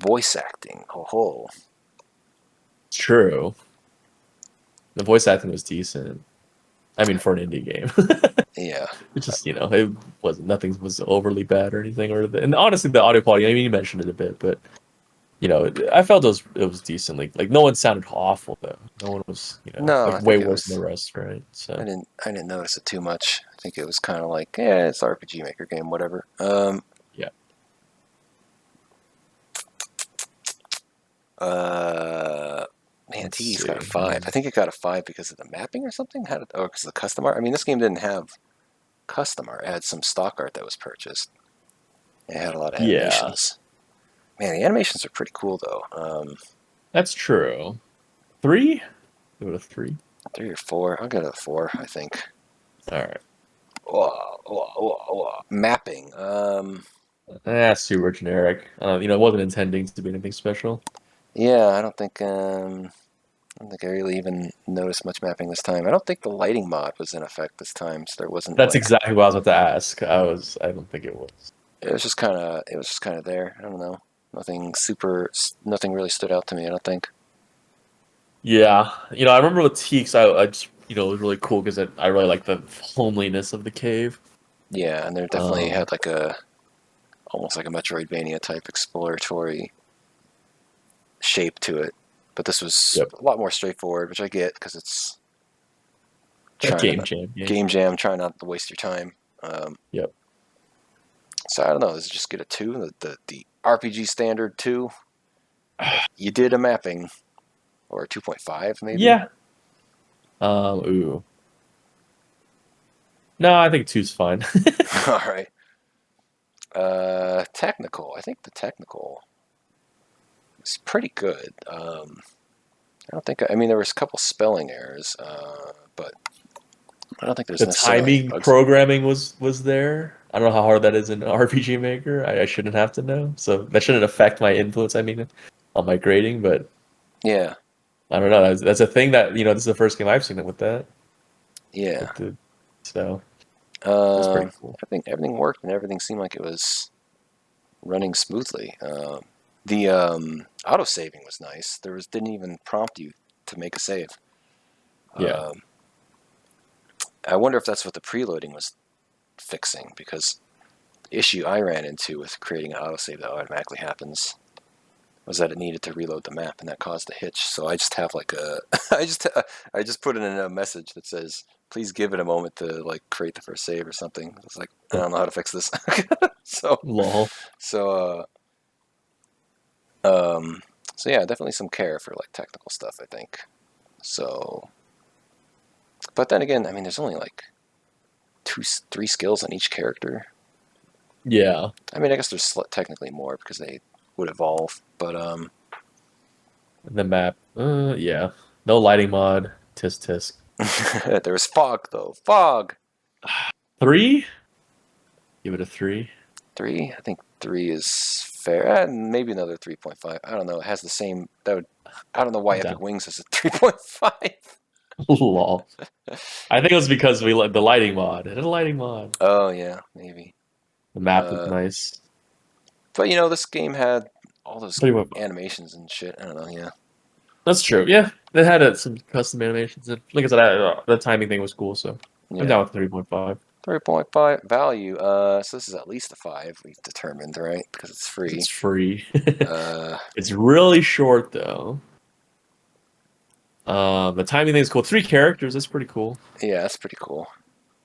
Speaker 1: voice acting. Oh,
Speaker 2: true. The voice acting was decent. I mean, for an indie game.
Speaker 1: Yeah.
Speaker 2: It just it wasn't nothing was overly bad or anything. And honestly, the audio quality. I mean, you mentioned it a bit, but. I felt it was decently like no one sounded awful though. No one was way worse than the rest, right? So
Speaker 1: I didn't notice it too much. I think it was kind of like it's an RPGMaker game, whatever.
Speaker 2: Yeah.
Speaker 1: Man, T's got a 5. I think it got a 5 because of the mapping or something. Because of the custom art. I mean, this game didn't have custom art. It had some stock art that was purchased. It had a lot of animations. Man, the animations are pretty cool, though.
Speaker 2: That's true. 3? Give it a 3.
Speaker 1: 3 or 4. I'll give it a 4, I think.
Speaker 2: All right.
Speaker 1: Mapping.
Speaker 2: Super generic. It wasn't intending to be anything special.
Speaker 1: Yeah, I don't think I really even noticed much mapping this time. I don't think the lighting mod was in effect this time, so there wasn't.
Speaker 2: That's exactly what I was about to ask. I don't think it was.
Speaker 1: It was just kind of there. I don't know. Nothing really stood out to me. I don't think.
Speaker 2: Yeah, I remember with Teaks, I just, it was really cool because I really like the homeliness of the cave.
Speaker 1: Yeah, and they definitely had like almost like a Metroidvania type exploratory shape to it. But this was a lot more straightforward, which I get because it's
Speaker 2: Game Jam.
Speaker 1: Game Jam, trying not to waste your time.
Speaker 2: Yep.
Speaker 1: So I don't know. Does it just get a 2? The RPG standard 2? You did a mapping, or a 2.5 maybe?
Speaker 2: Yeah. Ooh. No, I think 2's fine.
Speaker 1: All right. Technical. I think the technical is pretty good. I don't think. I mean, there was a couple spelling errors, but I don't think there's
Speaker 2: the
Speaker 1: necessarily
Speaker 2: timing
Speaker 1: bugs.
Speaker 2: programming was there. I don't know how hard that is in RPGMaker. I shouldn't have to know, so that shouldn't affect my influence. I mean, on my grading, but
Speaker 1: Yeah.
Speaker 2: I don't know. That's a thing that this is the first game I've seen it with that.
Speaker 1: Yeah.
Speaker 2: So that's pretty cool.
Speaker 1: I think everything worked and everything seemed like it was running smoothly. The auto saving was nice. Didn't even prompt you to make a save.
Speaker 2: Yeah.
Speaker 1: I wonder if that's what the preloading was fixing, because the issue I ran into with creating an autosave that automatically happens was that it needed to reload the map, and that caused a hitch. So I just have like I just put in a message that says, please give it a moment to like create the first save or something. It's like, I don't know how to fix this. So yeah, definitely some care for like technical stuff, I think. So, but then again, I mean, there's only like 3 skills on each character.
Speaker 2: Yeah.
Speaker 1: I mean, I guess there's technically more because they would evolve, but
Speaker 2: the map, yeah, no lighting mod. Tisk tisk.
Speaker 1: There was fog though. Fog.
Speaker 2: 3. Give it a 3.
Speaker 1: 3. I think 3 is fair. Maybe another 3.5. I don't know. It has the same. I don't know why Epic Wings has a 3.5.
Speaker 2: Lol. I think it was because we let the lighting mod. It had a lighting mod.
Speaker 1: Oh yeah, maybe.
Speaker 2: The map looked nice.
Speaker 1: But this game had all those animations and shit. I don't know. Yeah.
Speaker 2: That's true. Yeah, they had some custom animations. And like I said, the timing thing was cool. So I'm down with 3.5.
Speaker 1: 3.5 value. So this is at least a 5. We've determined, right? Because it's free.
Speaker 2: It's free. It's really short though. The timing thing is cool. 3 characters. That's pretty cool.
Speaker 1: Yeah, that's pretty cool.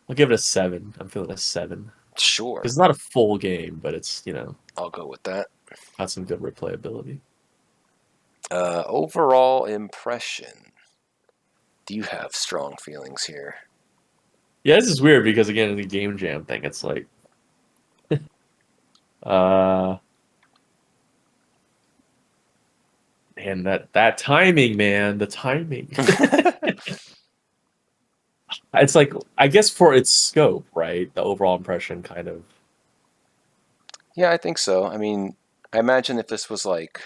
Speaker 2: I'll give it a 7. I'm feeling a 7.
Speaker 1: Sure.
Speaker 2: It's not a full game, but it's
Speaker 1: I'll go with that.
Speaker 2: Got some good replayability.
Speaker 1: Overall impression. Do you have strong feelings here?
Speaker 2: Yeah, this is weird because again, the game jam thing. It's like, and that timing, man, the timing. It's like, I guess for its scope, right? The overall impression kind of.
Speaker 1: Yeah, I think so. I mean, I imagine if this was like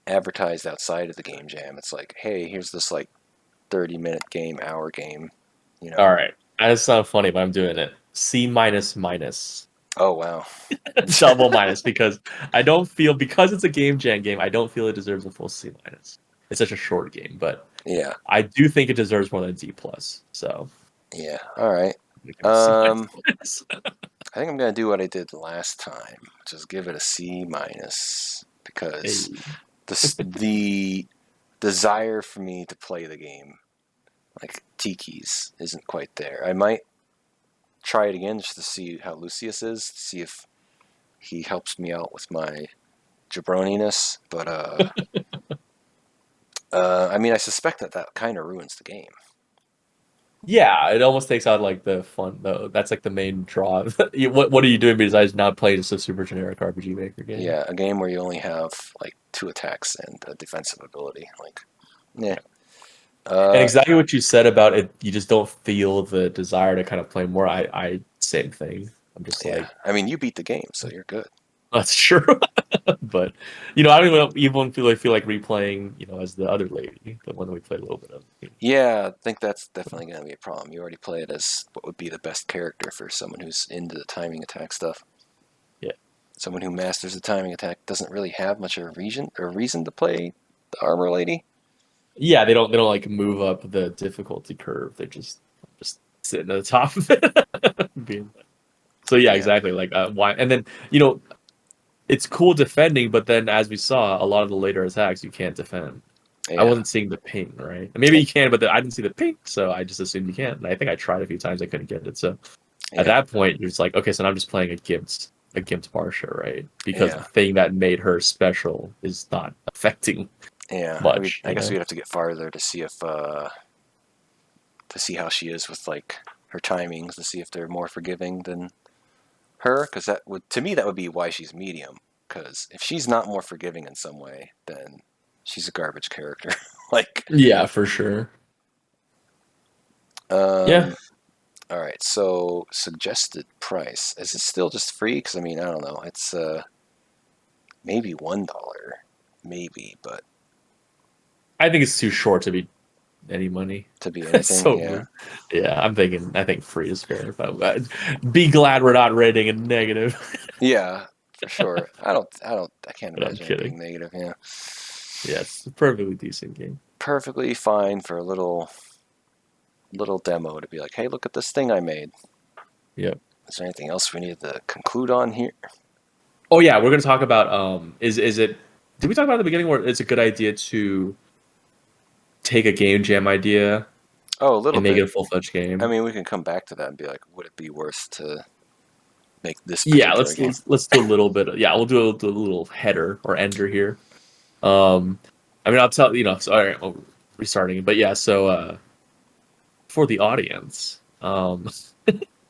Speaker 1: advertised outside of the game jam, it's like, hey, here's this like 30-minute game, hour game.
Speaker 2: All right, that's not funny, but I'm doing it. C minus minus.
Speaker 1: Oh wow.
Speaker 2: Double minus, because I don't feel, because it's a game jam game, I don't feel it deserves a full C minus. It's such a short game, but
Speaker 1: yeah,
Speaker 2: I do think it deserves more than a D plus. So
Speaker 1: yeah, all right. I think I'm gonna do what I did last time, which is give it a C minus, because the desire for me to play the game, like Tiki's, isn't quite there. I might try it again just to see how Lucius is, to see if he helps me out with my jabroniness, but I mean, I suspect that kind of ruins the game.
Speaker 2: Yeah, it almost takes out like the fun though. That's like the main draw. What are you doing besides not playing just a super generic RPGMaker game?
Speaker 1: Yeah, a game where you only have like 2 attacks and a defensive ability. Like, yeah.
Speaker 2: And exactly what you said about it, you just don't feel the desire to kind of play more. I same thing. I'm just like,
Speaker 1: I mean, you beat the game, so you're good.
Speaker 2: That's true. But I don't even feel like replaying, as the other lady, the one that we played a little bit of.
Speaker 1: Yeah, I think that's definitely going to be a problem. You already play it as what would be the best character for someone who's into the timing attack stuff.
Speaker 2: Yeah.
Speaker 1: someone who masters the timing attack doesn't really have much of a reason to play the armor lady.
Speaker 2: Yeah, they don't like move up the difficulty curve. They just sitting at the top of it. So yeah, exactly. Like why? And then it's cool defending, but then as we saw, a lot of the later attacks you can't defend.
Speaker 1: Yeah.
Speaker 2: I wasn't seeing the ping, right? Maybe you can, but I didn't see the ping, so I just assumed you can't. And I think I tried a few times, I couldn't get it. So at that point, you're just like, okay, so now I'm just playing a gimped Barsha, right? Because the thing that made her special is not affecting much.
Speaker 1: I guess we'd have to get farther to see if to see how she is with like her timings, to see if they're more forgiving than her, because that would, to me, that would be why she's medium. Because if she's not more forgiving in some way, then she's a garbage character. Like,
Speaker 2: yeah, for sure.
Speaker 1: Yeah. All right. So suggested price, is it still just free? Because I mean, I don't know. It's maybe $1, maybe, but
Speaker 2: I think it's too short to be any money.
Speaker 1: To be anything.
Speaker 2: So, yeah. I think free is fair. But be glad we're not rating it negative.
Speaker 1: Yeah, for sure. I can't imagine it being negative. Yeah.
Speaker 2: Yeah, it's a perfectly decent game.
Speaker 1: Perfectly fine for a little demo to be like, hey, look at this thing I made.
Speaker 2: Yep.
Speaker 1: Is there anything else we need to conclude on here?
Speaker 2: Oh yeah, we're gonna talk about is it? Did we talk about at the beginning where it's a good idea to take a game jam idea?
Speaker 1: Oh, a little
Speaker 2: and
Speaker 1: bit.
Speaker 2: Make it a full-fledged game.
Speaker 1: I mean, we can come back to that and be like, would it be worth to make this?
Speaker 2: Yeah, let's do a little bit. Yeah, we'll do a little header or ender here. I mean, I'll tell Sorry, restarting. But yeah, so for the audience, I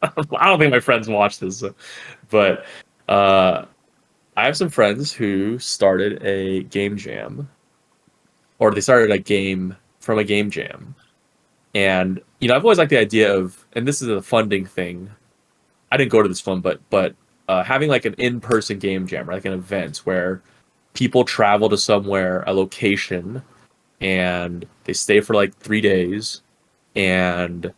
Speaker 2: don't think my friends watch this, but I have some friends who started a game jam, or they started a game from a game jam. And I've always liked the idea of, and this is a funding thing. I didn't go to this one, but having like an in-person game jam, or like an event where people travel to somewhere, a location, and they stay for like 3 days, and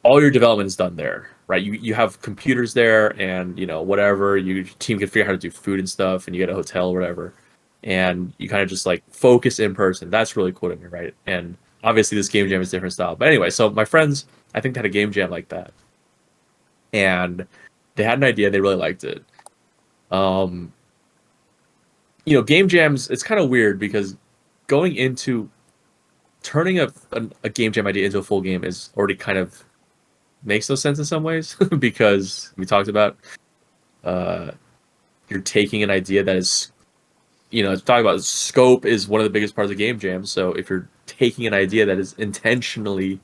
Speaker 2: all your development is done there, right? You have computers there, and whatever, your team can figure out how to do food and stuff, and you get a hotel or whatever, and you kind of just like focus in person. That's really cool to me, right? And obviously this game jam is different style. But anyway, so my friends, I think, had a game jam like that. And they had an idea, they really liked it. Game jams, it's kind of weird because going into turning a game jam idea into a full game is already kind of makes no sense in some ways because we talked about you're taking an idea that is, talking about scope is one of the biggest parts of game jams. So if you're taking an idea that is intentionally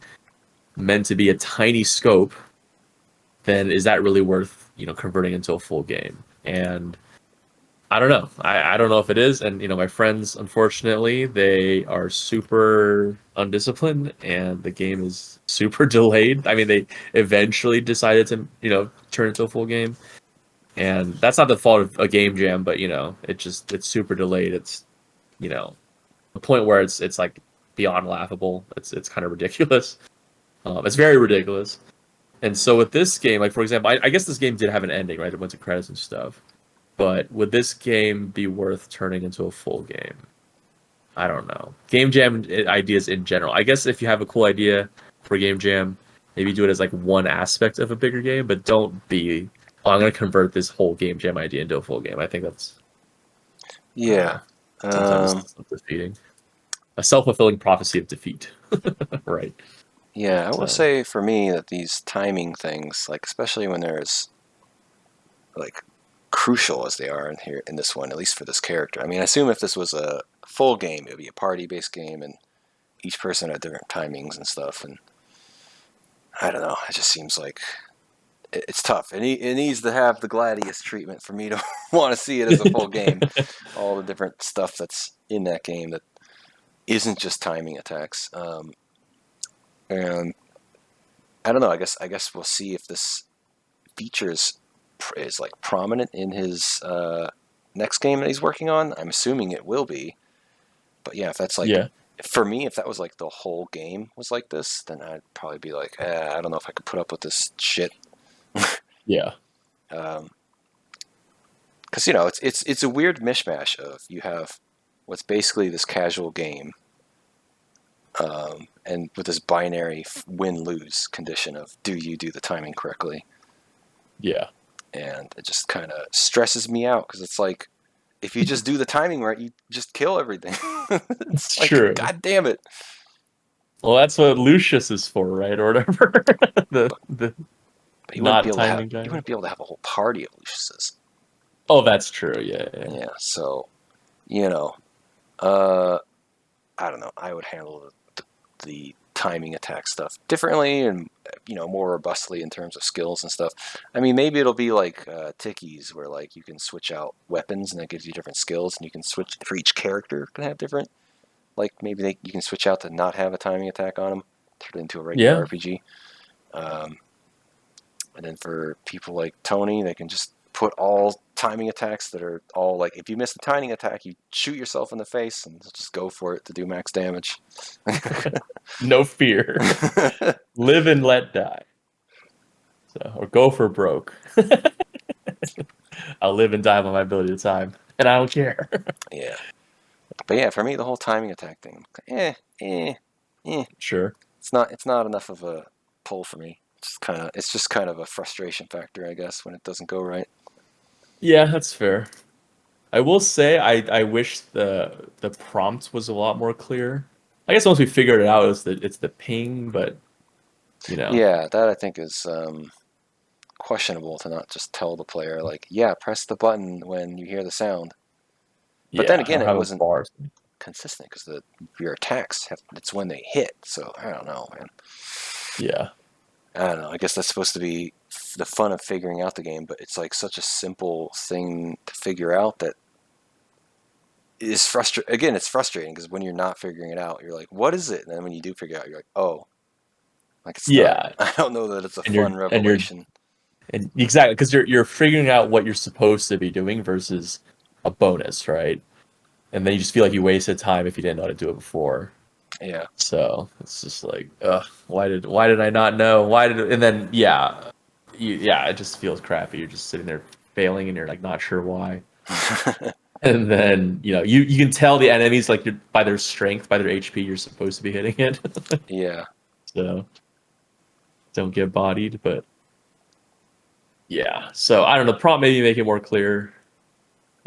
Speaker 2: meant to be a tiny scope, then is that really worth converting into a full game? And I don't know. I don't know if it is. And my friends, unfortunately, they are super undisciplined, and the game is super delayed. I mean, they eventually decided to turn into a full game, and that's not the fault of a game jam, but it's super delayed. It's the point where it's like beyond laughable. It's kind of ridiculous. It's very ridiculous. And so with this game, like for example, I guess this game did have an ending, right? It went to credits and stuff. But would this game be worth turning into a full game? I don't know. Game jam ideas in general. I guess if you have a cool idea for a game jam, maybe do it as like one aspect of a bigger game, but don't be, I'm going to convert this whole game jam idea into a full game. I think that's sometimes defeating. A self-fulfilling prophecy of defeat. Right.
Speaker 1: Yeah, I will say for me that these timing things, like especially when there's like crucial as they are in this one, at least for this character. I mean, I assume if this was a full game, it would be a party-based game, and each person had different timings and stuff. And I don't know. It just seems like it's tough. It needs to have the Gladius treatment for me to want to see it as a full game. All the different stuff that's in that game that isn't just timing attacks. And I don't know. I guess we'll see if this features is like prominent in his next game that he's working on. I'm assuming it will be. But yeah, if that's like for me, if that was like the whole game was like this, then I'd probably be like, I don't know if I could put up with this shit.
Speaker 2: Yeah.
Speaker 1: because you know it's a weird mishmash of you have what's basically this casual game, and with this binary win-lose condition of do you do the timing correctly,
Speaker 2: Yeah.
Speaker 1: and it just kind of stresses me out because it's like if you just do the timing right, you just kill everything. It's like,
Speaker 2: true.
Speaker 1: God damn it.
Speaker 2: Well, that's what Lucius is for, right, or whatever. the
Speaker 1: But you
Speaker 2: not
Speaker 1: wouldn't be able
Speaker 2: timing
Speaker 1: to have
Speaker 2: guy.
Speaker 1: you wouldn't be able to have a whole party of Luciuses.
Speaker 2: Oh, that's true. Yeah.
Speaker 1: Yeah, so you know, I don't know. I would handle the timing attack stuff differently and more robustly in terms of skills and stuff. I mean, maybe it'll be like tickies where like you can switch out weapons and that gives you different skills, and you can switch for each character can have different. Like maybe you can switch out to not have a timing attack on them, turn it into a regular RPG. And then for people like Tony, they can just put all timing attacks that are all like, if you miss the timing attack, you shoot yourself in the face and just go for it to do max damage.
Speaker 2: No fear. Live and let die. So, or go for broke. I'll live and die by my ability to time, and I don't care.
Speaker 1: Yeah. But yeah, for me, the whole timing attack thing,
Speaker 2: Sure.
Speaker 1: It's not enough of a pull for me. It's just kind of a frustration factor, I guess, when it doesn't go right.
Speaker 2: Yeah, that's fair. I will say I wish the prompt was a lot more clear. I guess once we figured it out, it's the ping, but
Speaker 1: Yeah, that I think is questionable to not just tell the player like, yeah, press the button when you hear the sound. But then again, it wasn't consistent because your attacks it's when they hit. So I don't know, man.
Speaker 2: Yeah. I
Speaker 1: don't know. I guess that's supposed to be the fun of figuring out the game, but it's like such a simple thing to figure out that is frustrating. Again, it's frustrating because when you're not figuring it out, you're like, "What is it?" And then when you do figure it out, you're like, "Oh, like it's not." I don't know that it's a fun revelation.
Speaker 2: And exactly, because you're figuring out what you're supposed to be doing versus a bonus, right? And then you just feel like you wasted time if you didn't know how to do it before.
Speaker 1: Yeah.
Speaker 2: So it's just like, why did I not know? And then it just feels crappy. You're just sitting there failing, and you're like not sure why. And then you can tell the enemies like by their strength, by their HP, you're supposed to be hitting it.
Speaker 1: Yeah.
Speaker 2: So don't get bodied, but yeah. So I don't know. Prompt maybe make it more clear.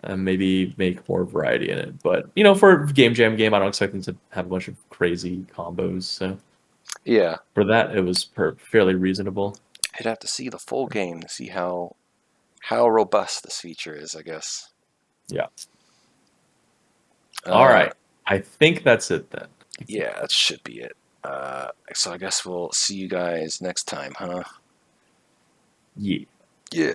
Speaker 2: Maybe make more variety in it. But, for a game jam game, I don't expect them to have a bunch of crazy combos. So,
Speaker 1: yeah.
Speaker 2: For that, it was fairly reasonable.
Speaker 1: You'd have to see the full game to see how robust this feature is, I guess.
Speaker 2: Yeah. All right. I think that's it then.
Speaker 1: Yeah, that should be it. So I guess we'll see you guys next time, huh?
Speaker 2: Yeah.
Speaker 1: Yeah.